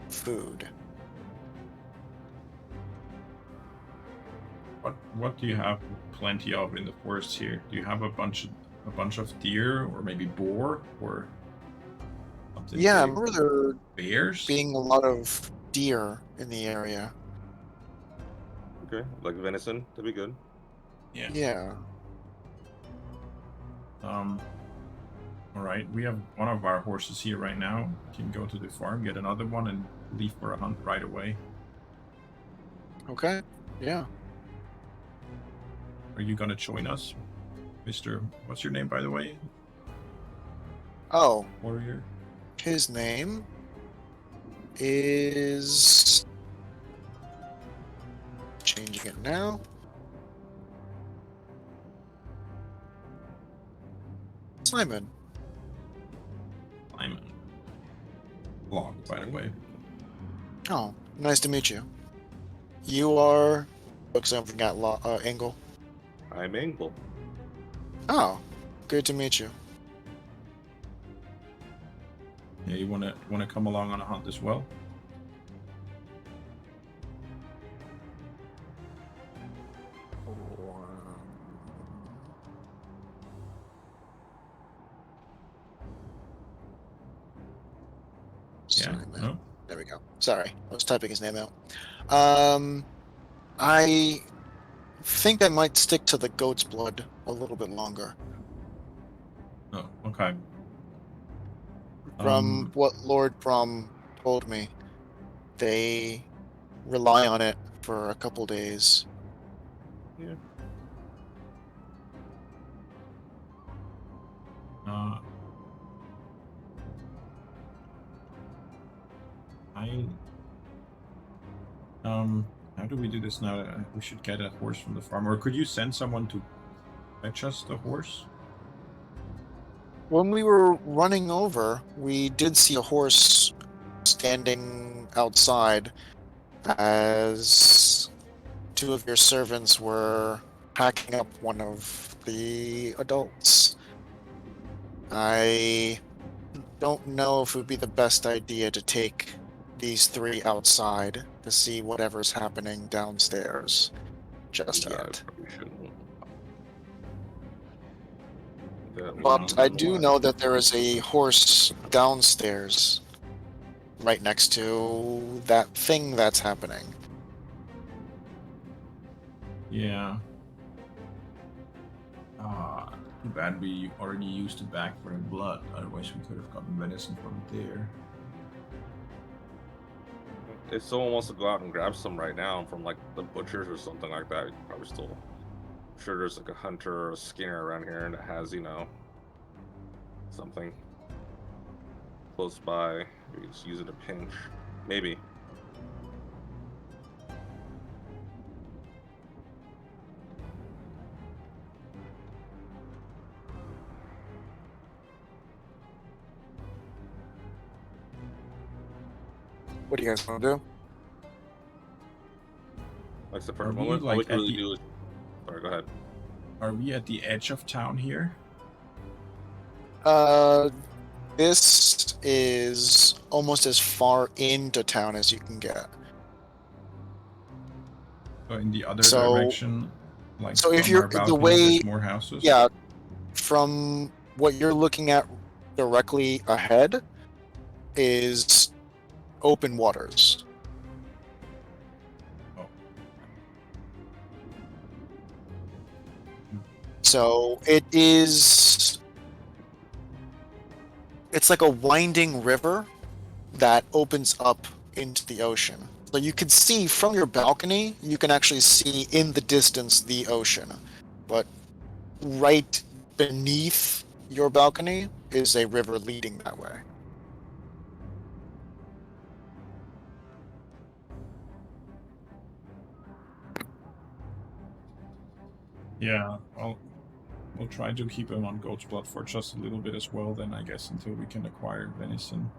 [SPEAKER 1] food.
[SPEAKER 2] What do you have plenty of in the forest here? Do you have a bunch of deer or maybe boar or something?
[SPEAKER 1] Yeah, I
[SPEAKER 2] big?
[SPEAKER 1] remember there
[SPEAKER 2] Bears?
[SPEAKER 1] being a lot of deer in the area.
[SPEAKER 3] Okay, like venison, that'd be good.
[SPEAKER 2] Yeah.
[SPEAKER 1] Yeah.
[SPEAKER 2] All right, we have one of our horses here right now. Can go to the farm, get another one, and leave for a hunt right away.
[SPEAKER 1] Okay. Yeah.
[SPEAKER 2] Are you gonna join us, Mister? What's your name, by the way?
[SPEAKER 1] Oh,
[SPEAKER 2] Warrior.
[SPEAKER 1] his name is changing it now. Simon.
[SPEAKER 2] Simon. Log, by the way.
[SPEAKER 1] Oh, nice to meet you. You are. Looks like I forgot Angle.
[SPEAKER 3] I'm Angle.
[SPEAKER 1] Oh, good to meet you.
[SPEAKER 2] Yeah, you wanna come along on a hunt as well? Yeah.
[SPEAKER 1] Simon.
[SPEAKER 2] No.
[SPEAKER 1] There we go. Sorry, I was typing his name out. I think I might stick to the goat's blood a little bit longer.
[SPEAKER 2] Oh, okay.
[SPEAKER 1] From what Lord Brom told me, they rely on it for a couple days.
[SPEAKER 3] Yeah.
[SPEAKER 2] How do we do this now? We should get a horse from the farm, or could you send someone to fetch us the horse?
[SPEAKER 1] When we were running over, we did see a horse standing outside as two of your servants were packing up one of the adults. I don't know if it would be the best idea to take these three outside to see whatever's happening downstairs just yet.
[SPEAKER 3] Probably shouldn't. That
[SPEAKER 1] But I do know that there is a horse downstairs right next to that thing that's happening.
[SPEAKER 2] Yeah. Too bad we already used the bag for the blood. Otherwise, we could have gotten venison from there.
[SPEAKER 3] if someone wants to go out and grab some right now from like the butchers or something like that, you can probably still. I'm sure there's like a hunter or a skinner around here that has, something close by. You can just use it a pinch. Maybe.
[SPEAKER 1] What do you guys want to do?
[SPEAKER 3] Except for
[SPEAKER 2] Are
[SPEAKER 3] a
[SPEAKER 2] we,
[SPEAKER 3] moment, all
[SPEAKER 2] like,
[SPEAKER 3] we can
[SPEAKER 2] at
[SPEAKER 3] really
[SPEAKER 2] the-
[SPEAKER 3] do is. Sorry, go ahead.
[SPEAKER 2] Are we at the edge of town here?
[SPEAKER 1] This is almost as far into town as you can get.
[SPEAKER 2] So in the other
[SPEAKER 1] So-
[SPEAKER 2] direction, like
[SPEAKER 1] so if
[SPEAKER 2] from
[SPEAKER 1] you're-
[SPEAKER 2] our
[SPEAKER 1] the
[SPEAKER 2] balcony,
[SPEAKER 1] way-
[SPEAKER 2] there's more houses.
[SPEAKER 1] Yeah, from what you're looking at directly ahead is open waters.
[SPEAKER 2] Oh.
[SPEAKER 1] So it's like a winding river that opens up into the ocean. So you can see from your balcony, you can actually see in the distance the ocean. But right beneath your balcony is a river leading that way.
[SPEAKER 2] Yeah, we'll try to keep him on goat's blood for just a little bit as well, then I guess, until we can acquire venison.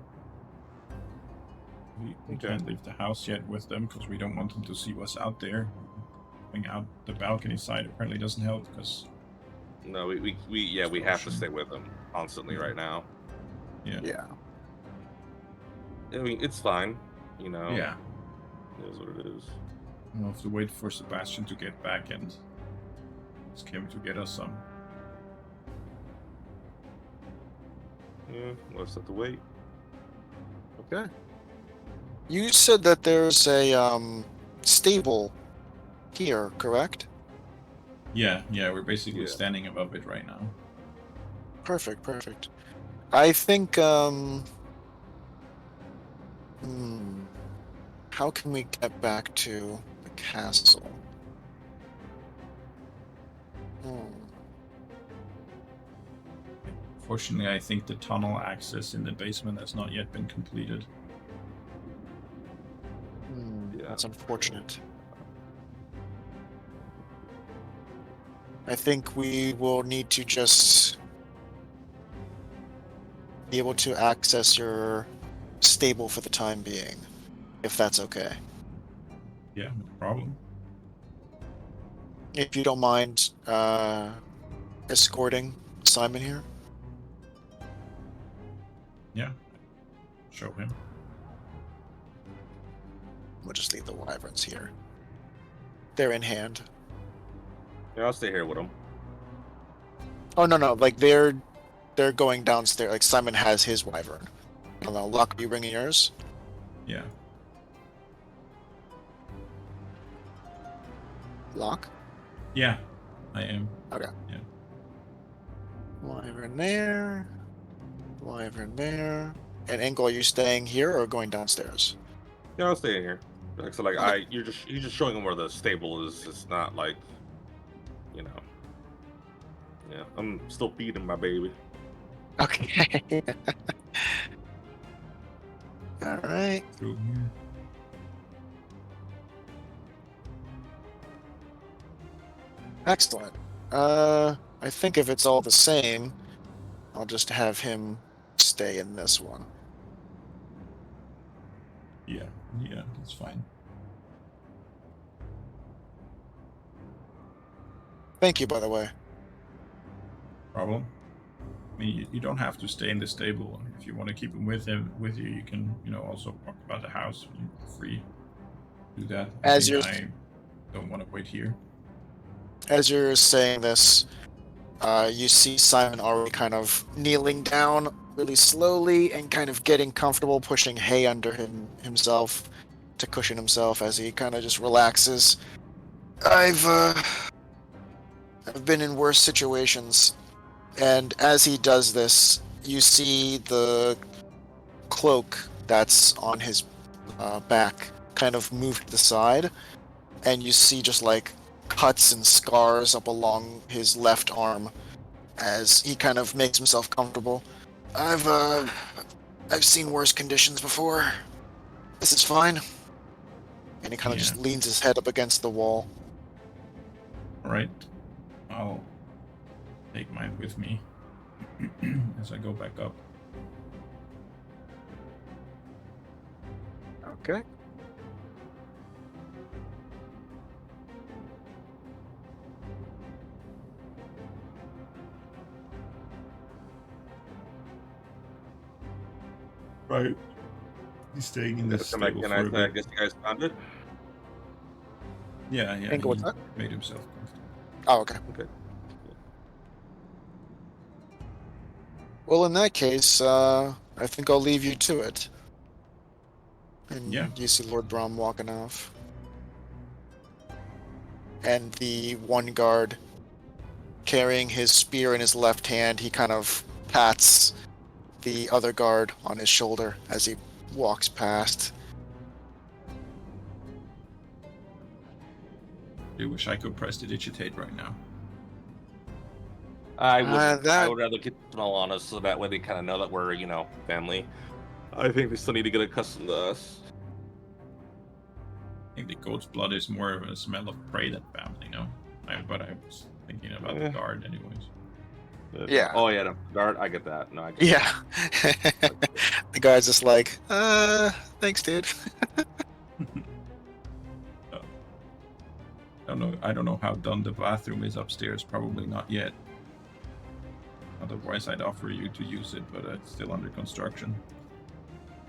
[SPEAKER 2] We
[SPEAKER 3] Okay.
[SPEAKER 2] can't leave the house yet with them because we don't want them to see what's out there. Going out the balcony side apparently doesn't help because
[SPEAKER 3] No, we have to stay with them constantly right now.
[SPEAKER 1] Yeah.
[SPEAKER 3] I mean, it's fine.
[SPEAKER 2] yeah,
[SPEAKER 3] It is what it is.
[SPEAKER 2] we'll have to wait for Sebastian to get back and ask him to get us some.
[SPEAKER 3] Yeah, we'll just have to wait.
[SPEAKER 1] Okay. You said that there's a stable here, correct?
[SPEAKER 2] Yeah, we're basically
[SPEAKER 3] Yeah.
[SPEAKER 2] standing above it right now.
[SPEAKER 1] Perfect. I think how can we get back to the castle?
[SPEAKER 2] Fortunately, I think the tunnel access in the basement has not yet been completed.
[SPEAKER 3] Yeah.
[SPEAKER 1] That's unfortunate. I think we will need to just be able to access your stable for the time being, if that's okay.
[SPEAKER 2] Yeah, no problem.
[SPEAKER 1] If you don't mind escorting Simon here.
[SPEAKER 2] Yeah, show him.
[SPEAKER 1] We'll just leave the wyverns here. They're in hand.
[SPEAKER 3] Yeah, I'll stay here with them.
[SPEAKER 1] Oh no, like they're going downstairs. Like Simon has his wyvern. I don't know. Locke, are you bringing yours?
[SPEAKER 2] Yeah.
[SPEAKER 1] Locke?
[SPEAKER 2] Yeah, I am.
[SPEAKER 1] Okay.
[SPEAKER 2] Yeah.
[SPEAKER 1] Wyvern there. Wyvern there. And Engel, are you staying here or going downstairs?
[SPEAKER 3] Yeah, I'll stay in here. Like, so, like,
[SPEAKER 1] Okay.
[SPEAKER 3] you're just showing them where the stable is. It's not like, Yeah, I'm still feeding my baby.
[SPEAKER 1] Okay. All right.
[SPEAKER 2] Through here.
[SPEAKER 1] Excellent. I think if it's all the same, I'll just have him stay in this one.
[SPEAKER 2] Yeah, that's fine.
[SPEAKER 1] Thank you, by the way.
[SPEAKER 2] Problem. I mean, you don't have to stay in the stable. If you want to keep him with you, you can, also talk about the house. You're free to do that. I don't want to wait here.
[SPEAKER 1] As you're saying this, you see Simon already kind of kneeling down really slowly and kind of getting comfortable, pushing hay under himself to cushion himself as he kind of just relaxes. I've been in worse situations, and as he does this, you see the cloak that's on his back kind of move to the side, and you see just like cuts and scars up along his left arm as he kind of makes himself comfortable. I've seen worse conditions before. This is fine. And he kind of
[SPEAKER 2] Yeah.
[SPEAKER 1] just leans his head up against the wall.
[SPEAKER 2] All right. I'll take mine with me as I go back up.
[SPEAKER 1] Okay.
[SPEAKER 2] Right. He's staying in this
[SPEAKER 3] Come back
[SPEAKER 2] stable
[SPEAKER 3] in.
[SPEAKER 2] for a
[SPEAKER 3] I
[SPEAKER 2] bit.
[SPEAKER 3] guess you guys found it.
[SPEAKER 2] Yeah.
[SPEAKER 1] And what's that?
[SPEAKER 2] Made himself comfortable.
[SPEAKER 1] Oh, okay.
[SPEAKER 3] Okay.
[SPEAKER 1] Well, in that case, I think I'll leave you to it. And
[SPEAKER 2] Yeah.
[SPEAKER 1] you see Lord Brom walking off. And the one guard carrying his spear in his left hand, he kind of pats the other guard on his shoulder as he walks past.
[SPEAKER 2] I wish I could prestidigitate right now.
[SPEAKER 3] I would. I
[SPEAKER 1] That
[SPEAKER 3] would rather keep it all honest, so that way they kind of know that we're, family. I think they still need to get accustomed to us.
[SPEAKER 2] I think the goat's blood is more of a smell of prey than family, no? But I was thinking about the guard anyways.
[SPEAKER 1] Yeah.
[SPEAKER 3] Oh yeah, the guard. I get that. No, I get
[SPEAKER 1] yeah. The guy's just like, thanks, dude.
[SPEAKER 2] I don't know how done the bathroom is upstairs. Probably not yet. Otherwise, I'd offer you to use it, but it's still under construction.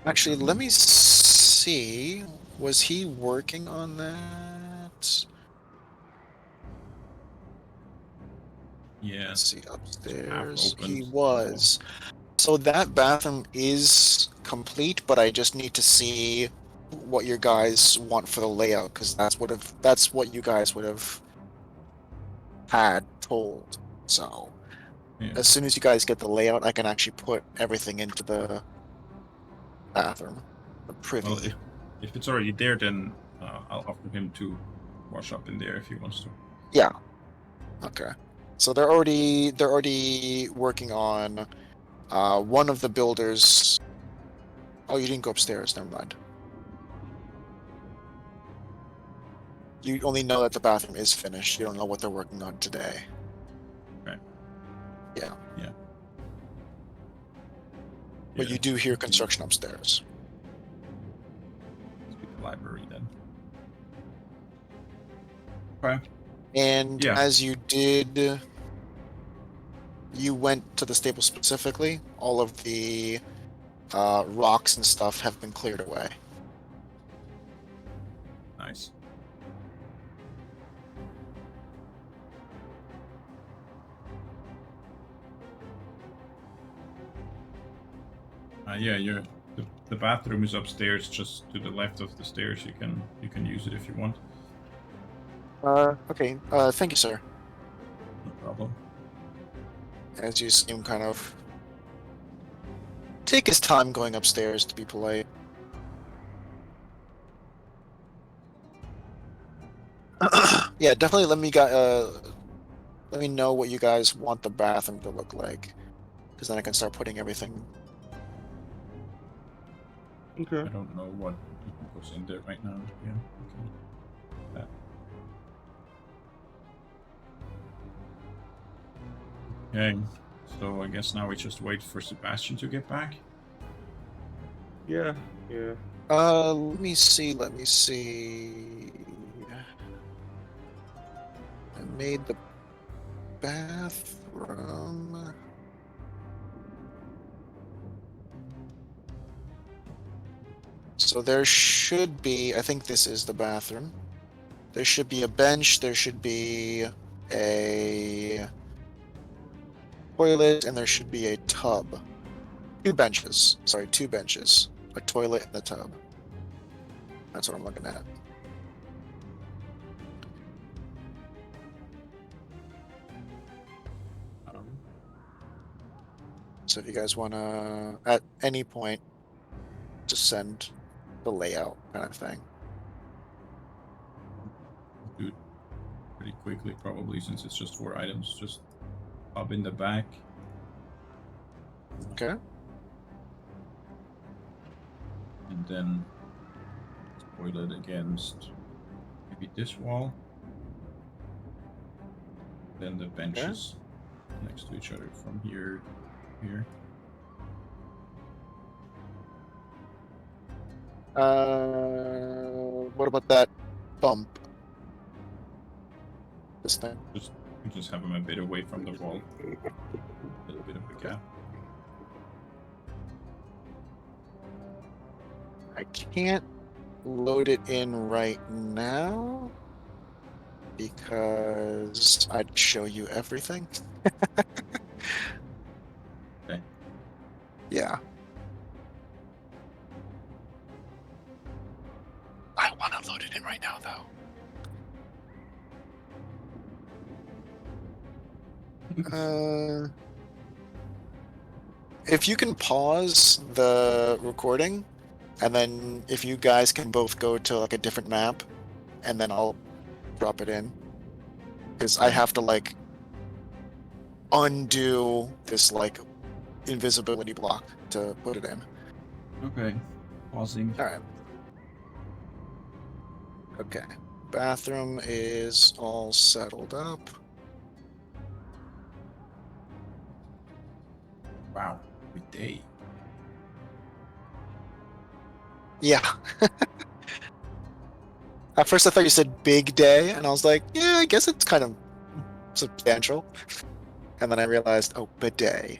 [SPEAKER 1] Actually, let me see. Was he working on that?
[SPEAKER 2] Yeah.
[SPEAKER 1] Let's see, upstairs.
[SPEAKER 2] opened,
[SPEAKER 1] He was. So that bathroom is complete, but I just need to see what your guys want for the layout, because that's what you guys would have had told. So
[SPEAKER 2] Yeah.
[SPEAKER 1] as soon as you guys get the layout, I can actually put everything into the bathroom. The privy.
[SPEAKER 2] Well, if it's already there, then I'll offer him to wash up in there if he wants to.
[SPEAKER 1] Yeah. Okay. So they're already working on one of the builders. Oh, you didn't go upstairs. Never mind. You only know that the bathroom is finished. You don't know what they're working on today.
[SPEAKER 2] Okay.
[SPEAKER 1] Yeah.
[SPEAKER 2] Yeah.
[SPEAKER 1] But you do hear construction upstairs.
[SPEAKER 2] Speak the library then. Okay.
[SPEAKER 1] And
[SPEAKER 2] Yeah.
[SPEAKER 1] as you did, you went to the stable specifically. All of the rocks and stuff have been cleared away.
[SPEAKER 2] Nice. Yeah, the bathroom is upstairs, just to the left of the stairs. You can use it if you want.
[SPEAKER 1] Okay. Thank you, sir.
[SPEAKER 2] No problem.
[SPEAKER 1] As you see him kind of take his time going upstairs to be polite. Yeah, definitely let me know what you guys want the bathroom to look like, because then I can start putting everything.
[SPEAKER 3] Okay.
[SPEAKER 2] I don't know what goes in there right now. Yeah. Okay. Okay. So I guess now we just wait for Sebastian to get back.
[SPEAKER 3] Yeah.
[SPEAKER 1] Let me see. I made the bathroom. So there should be, I think this is the bathroom. There should be a bench, there should be a toilet, and there should be a tub. Two benches. A toilet and a tub. That's what I'm looking at. So if you guys want to, at any point, just send the layout kind of thing.
[SPEAKER 2] pretty quickly, probably, since it's just 4 items. Just up in the back.
[SPEAKER 1] Okay.
[SPEAKER 2] And then spoil it against maybe this wall. Then the benches next to each other from here to here.
[SPEAKER 1] What about that bump? This thing.
[SPEAKER 2] Just have them a bit away from the wall. A little bit of a gap.
[SPEAKER 1] I can't load it in right now because I'd show you everything.
[SPEAKER 2] Okay.
[SPEAKER 1] Yeah. I want to load it in right now, though. If you can pause the recording, and then if you guys can both go to like a different map, and then I'll drop it in. Because I have to like undo this like invisibility block to put it in.
[SPEAKER 2] Okay. Pausing.
[SPEAKER 1] Alright. Okay. Bathroom is all settled up.
[SPEAKER 2] Wow. Good day.
[SPEAKER 1] Yeah. At first I thought you said big day, and I was like, yeah, I guess it's kind of substantial. And then I realized, oh, bidet.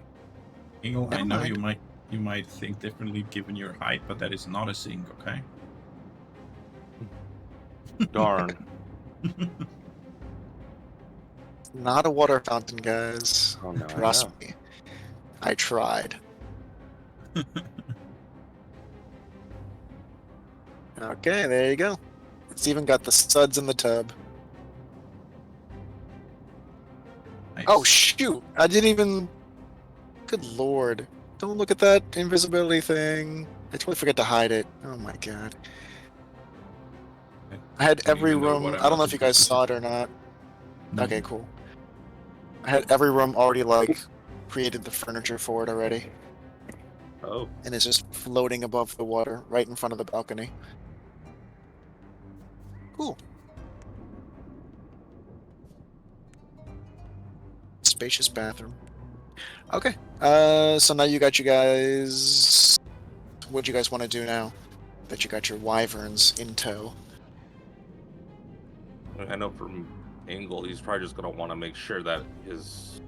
[SPEAKER 2] Ingle, I
[SPEAKER 1] Never
[SPEAKER 2] know
[SPEAKER 1] mind.
[SPEAKER 2] you might think differently given your height, but that is not a sink, okay?
[SPEAKER 3] Darn.
[SPEAKER 1] Not a water fountain, guys.
[SPEAKER 3] Oh no, I
[SPEAKER 1] Trust
[SPEAKER 3] know.
[SPEAKER 1] me. I tried. Okay, there you go. It's even got the suds in the tub.
[SPEAKER 2] Nice.
[SPEAKER 1] Oh, shoot! I didn't even... Good lord. Don't look at that invisibility thing. I totally forgot to hide it. Oh my god. I had
[SPEAKER 2] don't
[SPEAKER 1] every
[SPEAKER 2] even know what
[SPEAKER 1] room...
[SPEAKER 2] I'm
[SPEAKER 1] I don't
[SPEAKER 2] not
[SPEAKER 1] know if you guys
[SPEAKER 2] supposed to
[SPEAKER 1] saw
[SPEAKER 2] see.
[SPEAKER 1] it or not.
[SPEAKER 2] No.
[SPEAKER 1] Okay, cool. I had every room already, like, created the furniture for it already.
[SPEAKER 3] Oh,
[SPEAKER 1] And it's just floating above the water, right in front of the balcony. Cool. Spacious bathroom. Okay. So now you got you guys... What do you guys want to do now? That you got your wyverns in tow.
[SPEAKER 3] I know from Angle, he's probably just gonna want to make sure that his,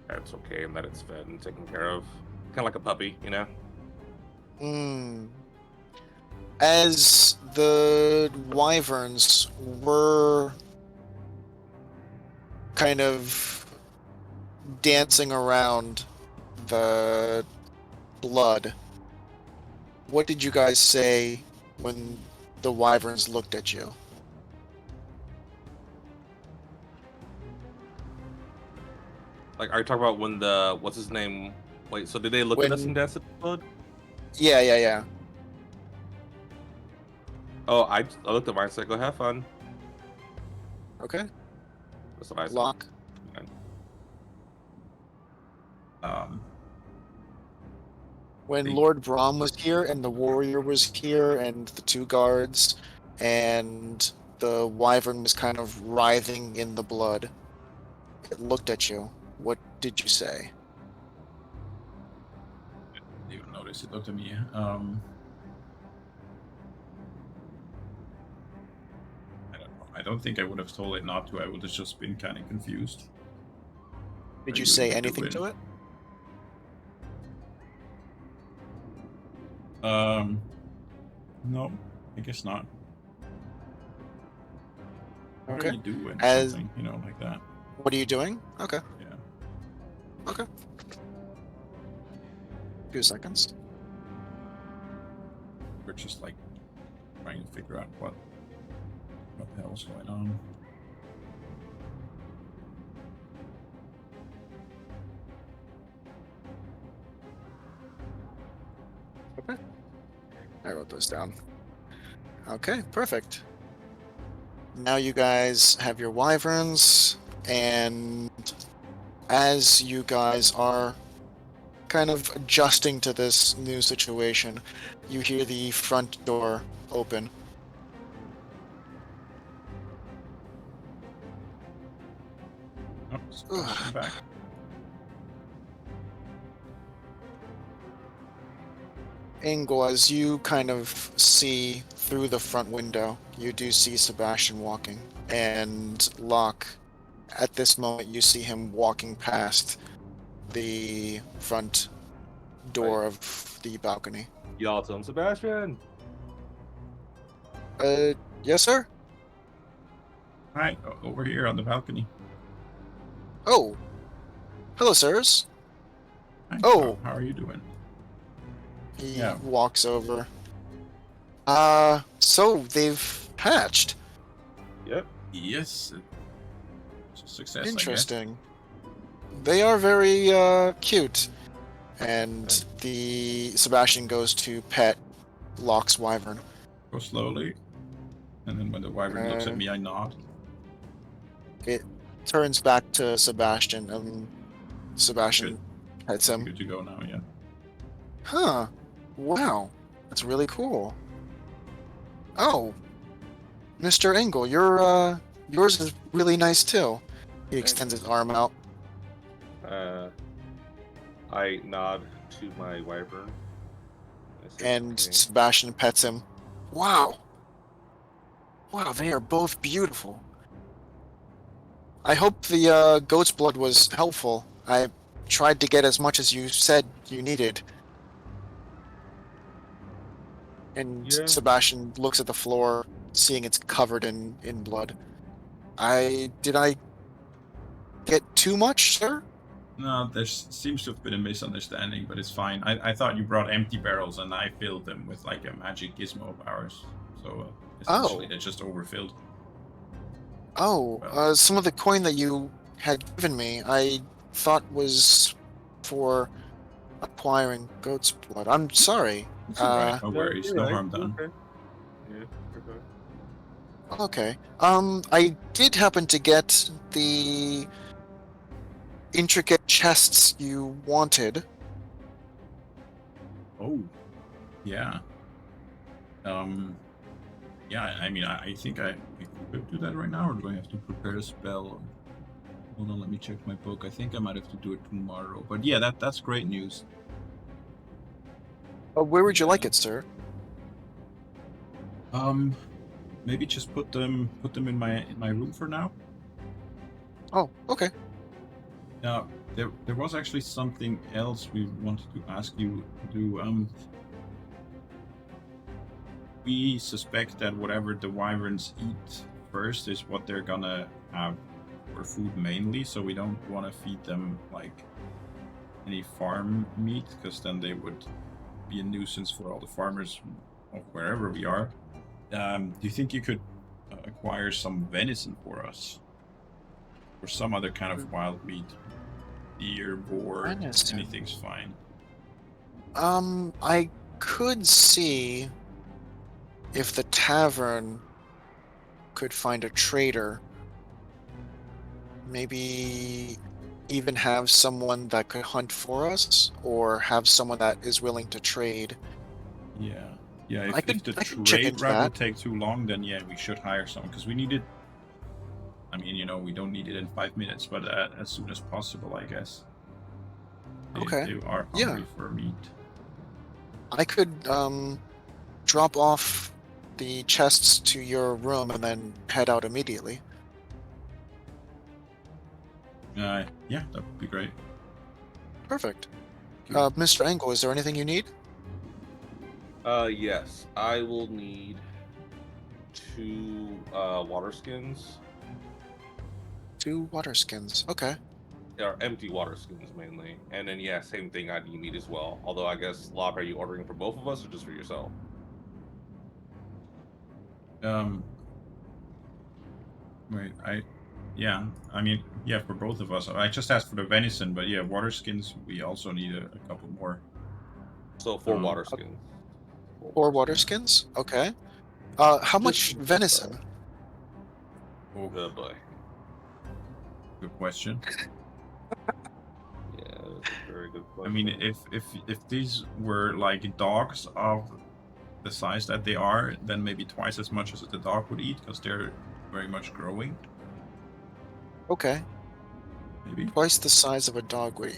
[SPEAKER 3] that's okay and that it's fed and taken care of, kind of like a puppy,
[SPEAKER 1] As the wyverns were kind of dancing around the blood, what did you guys say when the wyverns looked at you?
[SPEAKER 3] Like, are you talking about when what's his name? Wait, so did they look at us and dance at the blood?
[SPEAKER 1] Yeah.
[SPEAKER 3] Oh, I looked at mine and said, "Go have fun."
[SPEAKER 1] Okay.
[SPEAKER 3] That's what I said.
[SPEAKER 1] Lock. When
[SPEAKER 2] They-
[SPEAKER 1] Lord Brahm was here and the warrior was here and the 2 guards and the wyvern was kind of writhing in the blood, it looked at you. What did you say?
[SPEAKER 2] didn't even notice it looked at me. I don't know. I don't think I would have told it not to. I would have just been kind of confused.
[SPEAKER 1] Did
[SPEAKER 2] Are
[SPEAKER 1] you
[SPEAKER 2] you
[SPEAKER 1] say
[SPEAKER 2] able to
[SPEAKER 1] anything
[SPEAKER 2] win?
[SPEAKER 1] to it?
[SPEAKER 2] No, I guess not. What
[SPEAKER 1] Okay.
[SPEAKER 2] are you doing?
[SPEAKER 1] As
[SPEAKER 2] Something, like that.
[SPEAKER 1] what are you doing? Okay.
[SPEAKER 2] Yeah.
[SPEAKER 1] Okay. 2 seconds.
[SPEAKER 2] We're just like trying to figure out what the hell's going on.
[SPEAKER 1] Okay. I wrote those down. Okay, perfect. now you guys have your wyverns, and as you guys are kind of adjusting to this new situation, you hear the front door open.
[SPEAKER 2] Oh, Sebastian back.
[SPEAKER 1] Engel, as you kind of see through the front window, you do see Sebastian walking. And Locke, at this moment, you see him walking past the front door of the balcony.
[SPEAKER 3] Y'all tell him, Sebastian.
[SPEAKER 1] Yes, sir?
[SPEAKER 2] Hi, over here on the balcony.
[SPEAKER 1] Oh. Hello, sirs.
[SPEAKER 2] Hi,
[SPEAKER 1] Oh.
[SPEAKER 2] how are you doing?
[SPEAKER 1] He walks over. So they've hatched.
[SPEAKER 3] Yep.
[SPEAKER 2] Yes. It's a success,
[SPEAKER 1] Interesting. They are very, cute. And the Sebastian goes to pet Locke's wyvern.
[SPEAKER 2] I guess. Go slowly. And then when the wyvern looks at me, I nod.
[SPEAKER 1] It turns back to Sebastian, and Sebastian pets him.
[SPEAKER 2] Good to go now, yeah.
[SPEAKER 1] Huh. Wow. That's really cool. Oh. Mr. Engel, yours is really nice too. He extends his arm out.
[SPEAKER 3] I nod to my wyvern.
[SPEAKER 1] And Sebastian pets him. Wow. Wow, they are both beautiful. I hope the goat's blood was helpful. I tried to get as much as you said you needed. And Sebastian looks at the floor, seeing it's covered in blood. Did I get too much, sir?
[SPEAKER 2] No, there seems to have been a misunderstanding, but it's fine. I thought you brought empty barrels, and I filled them with like a magic gizmo of ours. So essentially, they're just overfilled.
[SPEAKER 1] Oh, some of the coin that you had given me, I thought was for acquiring goat's blood. I'm sorry.
[SPEAKER 2] It's alright, no worries, no harm done.
[SPEAKER 3] Okay. Yeah,
[SPEAKER 1] okay. I did happen to get the intricate chests you wanted.
[SPEAKER 2] Oh, yeah. Yeah, I mean, I think I could do that right now, or do I have to prepare a spell? Hold on, let me check my book. I think I might have to do it tomorrow. But yeah, that's great news.
[SPEAKER 1] Where would you like it, sir?
[SPEAKER 2] Maybe just put them in my room for now.
[SPEAKER 1] Oh, okay.
[SPEAKER 2] Now, there was actually something else we wanted to ask you to do. We suspect that whatever the wyverns eat first is what they're gonna have for food mainly, so we don't want to feed them like any farm meat, because then they would be a nuisance for all the farmers of wherever we are. Do you think you could acquire some venison for us? Or some other kind of wild meat? Deer, boar, anything's fine.
[SPEAKER 1] I could see if the tavern could find a trader. Maybe even have someone that could hunt for us, or have someone that is willing to trade.
[SPEAKER 2] Yeah. If the
[SPEAKER 1] trade
[SPEAKER 2] route would take too long, then yeah, we should hire someone, because we need it. I mean, we don't need it in 5 minutes, but as soon as possible, I guess. They are hungry for meat.
[SPEAKER 1] I could drop off the chests to your room and then head out immediately.
[SPEAKER 2] Yeah, that would be great.
[SPEAKER 1] Perfect. Mr. Engel, is there anything you need?
[SPEAKER 3] Yes, I will need 2 water skins.
[SPEAKER 1] 2 water skins. Okay.
[SPEAKER 3] They are empty water skins mainly, and then same thing. I need meat as well. Although I guess, Lop, are you ordering for both of us or just for yourself?
[SPEAKER 2] Wait, I mean, for both of us. I just asked for the venison, but yeah, water skins, we also need a couple more.
[SPEAKER 3] So 4 water skins.
[SPEAKER 1] 4 water skins? Okay. How much venison?
[SPEAKER 2] Oh,
[SPEAKER 3] Good boy.
[SPEAKER 2] good question.
[SPEAKER 3] Yeah, that's a very good
[SPEAKER 2] I
[SPEAKER 3] question.
[SPEAKER 2] mean, if these were like dogs of the size that they are, then maybe twice as much as the dog would eat because they're very much growing.
[SPEAKER 1] Okay.
[SPEAKER 2] Maybe
[SPEAKER 1] Twice the size of a dog would.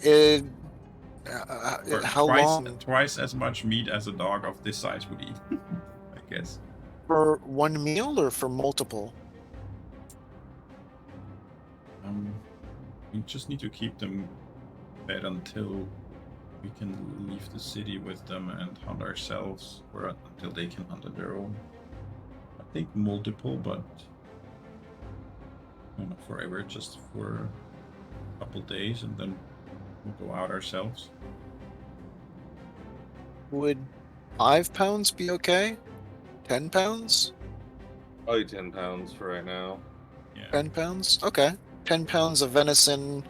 [SPEAKER 2] or
[SPEAKER 1] How long
[SPEAKER 2] twice as much meat as a dog of this size would eat. I guess.
[SPEAKER 1] for one meal or for multiple?
[SPEAKER 2] We just need to keep them fed until we can leave the city with them and hunt ourselves, or until they can hunt on their own. I think multiple, but not forever, just for a couple days, and then we'll go out ourselves.
[SPEAKER 1] Would 5 pounds be okay? 10 pounds?
[SPEAKER 3] Probably 10 pounds for right now.
[SPEAKER 2] Yeah.
[SPEAKER 1] 10 pounds? Okay. 10 pounds of venison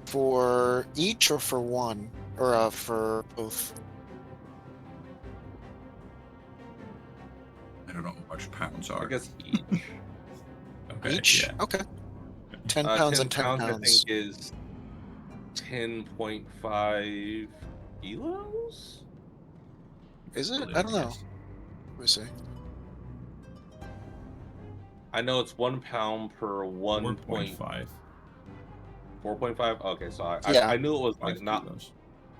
[SPEAKER 1] for each or for one? Or for both?
[SPEAKER 2] I don't know how much pounds are.
[SPEAKER 3] I guess each.
[SPEAKER 2] Okay.
[SPEAKER 1] Each?
[SPEAKER 2] Yeah.
[SPEAKER 1] Okay. 10 pounds
[SPEAKER 3] 10
[SPEAKER 1] and 10
[SPEAKER 3] pounds, I
[SPEAKER 1] pounds.
[SPEAKER 3] think, is 10.5 kilos?
[SPEAKER 1] Is it?
[SPEAKER 2] Probably,
[SPEAKER 1] I don't know.
[SPEAKER 2] guess.
[SPEAKER 1] Let me see.
[SPEAKER 3] I know it's 1 pound per
[SPEAKER 2] 4.5.
[SPEAKER 3] 4.5. Okay, so
[SPEAKER 1] Yeah.
[SPEAKER 3] I knew it was like
[SPEAKER 2] 5
[SPEAKER 3] not.
[SPEAKER 2] kilos.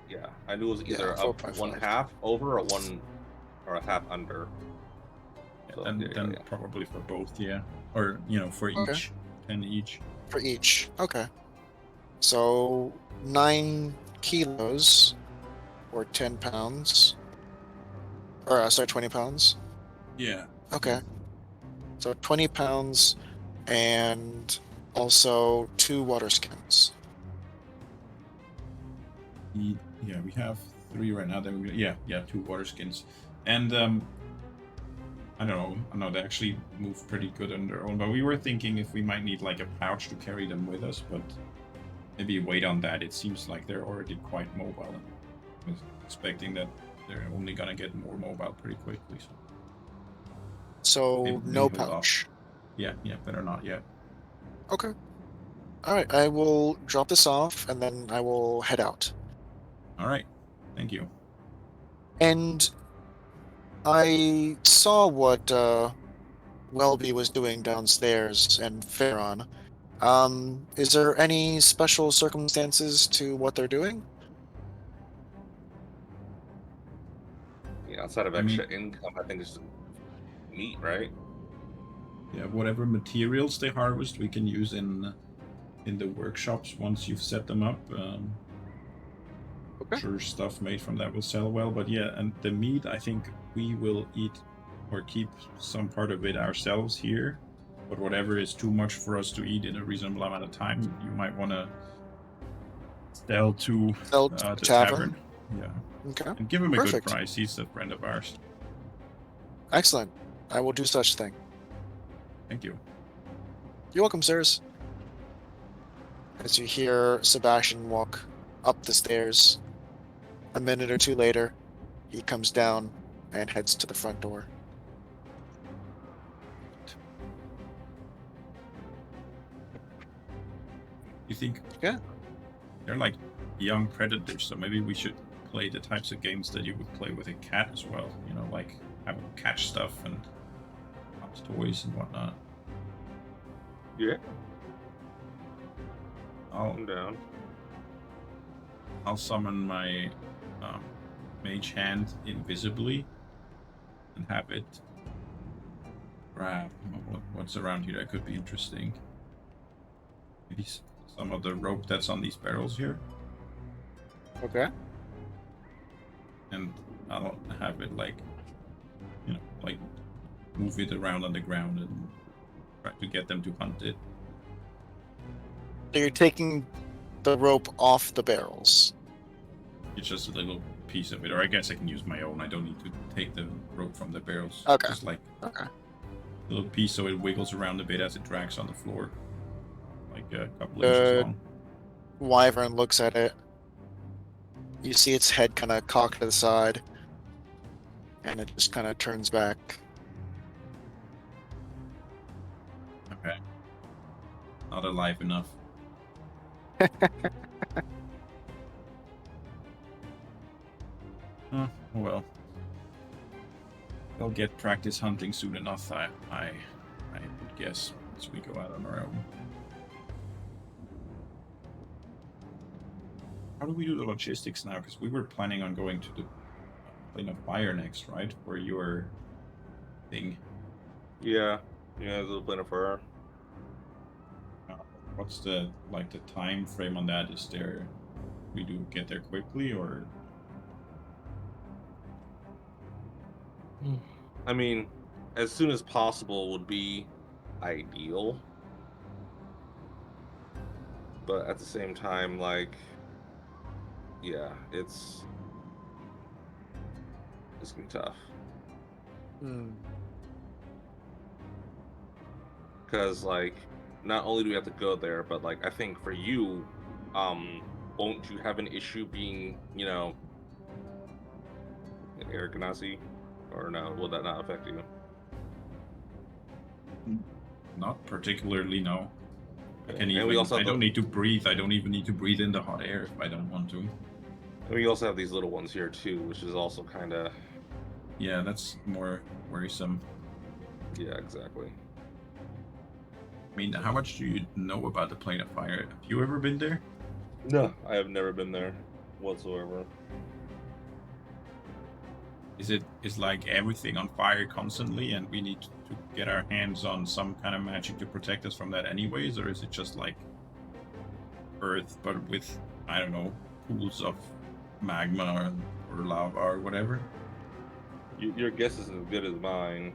[SPEAKER 3] Yeah, I knew it was
[SPEAKER 1] Yeah,
[SPEAKER 3] either up
[SPEAKER 1] 4.5.
[SPEAKER 3] 1/2 over or a half under.
[SPEAKER 2] Yeah,
[SPEAKER 3] So,
[SPEAKER 2] then probably for both, yeah. Or for
[SPEAKER 1] Okay.
[SPEAKER 2] each, 10 each.
[SPEAKER 1] For each. Okay. So 9 kilos or 10 pounds. Or, sorry, 20 pounds.
[SPEAKER 2] Yeah.
[SPEAKER 1] Okay. So 20 pounds and also 2 water skins.
[SPEAKER 2] Yeah, we have 3 right now. Then 2 water skins, and I don't know. I know they actually move pretty good on their own, but we were thinking if we might need like a pouch to carry them with us, but maybe wait on that. It seems like they're already quite mobile. I was expecting that they're only gonna get more mobile pretty quickly.
[SPEAKER 1] So
[SPEAKER 2] Maybe
[SPEAKER 1] no
[SPEAKER 2] hold off.
[SPEAKER 1] pouch.
[SPEAKER 2] Yeah, better not yet.
[SPEAKER 1] Okay. All right. I will drop this off and then I will head out.
[SPEAKER 2] All right, thank you.
[SPEAKER 1] And I saw what Welby was doing downstairs and Farron. Is there any special circumstances to what they're doing?
[SPEAKER 3] Yeah, outside of
[SPEAKER 2] I mean-
[SPEAKER 3] extra income, I think it's meat, right?
[SPEAKER 2] Yeah, whatever materials they harvest, we can use in the workshops once you've set them up.
[SPEAKER 1] Okay.
[SPEAKER 2] Sure, stuff made from that will sell well, but yeah, and the meat, I think we will eat or keep some part of it ourselves here. But whatever is too much for us to eat in a reasonable amount of time, you might want to sell to
[SPEAKER 1] The
[SPEAKER 2] the
[SPEAKER 1] tavern?
[SPEAKER 2] Yeah,
[SPEAKER 1] Okay.
[SPEAKER 2] and give him a
[SPEAKER 1] Perfect.
[SPEAKER 2] good price. He's a friend of ours.
[SPEAKER 1] Excellent. I will do such thing.
[SPEAKER 2] Thank you.
[SPEAKER 1] You're welcome, sirs. As you hear Sebastian walk up the stairs, a minute or two later, he comes down and heads to the front door.
[SPEAKER 2] You think?
[SPEAKER 1] Yeah.
[SPEAKER 2] They're like young predators, so maybe we should play the types of games that you would play with a cat as well. Like have them catch stuff and hunt toys and whatnot.
[SPEAKER 3] Yeah.
[SPEAKER 2] I'll
[SPEAKER 3] I'm down.
[SPEAKER 2] I'll summon my mage hand invisibly and have it grab what's around here that could be interesting. Maybe some of the rope that's on these barrels here,
[SPEAKER 1] Okay.
[SPEAKER 2] and I'll have it like move it around on the ground and try to get them to hunt it.
[SPEAKER 1] So you're taking the rope off the barrels.
[SPEAKER 2] It's just a little piece of it, or I guess I can use my own. I don't need to take the rope from the barrels.
[SPEAKER 1] Okay.
[SPEAKER 2] Just like
[SPEAKER 1] Okay.
[SPEAKER 2] a little piece so it wiggles around a bit as it drags on the floor. Like a couple
[SPEAKER 1] Good.
[SPEAKER 2] inches long.
[SPEAKER 1] Wyvern looks at it. You see its head kind of cocked to the side. And it just kind of turns back.
[SPEAKER 2] Not alive enough. Oh well. They'll get practice hunting soon enough, I would guess, as we go out on our own. How do we do the logistics now? Because we were planning on going to the Plane of Fire next, right? For your thing.
[SPEAKER 3] Yeah, there's a plan for.
[SPEAKER 2] What's the time frame on that? Is there we do get there quickly or?
[SPEAKER 3] I mean, as soon as possible would be ideal, but at the same time, like, yeah, it's gonna be tough. Because like, not only do we have to go there, but like, I think for you, won't you have an issue being, an air Ganassi, or no? Will that not affect you?
[SPEAKER 2] Not particularly, no. I can
[SPEAKER 3] And
[SPEAKER 2] even.
[SPEAKER 3] we also
[SPEAKER 2] I
[SPEAKER 3] have
[SPEAKER 2] don't need to breathe. I don't even need to breathe in the hot air if I don't want to.
[SPEAKER 3] And we also have these little ones here too, which is also kind of.
[SPEAKER 2] Yeah, that's more worrisome.
[SPEAKER 3] Yeah, exactly.
[SPEAKER 2] I mean, how much do you know about the Plane of Fire? Have you ever been there?
[SPEAKER 3] No, I have never been there whatsoever.
[SPEAKER 2] Is like everything on fire constantly, and we need to get our hands on some kind of magic to protect us from that anyways, or is it just like Earth but with, I don't know, pools of magma or lava or whatever?
[SPEAKER 3] Your guess is as good as mine.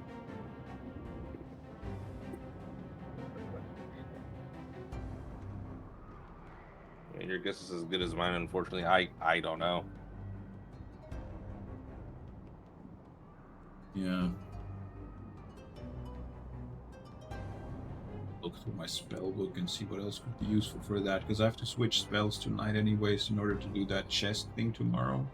[SPEAKER 3] Your guess is as good as mine. Unfortunately, I don't know.
[SPEAKER 2] Yeah. Look through my spell book and see what else could be useful for that, because I have to switch spells tonight anyways in order to do that chest thing tomorrow.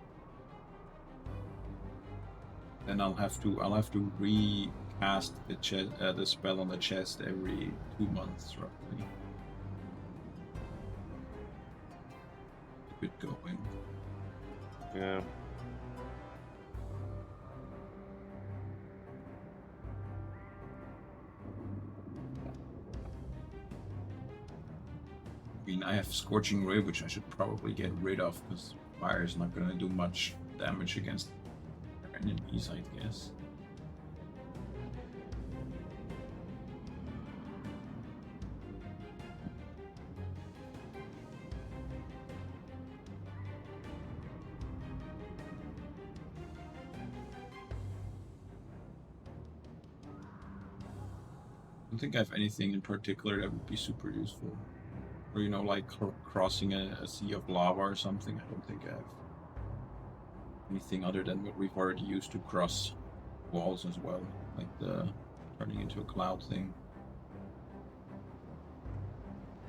[SPEAKER 2] Then I'll have to recast the spell on the chest every 2 months roughly. Keep it going.
[SPEAKER 3] Yeah.
[SPEAKER 2] I mean, I have Scorching Ray, which I should probably get rid of, because fire is not going to do much damage against enemies, I guess. I don't think I have anything in particular that would be super useful. Or, like crossing a sea of lava or something. I don't think I have anything other than what we've already used to cross walls as well. Like the turning into a cloud thing.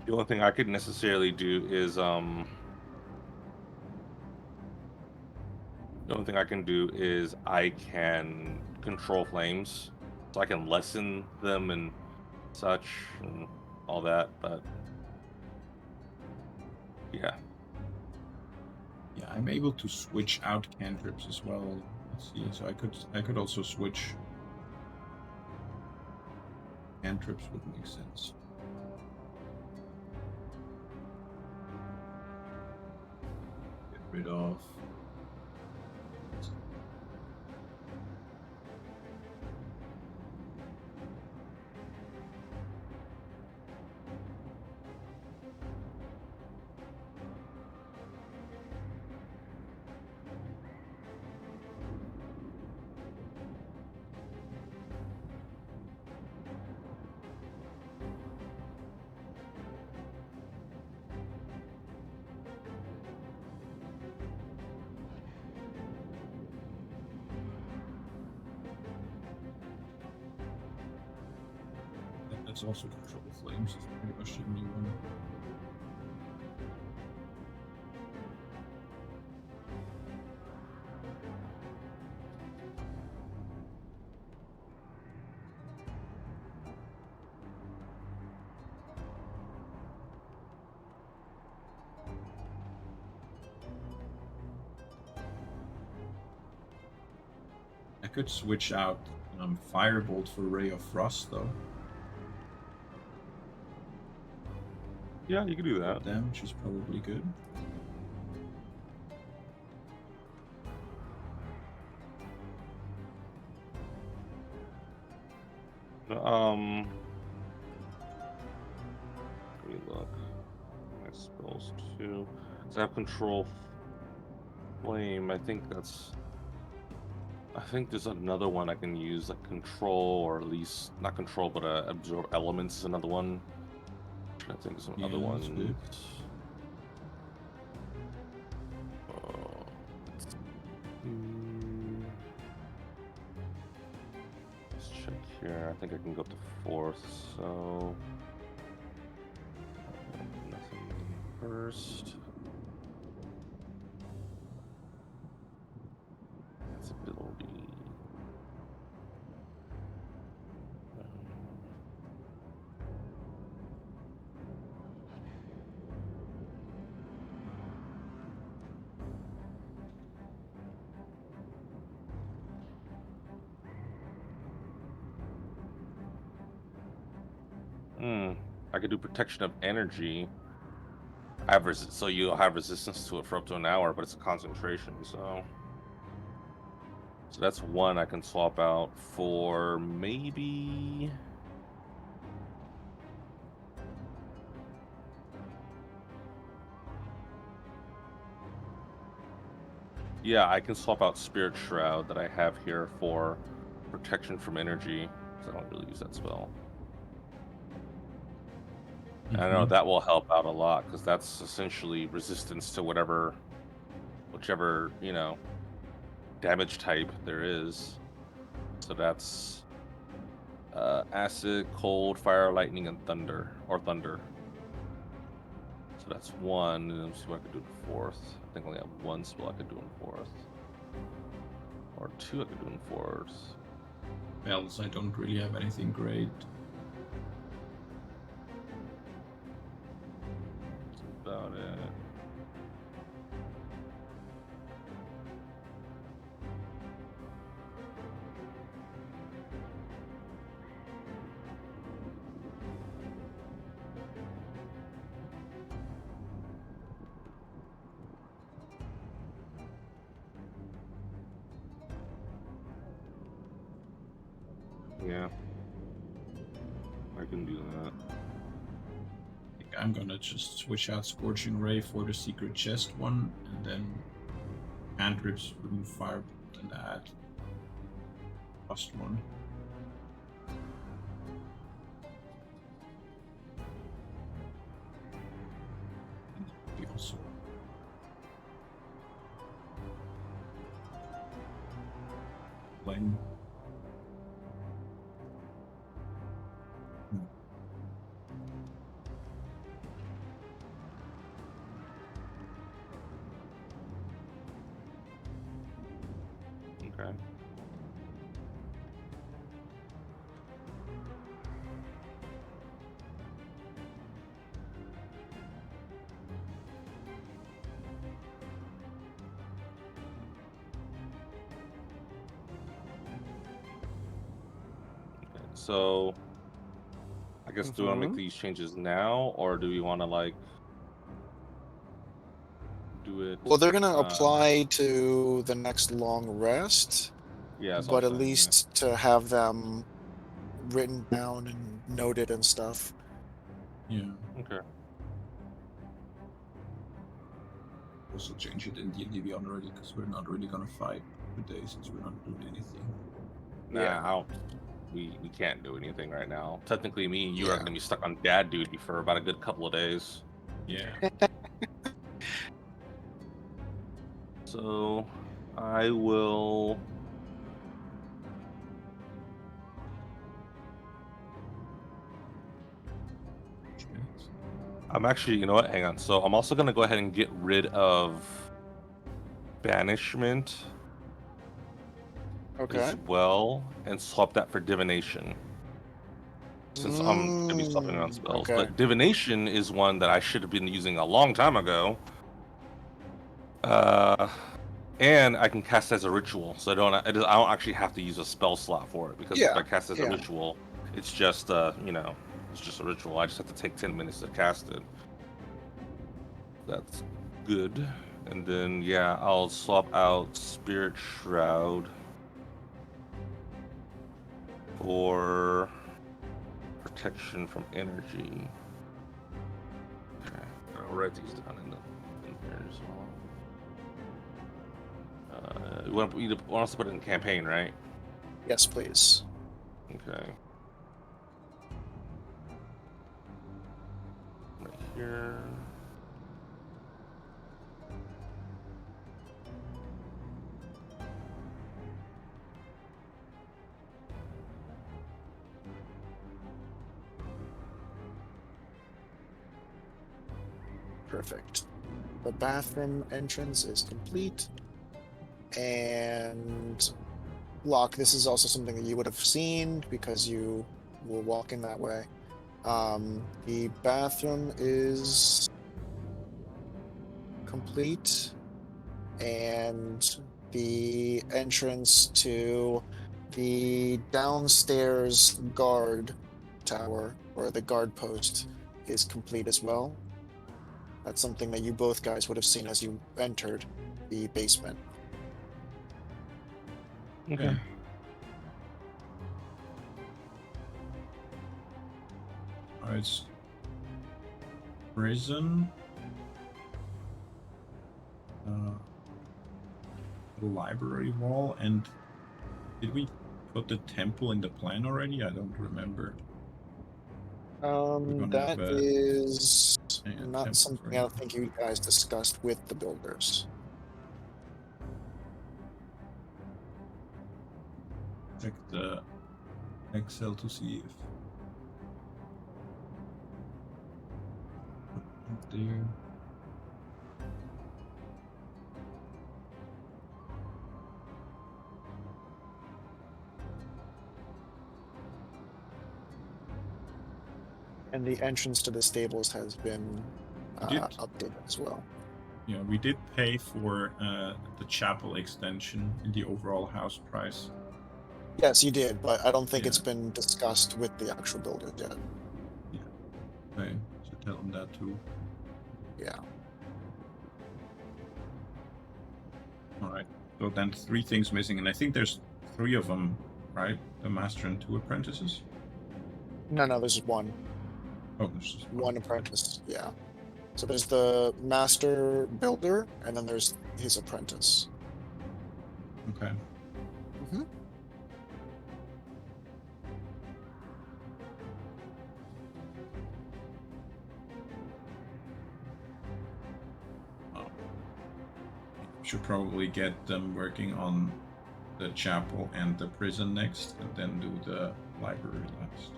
[SPEAKER 3] The only thing I could necessarily do is the only thing I can do is I can control flames, so I can lessen them and such and all that. But yeah.
[SPEAKER 2] Yeah, I'm able to switch out cantrips as well. Let's see. So I could also switch cantrips, would make sense. Get rid of. That's also control flames. It's pretty much the only one. I could switch out Firebolt for Ray of Frost, though.
[SPEAKER 3] Yeah, you can do that.
[SPEAKER 2] Damage is probably good.
[SPEAKER 3] Let me look. My spells too. So I have control flame. I think there's another one I can use, like control, or at least not control, but absorb elements is another one. I think some
[SPEAKER 2] Yeah,
[SPEAKER 3] other
[SPEAKER 2] that's
[SPEAKER 3] ones.
[SPEAKER 2] good.
[SPEAKER 3] Let's check here. I think I can go up to 4th, so nothing first. That's ability. I could do protection of energy. I have so you'll have resistance to it for up to an hour, but it's a concentration, so that's one I can swap out for maybe. Yeah, I can swap out Spirit Shroud that I have here for protection from energy, because I don't really use that spell. And I know that will help out a lot, because that's essentially resistance to whichever, damage type there is. So that's acid, cold, fire, lightning, and thunder, or thunder. So that's one, and let's see what I could do in 4th. I think I only have one spell I could do in 4th. Or 2 I could do in 4th.
[SPEAKER 2] Spells, I don't really have anything great.
[SPEAKER 3] That's about it. Yeah, I can do that.
[SPEAKER 2] I think I'm gonna just switch out Scorching Ray for the secret chest one, and then cantrips, remove Firebolt, and add Frost one. Also. Flame.
[SPEAKER 3] Okay. So, I guess do I make these changes now, or do we want to do it?
[SPEAKER 1] Well, they're gonna apply to the next long rest,
[SPEAKER 3] Yeah, that's
[SPEAKER 1] but
[SPEAKER 3] what
[SPEAKER 1] at
[SPEAKER 3] I'm saying,
[SPEAKER 1] least to have them written down and noted and stuff.
[SPEAKER 2] Yeah.
[SPEAKER 3] yeah. Okay.
[SPEAKER 2] Also change it in D&D Beyond already, because we're not really gonna fight today since we're not doing anything.
[SPEAKER 3] Nah,
[SPEAKER 1] Yeah.
[SPEAKER 3] I don't. We can't do anything right now. Technically, me and you are
[SPEAKER 1] Yeah.
[SPEAKER 3] going to be stuck on dad duty for about a good couple of days.
[SPEAKER 2] Yeah.
[SPEAKER 3] So, I will. I'm actually, you know what? Hang on. So, I'm also going to go ahead and get rid of banishment
[SPEAKER 1] Okay.
[SPEAKER 3] as well, and swap that for divination. Since I'm going to be swapping it on spells.
[SPEAKER 1] Okay.
[SPEAKER 3] But divination is one that I should have been using a long time ago. And I can cast as a ritual, so I don't actually have to use a spell slot for it, because if
[SPEAKER 1] Yeah,
[SPEAKER 3] I cast as a
[SPEAKER 1] yeah.
[SPEAKER 3] ritual, it's just it's just a ritual. I just have to take 10 minutes to cast it. That's good. And then yeah, I'll swap out Spirit Shroud for protection from energy. Okay, I'll write these down in here as well. You want us to put it in campaign, right?
[SPEAKER 1] Yes, please.
[SPEAKER 3] Okay. Right here.
[SPEAKER 1] Perfect. The bathroom entrance is complete. And Locke, this is also something that you would have seen because you were walking that way. The bathroom is complete, and the entrance to the downstairs guard tower, or the guard post, is complete as well. That's something that you both guys would have seen as you entered the basement.
[SPEAKER 2] Okay. Alright. Prison. The library wall, and did we put the temple in the plan already? I don't remember.
[SPEAKER 1] That is not
[SPEAKER 2] temple
[SPEAKER 1] something I think you guys discussed with the builders.
[SPEAKER 2] Check the Excel to see if there.
[SPEAKER 1] And the entrance to the stables has been
[SPEAKER 2] did.
[SPEAKER 1] updated as well.
[SPEAKER 2] Yeah, we did pay for the chapel extension in the overall house price.
[SPEAKER 1] Yes, you did, but I don't think it's
[SPEAKER 2] Yeah.
[SPEAKER 1] been discussed with the actual builders yet.
[SPEAKER 2] Yeah. Okay, so tell them that too.
[SPEAKER 1] Yeah.
[SPEAKER 2] Alright, so then 3 things missing, and I think there's 3 of them, right? The master and 2 apprentices?
[SPEAKER 1] No, there's one.
[SPEAKER 2] Oh, there's just
[SPEAKER 1] One apprentice, yeah. So there's the master builder, and then there's his apprentice.
[SPEAKER 2] Okay.
[SPEAKER 1] Mm-hmm.
[SPEAKER 2] Should probably get them working on the chapel and the prison next, and then do the library last.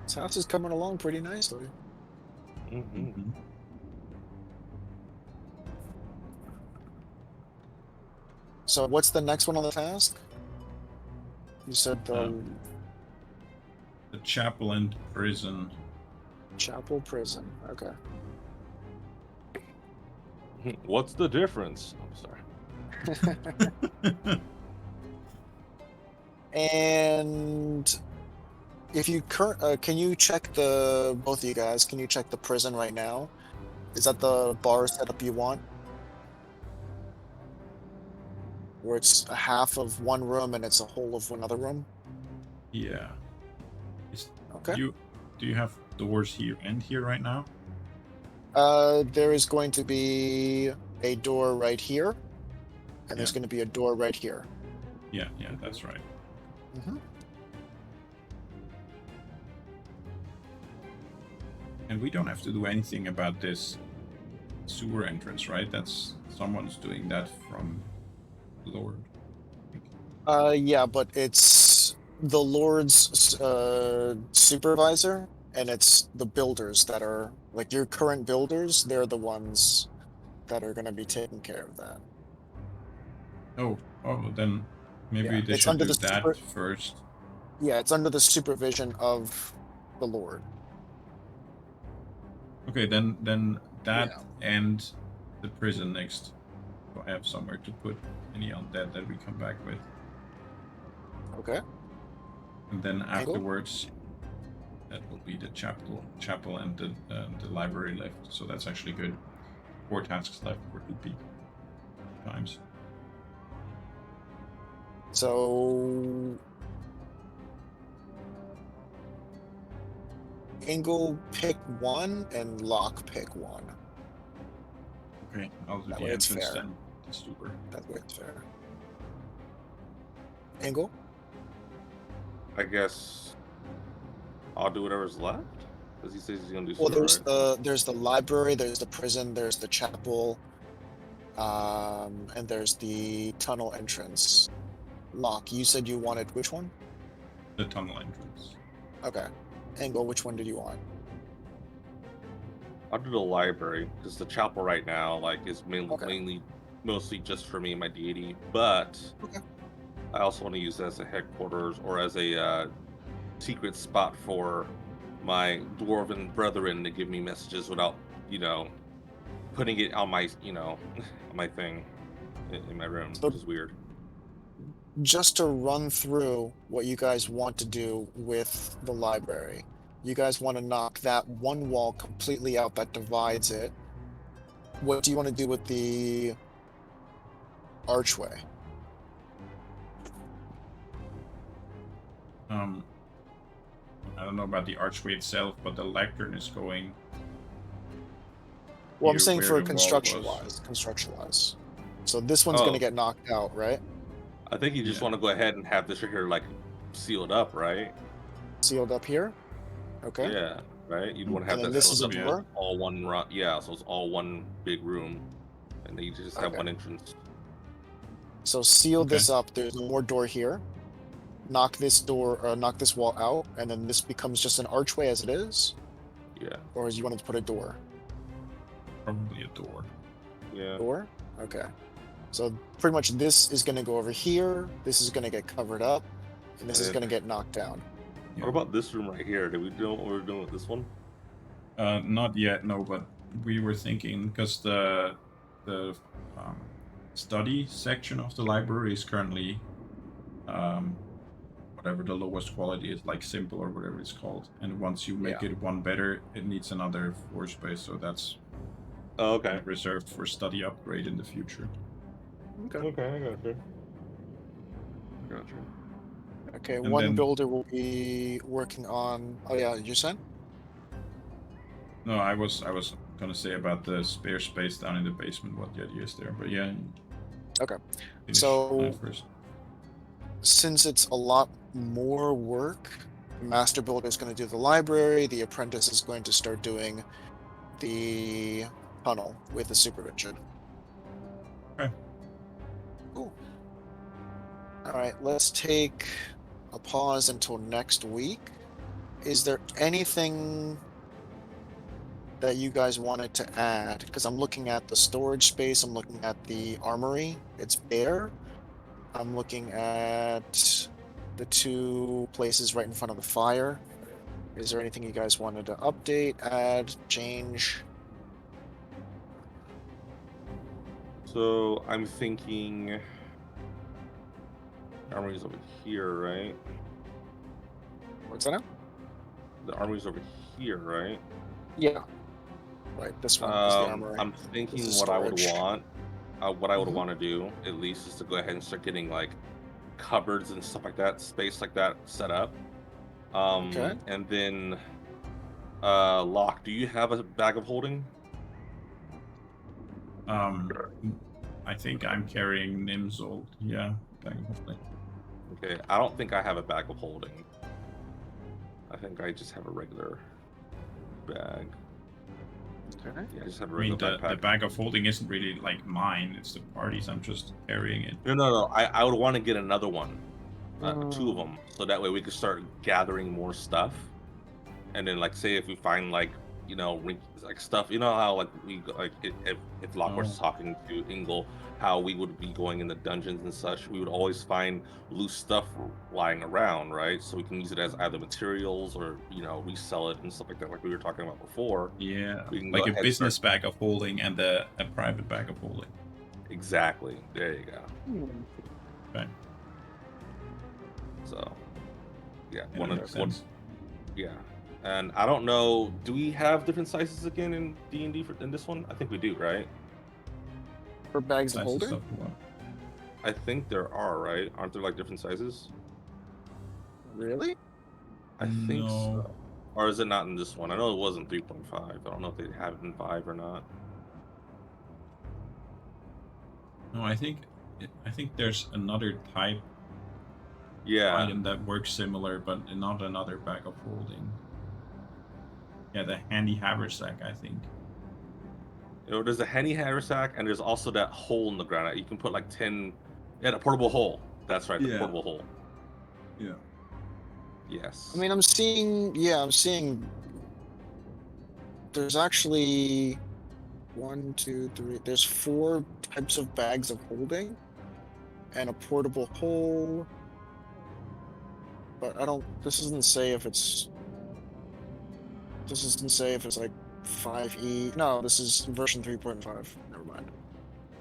[SPEAKER 1] This house is coming along pretty nicely.
[SPEAKER 3] Mm-hmm.
[SPEAKER 1] So what's the next one on the task? You said the
[SPEAKER 2] chapel and prison.
[SPEAKER 1] chapel prison. Okay.
[SPEAKER 3] What's the difference? I'm sorry.
[SPEAKER 1] And if you can you check both of you guys? Can you check the prison right now? Is that the bar setup you want? Where it's a half of one room and it's a whole of another room?
[SPEAKER 2] Yeah.
[SPEAKER 1] Okay.
[SPEAKER 2] Do you have doors here and here right now?
[SPEAKER 1] There is going to be a door right here, and there's going to be a door right here.
[SPEAKER 2] Yeah, that's right.
[SPEAKER 1] Mm-hmm.
[SPEAKER 2] And we don't have to do anything about this sewer entrance, right? That's someone's doing that from the Lord.
[SPEAKER 1] Yeah, but it's the Lord's supervisor, and it's the builders that are like your current builders. They're the ones that are going to be taking care of that.
[SPEAKER 2] Oh, then maybe they should do that first.
[SPEAKER 1] Yeah, it's under the supervision of the Lord.
[SPEAKER 2] Okay, then that
[SPEAKER 1] Yeah.
[SPEAKER 2] and the prison next. So I have somewhere to put any undead that we come back with.
[SPEAKER 1] Okay.
[SPEAKER 2] And then
[SPEAKER 1] Angle?
[SPEAKER 2] afterwards, that will be the chapel and the library left. So that's actually good. 4 tasks left for 2 times.
[SPEAKER 1] So Angle pick one and Lock pick one.
[SPEAKER 2] Okay, I'll do
[SPEAKER 1] That
[SPEAKER 2] the
[SPEAKER 1] way it's
[SPEAKER 2] entrance
[SPEAKER 1] fair.
[SPEAKER 2] then. That's super.
[SPEAKER 1] That way it's fair. Angle?
[SPEAKER 3] I guess I'll do whatever's left. Because he says he's gonna do
[SPEAKER 1] Well,
[SPEAKER 3] sewer, right?
[SPEAKER 1] there's the library, there's the prison, there's the chapel, and there's the tunnel entrance. Lock, you said you wanted which one?
[SPEAKER 2] The tunnel entrance.
[SPEAKER 1] Okay. Angle, which one did you want?
[SPEAKER 3] I'll do the library because the chapel right now is
[SPEAKER 1] Okay.
[SPEAKER 3] mainly mostly just for me and my deity, but
[SPEAKER 1] Okay.
[SPEAKER 3] I also want to use it as a headquarters or as a secret spot for my dwarven brethren to give me messages without, putting it on my, on my thing in my room,
[SPEAKER 1] So
[SPEAKER 3] which is weird.
[SPEAKER 1] just to run through what you guys want to do with the library. You guys want to knock that one wall completely out that divides it. What do you want to do with the archway?
[SPEAKER 2] I don't know about the archway itself, but the lectern is going.
[SPEAKER 1] Well, I'm
[SPEAKER 2] here
[SPEAKER 1] saying
[SPEAKER 2] where
[SPEAKER 1] for
[SPEAKER 2] the wall
[SPEAKER 1] construction
[SPEAKER 2] was.
[SPEAKER 1] wise. Construction wise. So this one's going to
[SPEAKER 3] Oh,
[SPEAKER 1] get knocked out, right?
[SPEAKER 3] I think you just
[SPEAKER 2] Yeah.
[SPEAKER 3] want to go ahead and have this right here sealed up, right?
[SPEAKER 1] Sealed up here. Okay.
[SPEAKER 3] Yeah, right. You'd want to have
[SPEAKER 1] And then
[SPEAKER 3] that
[SPEAKER 1] this
[SPEAKER 3] sealed
[SPEAKER 1] is a
[SPEAKER 3] up so
[SPEAKER 2] Yeah.
[SPEAKER 3] it's
[SPEAKER 1] door.
[SPEAKER 3] all one run. Yeah, so it's all one big room, and then you just have
[SPEAKER 1] Okay.
[SPEAKER 3] one entrance.
[SPEAKER 1] So seal
[SPEAKER 2] Okay.
[SPEAKER 1] this up. There's no more door here. Knock this wall out, and then this becomes just an archway as it is?
[SPEAKER 3] Yeah,
[SPEAKER 1] Or as you wanted to put a door?
[SPEAKER 2] Probably a door.
[SPEAKER 3] yeah.
[SPEAKER 1] Door? Okay. So pretty much this is going to go over here, this is going to get covered up, and this is
[SPEAKER 3] And
[SPEAKER 1] going to get knocked down.
[SPEAKER 3] what about this room right here? Did we do what we were doing with this one?
[SPEAKER 2] Not yet, no. But we were thinking because the study section of the library is currently whatever the lowest quality is, like simple or whatever it's called. And once you make
[SPEAKER 1] Yeah.
[SPEAKER 2] it one better, it needs another floor space. So that's
[SPEAKER 3] Oh, okay.
[SPEAKER 2] reserved for study upgrade in the future.
[SPEAKER 1] Okay.
[SPEAKER 3] Okay, I got you.
[SPEAKER 1] Okay,
[SPEAKER 2] And
[SPEAKER 1] one
[SPEAKER 2] then-
[SPEAKER 1] builder will be working on. Oh yeah, you said?
[SPEAKER 2] No, I was gonna say about the spare space down in the basement. What the idea is there, but yeah.
[SPEAKER 1] Okay.
[SPEAKER 2] Finish
[SPEAKER 1] So-
[SPEAKER 2] that first.
[SPEAKER 1] Since it's a lot more work, the master builder is going to do the library, the apprentice is going to start doing the tunnel with the supervision.
[SPEAKER 2] Okay.
[SPEAKER 1] Cool. Alright, let's take a pause until next week. Is there anything that you guys wanted to add? Because I'm looking at the storage space, I'm looking at the armory, it's bare. I'm looking at the 2 places right in front of the fire. Is there anything you guys wanted to update, add, change?
[SPEAKER 3] So I'm thinking armory's over here, right?
[SPEAKER 1] What's that now?
[SPEAKER 3] The armory's over here, right?
[SPEAKER 1] Yeah. Right, this one is the armory.
[SPEAKER 3] I'm thinking
[SPEAKER 1] This is
[SPEAKER 3] what I would
[SPEAKER 1] storage.
[SPEAKER 3] want, what I would
[SPEAKER 1] Mhm.
[SPEAKER 3] want to do at least is to go ahead and start getting cupboards and stuff like that, space like that set up.
[SPEAKER 1] Okay.
[SPEAKER 3] And then Locke, do you have a bag of holding?
[SPEAKER 2] I think I'm carrying Nim's old. Yeah, bag of holding.
[SPEAKER 3] Okay, I don't think I have a bag of holding. I think I just have a regular bag.
[SPEAKER 1] Okay.
[SPEAKER 3] Yeah, I just have a
[SPEAKER 2] I mean,
[SPEAKER 3] regular
[SPEAKER 2] the
[SPEAKER 3] backpack.
[SPEAKER 2] bag of holding isn't really like mine. It's the party's. I'm just carrying it.
[SPEAKER 3] No. I would want to get another one, 2 of
[SPEAKER 1] Mm.
[SPEAKER 3] them, so that way we could start gathering more stuff. And then, say if we find like stuff. You know how like if Lockwart's
[SPEAKER 2] Oh.
[SPEAKER 3] talking to Ingle, how we would be going in the dungeons and such. We would always find loose stuff lying around, right? So we can use it as either materials or resell it and stuff like that, like we were talking about before.
[SPEAKER 2] Yeah,
[SPEAKER 3] We can go
[SPEAKER 2] like a
[SPEAKER 3] ahead and
[SPEAKER 2] business
[SPEAKER 3] start.
[SPEAKER 2] bag of holding and a private bag of holding.
[SPEAKER 3] Exactly. There you go.
[SPEAKER 2] Okay.
[SPEAKER 3] So, yeah,
[SPEAKER 2] Yeah, that makes sense.
[SPEAKER 3] yeah. And I don't know, do we have different sizes again in D&D in this one? I think we do, right?
[SPEAKER 1] For bags of
[SPEAKER 2] Sizes
[SPEAKER 1] holding?
[SPEAKER 2] of what?
[SPEAKER 3] I think there are, right? Aren't there like different sizes?
[SPEAKER 1] Really?
[SPEAKER 3] I think
[SPEAKER 2] No.
[SPEAKER 3] so. Or is it not in this one? I know it wasn't 3.5. I don't know if they have it in 5 or not.
[SPEAKER 2] No, I think there's another type
[SPEAKER 3] Yeah.
[SPEAKER 2] item that works similar, but not another bag of holding. Yeah, the handy haversack, I think.
[SPEAKER 3] There's a handy haversack, and there's also that hole in the ground. You can put like 10... Yeah, a portable hole. That's right, the
[SPEAKER 2] Yeah.
[SPEAKER 3] portable hole.
[SPEAKER 2] Yeah.
[SPEAKER 3] Yes.
[SPEAKER 1] I mean, I'm seeing there's actually 1, 2, 3. There's 4 types of bags of holding and a portable hole. But this doesn't say if it's like 5e. No, this is version 3.5. Never mind.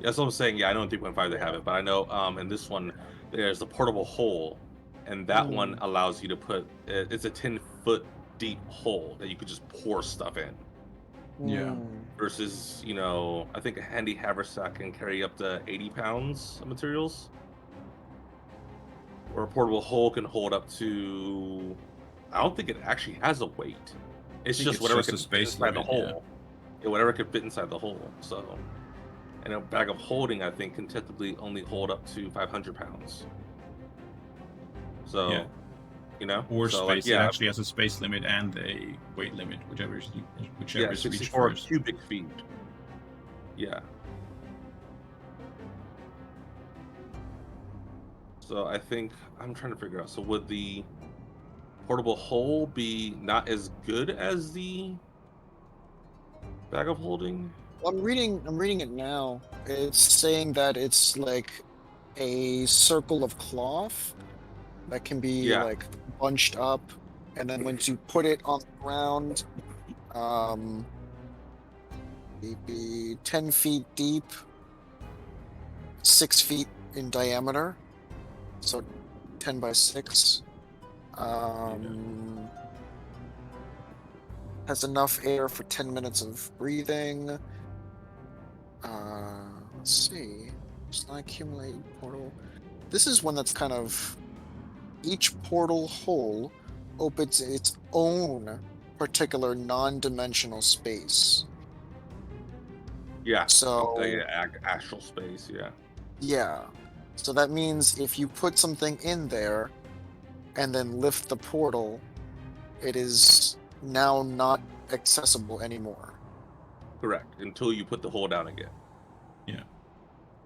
[SPEAKER 3] Yeah, that's what I'm saying. Yeah, I know in 3.5 they have it, but I know in this one there's the portable hole, and that one allows you to put it's a 10-foot deep hole that you could just pour stuff in.
[SPEAKER 2] Yeah.
[SPEAKER 3] Versus, I think a handy haversack can carry up to 80 pounds of materials. Or a portable hole can hold up to... I don't think it actually has a weight. It's just whatever can fit inside the hole. Yeah, whatever can fit inside the hole. So, and a bag of holding, I think, can technically only hold up to 500 pounds. So,
[SPEAKER 2] Yeah. Or
[SPEAKER 3] so
[SPEAKER 2] space. It actually has a space limit and a weight limit, whichever is reached
[SPEAKER 3] 64
[SPEAKER 2] first.
[SPEAKER 3] cubic feet. Yeah. So I think I'm trying to figure out. So would the portable hole be not as good as the bag of holding?
[SPEAKER 1] I'm reading it now. It's saying that it's like a circle of cloth that can be like bunched up, and then once you put it on the ground, it'd be 10 feet deep, 6 feet in diameter, so 10 by 6. Has enough air for 10 minutes of breathing. Let's see. Does not accumulate portal. This is one that's kind of... Each portal hole opens its own particular non-dimensional space.
[SPEAKER 3] Yeah.
[SPEAKER 1] So...
[SPEAKER 3] actual space, yeah.
[SPEAKER 1] Yeah. So that means if you put something in there and then lift the portal, it is now not accessible anymore.
[SPEAKER 3] Correct. Until you put the hole down again.
[SPEAKER 2] Yeah.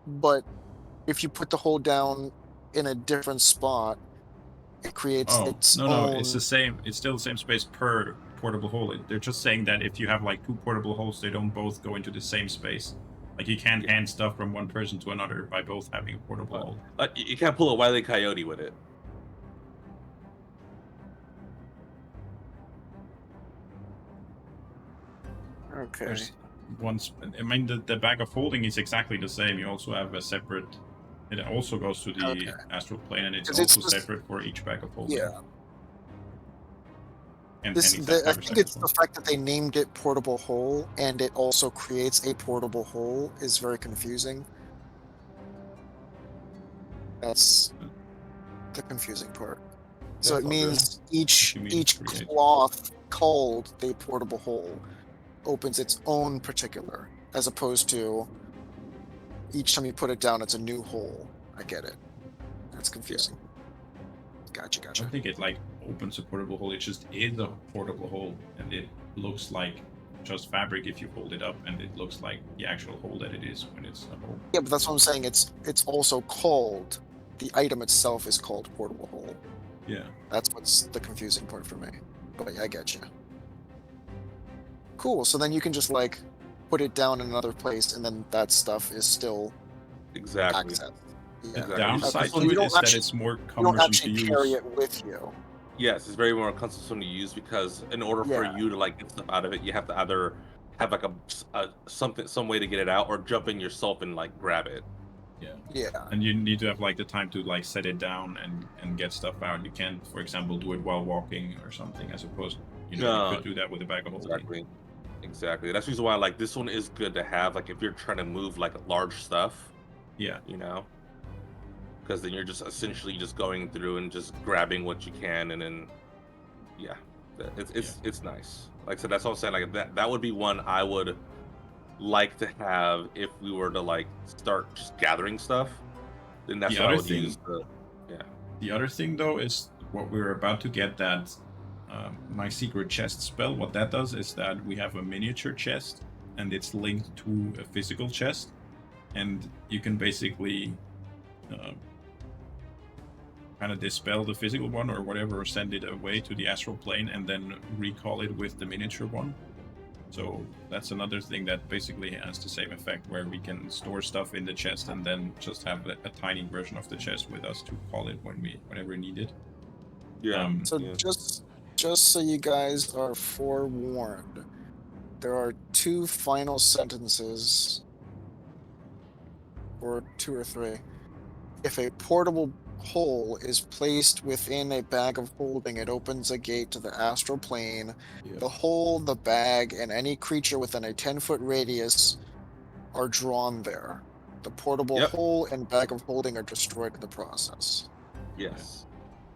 [SPEAKER 1] But if you put the hole down in a different spot, it creates its own...
[SPEAKER 2] No, it's the same. It's still the same space per portable hole. They're just saying that if you have like 2 portable holes, they don't both go into the same space. Like you can't hand stuff from one person to another by both having a portable hole.
[SPEAKER 3] You can't pull a Wile E. Coyote with it.
[SPEAKER 1] Okay.
[SPEAKER 2] There's I mean, the bag of holding is exactly the same. You also have a separate... It also goes to the astral plane, and it's also separate for each bag of holding.
[SPEAKER 1] Yeah.
[SPEAKER 2] And
[SPEAKER 1] I think it's the fact that they named it portable hole, and it also creates a portable hole is very confusing. That's the confusing part. So it means each cloth called the portable hole opens its own particular, as opposed to each time you put it down, it's a new hole. I get it. That's confusing. Gotcha.
[SPEAKER 2] I don't think it like opens a portable hole. It just is a portable hole, and it looks like just fabric if you hold it up, and it looks like the actual hole that it is when it's a hole.
[SPEAKER 1] Yeah, but that's what I'm saying. It's also called... The item itself is called portable hole.
[SPEAKER 2] Yeah.
[SPEAKER 1] That's what's the confusing part for me. But yeah, I get you. Cool. So then you can just like put it down in another place, and then that stuff is still
[SPEAKER 3] Exactly.
[SPEAKER 1] accessed.
[SPEAKER 2] The
[SPEAKER 1] Yeah.
[SPEAKER 3] Exactly.
[SPEAKER 2] downside
[SPEAKER 1] Okay, so
[SPEAKER 2] to
[SPEAKER 1] you
[SPEAKER 2] it
[SPEAKER 1] don't
[SPEAKER 2] is that
[SPEAKER 1] actually-
[SPEAKER 2] it's more
[SPEAKER 1] You don't
[SPEAKER 2] cumbersome to
[SPEAKER 1] actually carry
[SPEAKER 2] use.
[SPEAKER 1] it with you.
[SPEAKER 3] Yes, it's very more cumbersome to use because in order for
[SPEAKER 1] Yeah.
[SPEAKER 3] you to like get stuff out of it, you have to either have like some way to get it out, or jump in yourself and like grab it.
[SPEAKER 2] Yeah.
[SPEAKER 1] Yeah.
[SPEAKER 2] And you need to have like the time to like set it down and get stuff out. You can't, for example, do it while walking or something, as opposed, you could do that with a bag of holding.
[SPEAKER 3] Exactly. That's the reason why like this one is good to have. Like if you're trying to move like large stuff,
[SPEAKER 2] Yeah.
[SPEAKER 3] because then you're just essentially just going through and just grabbing what you can, and then it's nice. Like I said, that's what I'm saying. Like that would be one I would like to have if we were to like start just gathering stuff. Then that's
[SPEAKER 2] The
[SPEAKER 3] what I
[SPEAKER 2] other
[SPEAKER 3] would
[SPEAKER 2] thing-
[SPEAKER 3] use.
[SPEAKER 2] The other thing, though, is what we're about to get, that my secret chest spell. What that does is that we have a miniature chest, and it's linked to a physical chest, and you can basically kind of dispel the physical one or whatever, or send it away to the astral plane, and then recall it with the miniature one. So that's another thing that basically has the same effect, where we can store stuff in the chest and then just have a tiny version of the chest with us to call it whenever needed.
[SPEAKER 1] So just so you guys are forewarned, there are 2 final sentences, or 2 or 3. If a portable hole is placed within a bag of holding, it opens a gate to the astral plane.
[SPEAKER 2] Yeah.
[SPEAKER 1] The hole, the bag, and any creature within a 10-foot radius are drawn there. The portable hole and bag of holding are destroyed in the process.
[SPEAKER 3] Yes.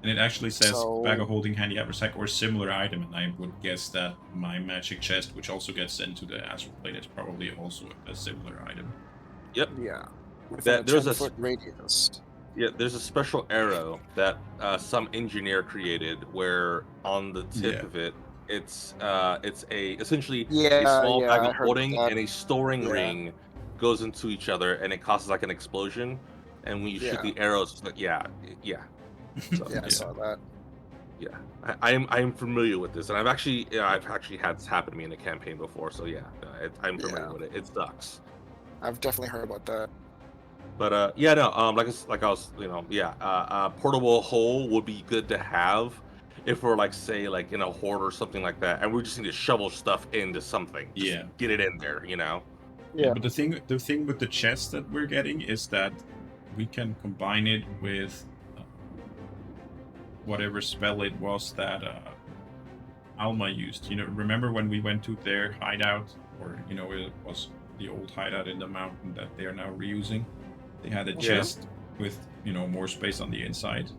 [SPEAKER 2] And it actually says
[SPEAKER 1] So-
[SPEAKER 2] bag of holding, handy haversack, or similar item, and I would guess that my magic chest, which also gets sent to the astral plane, is probably also a similar item.
[SPEAKER 3] Yep.
[SPEAKER 1] Yeah. Within a
[SPEAKER 3] There's a
[SPEAKER 1] 10-foot radius.
[SPEAKER 3] Yeah, there's a special arrow that some engineer created, where on the tip
[SPEAKER 2] Yeah.
[SPEAKER 3] of it, it's essentially
[SPEAKER 1] Yeah,
[SPEAKER 3] a small
[SPEAKER 1] yeah,
[SPEAKER 3] bag
[SPEAKER 1] I
[SPEAKER 3] of
[SPEAKER 1] heard
[SPEAKER 3] holding
[SPEAKER 1] that.
[SPEAKER 3] and a storing
[SPEAKER 1] Yeah.
[SPEAKER 3] ring goes into each other, and it causes like an explosion. And when you shoot the arrows, it's like yeah. So,
[SPEAKER 1] Yeah, I saw that.
[SPEAKER 3] yeah. I am familiar with this, and I've actually had this happen to me in a campaign before. So yeah, I'm familiar with it. It sucks.
[SPEAKER 1] I've definitely heard about that.
[SPEAKER 3] But like I was, portable hole would be good to have if we're like, say, like in a horde or something like that, and we just need to shovel stuff into something. Just
[SPEAKER 2] Yeah.
[SPEAKER 3] get it in there,
[SPEAKER 2] Yeah, but the thing with the chest that we're getting is that we can combine it with whatever spell it was that Alma used. Remember when we went to their hideout, or it was the old hideout in the mountain that they are now reusing? They had a chest with more space on the inside.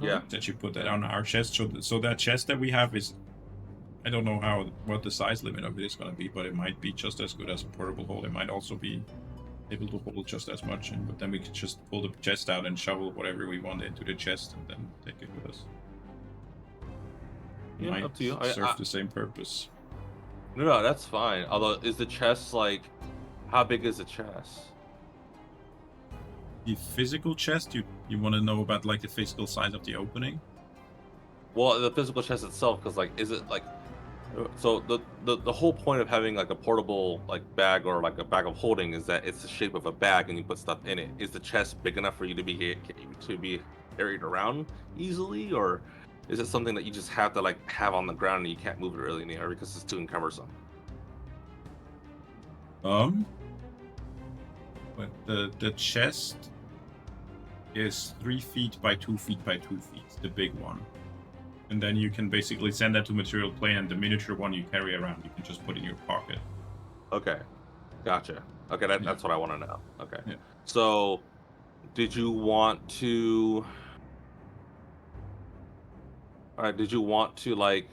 [SPEAKER 3] Yeah.
[SPEAKER 2] That you put that on our chest. So that chest that we have is, I don't know what the size limit of it is going to be, but it might be just as good as a portable hold. It might also be able to hold just as much, but then we could just pull the chest out and shovel whatever we want into the chest and then take it with us. It might
[SPEAKER 3] up to you.
[SPEAKER 2] serve the same purpose.
[SPEAKER 3] No, that's fine. Although, is the chest like, how big is the chest?
[SPEAKER 2] The physical chest, you want to know about like the physical size of the opening?
[SPEAKER 3] Well, the physical chest itself, because like, is it like, so the whole point of having like a portable like bag or like a bag of holding is that it's the shape of a bag and you put stuff in it. Is the chest big enough for you to be carried around easily, or is it something that you just have to like have on the ground and you can't move it really in the air because it's too cumbersome?
[SPEAKER 2] But the chest is 3 feet by 2 feet by 2 feet, the big one. And then you can basically send that to material plane, and the miniature one you carry around, you can just put in your pocket.
[SPEAKER 3] Okay, gotcha. Okay, that's what I want to know. Okay,
[SPEAKER 2] Yeah.
[SPEAKER 3] So did you want to? All right, did you want to like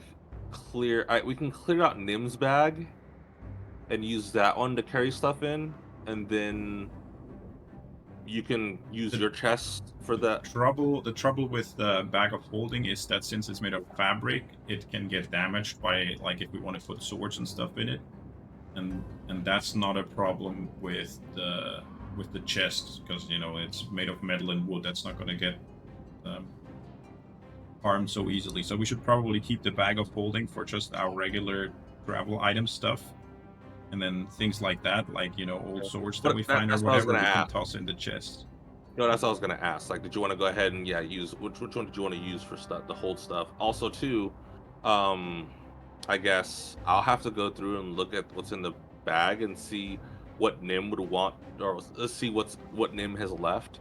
[SPEAKER 3] clear? All right, we can clear out Nim's bag and use that one to carry stuff in, and then you can use your chest for that.
[SPEAKER 2] The trouble with the bag of holding is that since it's made of fabric, it can get damaged by, like, if we want to put swords and stuff in it, and that's not a problem with the chest, because it's made of metal and wood. That's not going to get harmed so easily. So we should probably keep the bag of holding for just our regular travel item stuff, and then things like that, like old swords that
[SPEAKER 3] But
[SPEAKER 2] we find or
[SPEAKER 3] that's what I was
[SPEAKER 2] whatever, we
[SPEAKER 3] gonna
[SPEAKER 2] can
[SPEAKER 3] ask.
[SPEAKER 2] toss in the chest.
[SPEAKER 3] No, that's what I was gonna ask. Like, did you want to go ahead and use which one did you want to use for stuff to hold stuff? Also, too, I guess I'll have to go through and look at what's in the bag and see what Nim would want, or let's see what Nim has left,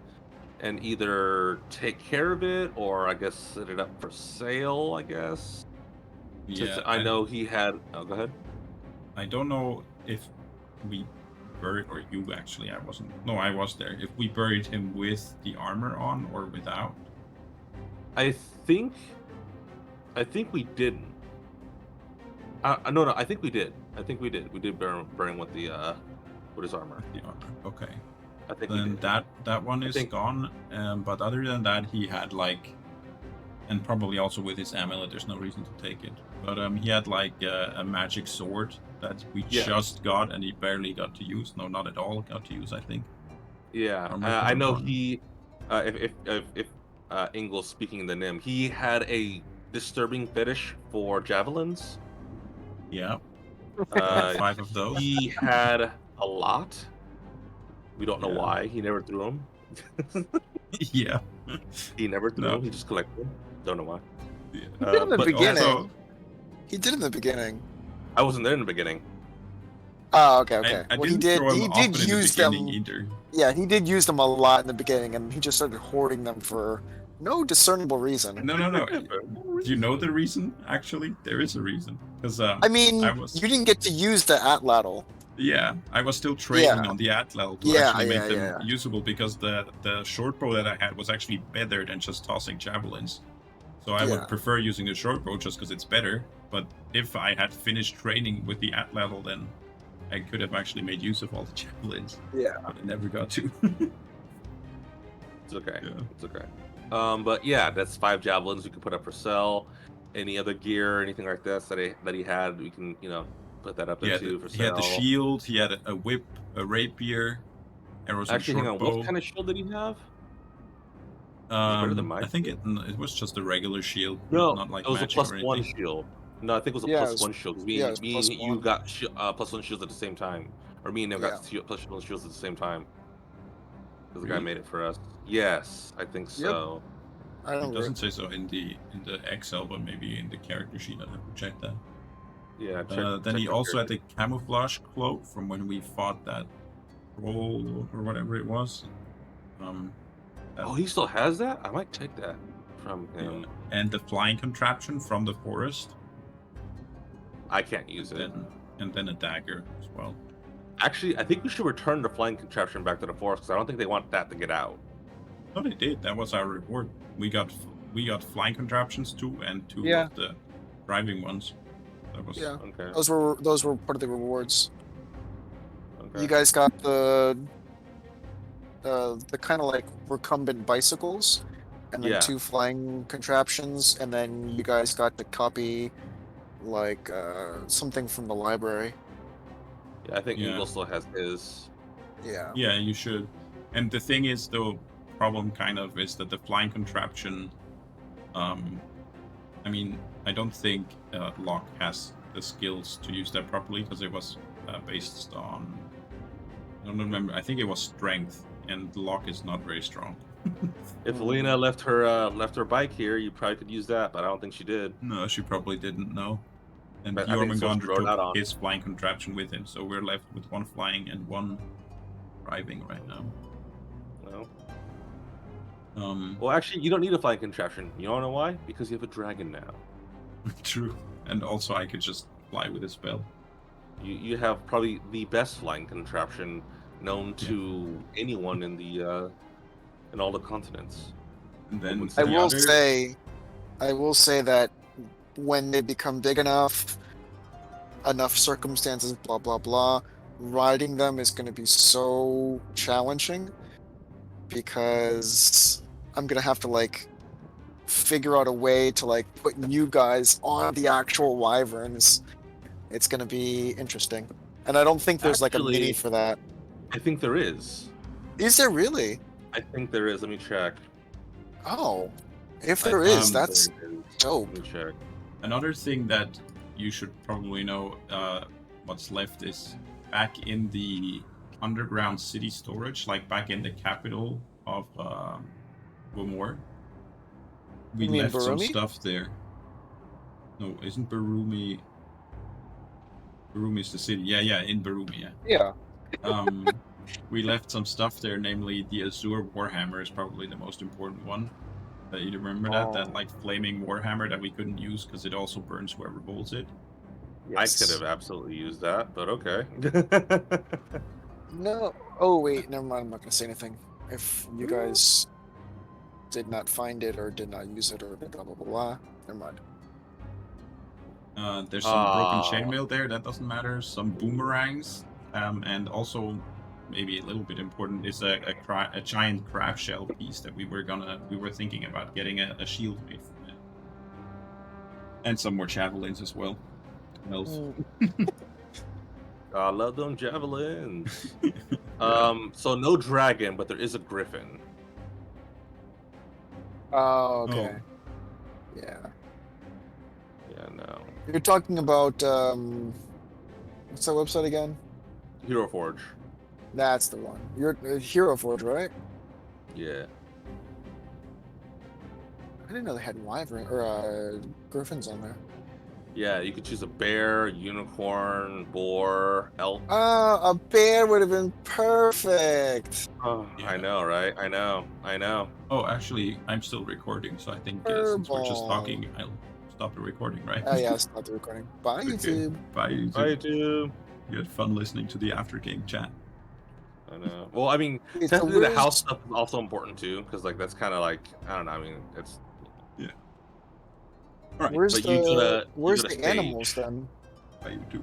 [SPEAKER 3] and either take care of it or I guess set it up for sale. I guess.
[SPEAKER 2] Yeah,
[SPEAKER 3] I know he had. Oh, go ahead.
[SPEAKER 2] I don't know if we buried, or you actually, I wasn't. No, I was there. If we buried him with the armor on or without.
[SPEAKER 3] I think we didn't. No, I think we did. I think we did. We did burn with the with his armor.
[SPEAKER 2] The armor. Okay.
[SPEAKER 3] I think
[SPEAKER 2] Then
[SPEAKER 3] we did.
[SPEAKER 2] that one is gone. But other than that, he had like, and probably also with his amulet, there's no reason to take it. But he had like a magic sword that we just got, and he barely got to use. No, not at all got to use, I think.
[SPEAKER 3] Yeah, I know he. If Ingle's speaking the Nim, he had a disturbing fetish for javelins.
[SPEAKER 2] Yeah. 5 of those.
[SPEAKER 3] He had a lot. We don't know
[SPEAKER 2] Yeah.
[SPEAKER 3] why. He never threw them.
[SPEAKER 2] Yeah.
[SPEAKER 3] He never threw them. He just collected them. Don't know why.
[SPEAKER 2] Yeah.
[SPEAKER 1] He did in the
[SPEAKER 3] But
[SPEAKER 1] beginning.
[SPEAKER 3] also-
[SPEAKER 1] He did in the beginning.
[SPEAKER 3] I wasn't there in the beginning.
[SPEAKER 1] Oh, okay.
[SPEAKER 2] I
[SPEAKER 1] Well, he
[SPEAKER 2] didn't
[SPEAKER 1] did.
[SPEAKER 2] throw him
[SPEAKER 1] He
[SPEAKER 2] often
[SPEAKER 1] did
[SPEAKER 2] in the
[SPEAKER 1] use them.
[SPEAKER 2] beginning either.
[SPEAKER 1] Yeah, he did use them a lot in the beginning, and he just started hoarding them for no discernible reason.
[SPEAKER 2] No. Do you know the reason? Actually, there is a reason. Because
[SPEAKER 1] I mean, you didn't get to use the Atlatl.
[SPEAKER 2] yeah, I was still training
[SPEAKER 1] Yeah.
[SPEAKER 2] on the Atlatl to
[SPEAKER 1] Yeah,
[SPEAKER 2] actually make them
[SPEAKER 1] yeah.
[SPEAKER 2] usable, because the short bow that I had was actually better than just tossing javelins. So I
[SPEAKER 1] Yeah.
[SPEAKER 2] would prefer using the short bow just because it's better. But if I had finished training with the Atlatl, then I could have actually made use of all the javelins.
[SPEAKER 1] Yeah.
[SPEAKER 2] But I never got to.
[SPEAKER 3] It's okay.
[SPEAKER 2] Yeah.
[SPEAKER 3] It's okay. But yeah, that's 5 javelins we could put up for sale. Any other gear, anything like this that he had, we can put that up there too for sale.
[SPEAKER 2] He had the shield. He had a whip, a rapier, arrows,
[SPEAKER 3] Actually,
[SPEAKER 2] and
[SPEAKER 3] hang
[SPEAKER 2] short
[SPEAKER 3] on.
[SPEAKER 2] bow.
[SPEAKER 3] What kind of shield did he have? better than mine?
[SPEAKER 2] I think it was just a regular shield.
[SPEAKER 3] No,
[SPEAKER 2] not like
[SPEAKER 3] it was a
[SPEAKER 2] magic or
[SPEAKER 3] +1
[SPEAKER 2] anything.
[SPEAKER 3] shield. No, I think it was a
[SPEAKER 1] Yeah,
[SPEAKER 3] +1 shield. 'Cause me
[SPEAKER 1] it
[SPEAKER 3] and
[SPEAKER 1] was
[SPEAKER 3] you
[SPEAKER 1] +1.
[SPEAKER 3] got +1 shields at the same time, or me and him got +1 shields at the same time. Because the guy
[SPEAKER 2] Really?
[SPEAKER 3] made it for us. Yes, I think so.
[SPEAKER 1] I
[SPEAKER 2] It
[SPEAKER 1] don't.
[SPEAKER 2] doesn't say so in the Excel, but maybe in the character sheet. I'll have to check that.
[SPEAKER 3] Yeah.
[SPEAKER 2] Then he also had the camouflage cloak from when we fought that troll or whatever it was.
[SPEAKER 3] Oh, he still has that. I might take that from him.
[SPEAKER 2] And the flying contraption from the forest.
[SPEAKER 3] I can't use it.
[SPEAKER 2] And then a dagger as well.
[SPEAKER 3] Actually, I think we should return the flying contraption back to the forest because I don't think they want that to get out.
[SPEAKER 2] No, they did. That was our reward. We got flying contraptions too, and 2
[SPEAKER 1] Yeah.
[SPEAKER 2] of the driving ones. That was
[SPEAKER 1] Yeah.
[SPEAKER 3] Okay.
[SPEAKER 1] Those were part of the rewards.
[SPEAKER 3] Okay.
[SPEAKER 1] You guys got the kind of like recumbent bicycles, and then
[SPEAKER 3] Yeah.
[SPEAKER 1] 2 flying contraptions, and then you guys got to copy like something from the library.
[SPEAKER 3] Yeah, I think
[SPEAKER 2] Yeah.
[SPEAKER 3] Eagle still has his.
[SPEAKER 1] Yeah.
[SPEAKER 2] Yeah, you should. And the thing is, the problem kind of is that the flying contraption. I mean, I don't think Locke has the skills to use that properly because it was based on. I don't remember. I think it was strength, and Locke is not very strong.
[SPEAKER 3] If Lena left her bike here, you probably could use that, but I don't think she did.
[SPEAKER 2] No, she probably didn't know. And
[SPEAKER 3] But I think so, she
[SPEAKER 2] Jormungandr
[SPEAKER 3] rode out on.
[SPEAKER 2] took his flying contraption with him, so we're left with 1 flying and 1 driving right now.
[SPEAKER 3] No. Well, actually, you don't need a flying contraption. You don't know why? Because you have a dragon now.
[SPEAKER 2] True. And also, I could just fly with a spell.
[SPEAKER 3] You have probably the best flying contraption known to anyone in in all the continents.
[SPEAKER 2] And then
[SPEAKER 1] I
[SPEAKER 2] the
[SPEAKER 1] will
[SPEAKER 2] other-
[SPEAKER 1] say that when they become big enough circumstances, blah blah blah, riding them is going to be so challenging because I'm going to have to like figure out a way to like put you guys on the actual wyverns. It's going to be interesting, and I don't think there's like a
[SPEAKER 3] Actually-
[SPEAKER 1] mini for that.
[SPEAKER 3] I think there is.
[SPEAKER 1] Is there really?
[SPEAKER 3] I think there is. Let me check.
[SPEAKER 1] Oh, if there is, that's
[SPEAKER 3] There is.
[SPEAKER 1] dope.
[SPEAKER 3] Let me check.
[SPEAKER 2] Another thing that you should probably know what's left is back in the underground city storage, like back in the capital of Womor. We
[SPEAKER 1] You mean
[SPEAKER 2] left some
[SPEAKER 1] Barumi?
[SPEAKER 2] stuff there. No, isn't Barumi? Barumi's the city. Yeah, in Barumi. Yeah.
[SPEAKER 1] Yeah.
[SPEAKER 2] We left some stuff there, namely the Azure Warhammer is probably the most important one. You remember that like flaming Warhammer that we couldn't use because it also burns whoever holds it.
[SPEAKER 1] Yes.
[SPEAKER 3] I could have absolutely used that, but okay.
[SPEAKER 1] No. Oh wait, never mind. I'm not gonna say anything. If you guys did not find it or did not use it or blah blah blah blah, never mind.
[SPEAKER 2] There's some broken chainmail there. That doesn't matter. Some boomerangs, and also maybe a little bit important is a giant crab shell piece that we were thinking about getting a shield made from it, and some more javelins as well.
[SPEAKER 3] I love them javelins. So no dragon, but there is a griffin.
[SPEAKER 1] Oh, okay.
[SPEAKER 2] Oh.
[SPEAKER 1] Yeah.
[SPEAKER 3] Yeah, no.
[SPEAKER 1] You're talking about what's that website again?
[SPEAKER 3] Hero Forge.
[SPEAKER 1] That's the one. You're Hero Forge, right?
[SPEAKER 3] Yeah.
[SPEAKER 1] I didn't know they had wyvern or griffins on there.
[SPEAKER 3] Yeah, you could choose a bear, unicorn, boar, elk.
[SPEAKER 1] A bear would have been perfect.
[SPEAKER 3] Oh,
[SPEAKER 2] Yeah.
[SPEAKER 3] I know, right? I know.
[SPEAKER 2] Oh, actually, I'm still recording, so I think since we're just talking, I'll stop the recording, right?
[SPEAKER 1] Oh yeah, stop the recording. Bye
[SPEAKER 2] Okay.
[SPEAKER 1] YouTube.
[SPEAKER 2] Bye, YouTube.
[SPEAKER 3] I do.
[SPEAKER 2] You had fun listening to the after game chat.
[SPEAKER 3] I know. Well, I mean,
[SPEAKER 1] Wait, so
[SPEAKER 3] technically the
[SPEAKER 1] where's-
[SPEAKER 3] house stuff is also important too, because like that's kind of like I don't know. I mean, it's
[SPEAKER 2] All right.
[SPEAKER 1] Where's
[SPEAKER 3] but you gotta
[SPEAKER 1] the
[SPEAKER 3] stage.
[SPEAKER 1] animals then?
[SPEAKER 2] Bye, YouTube.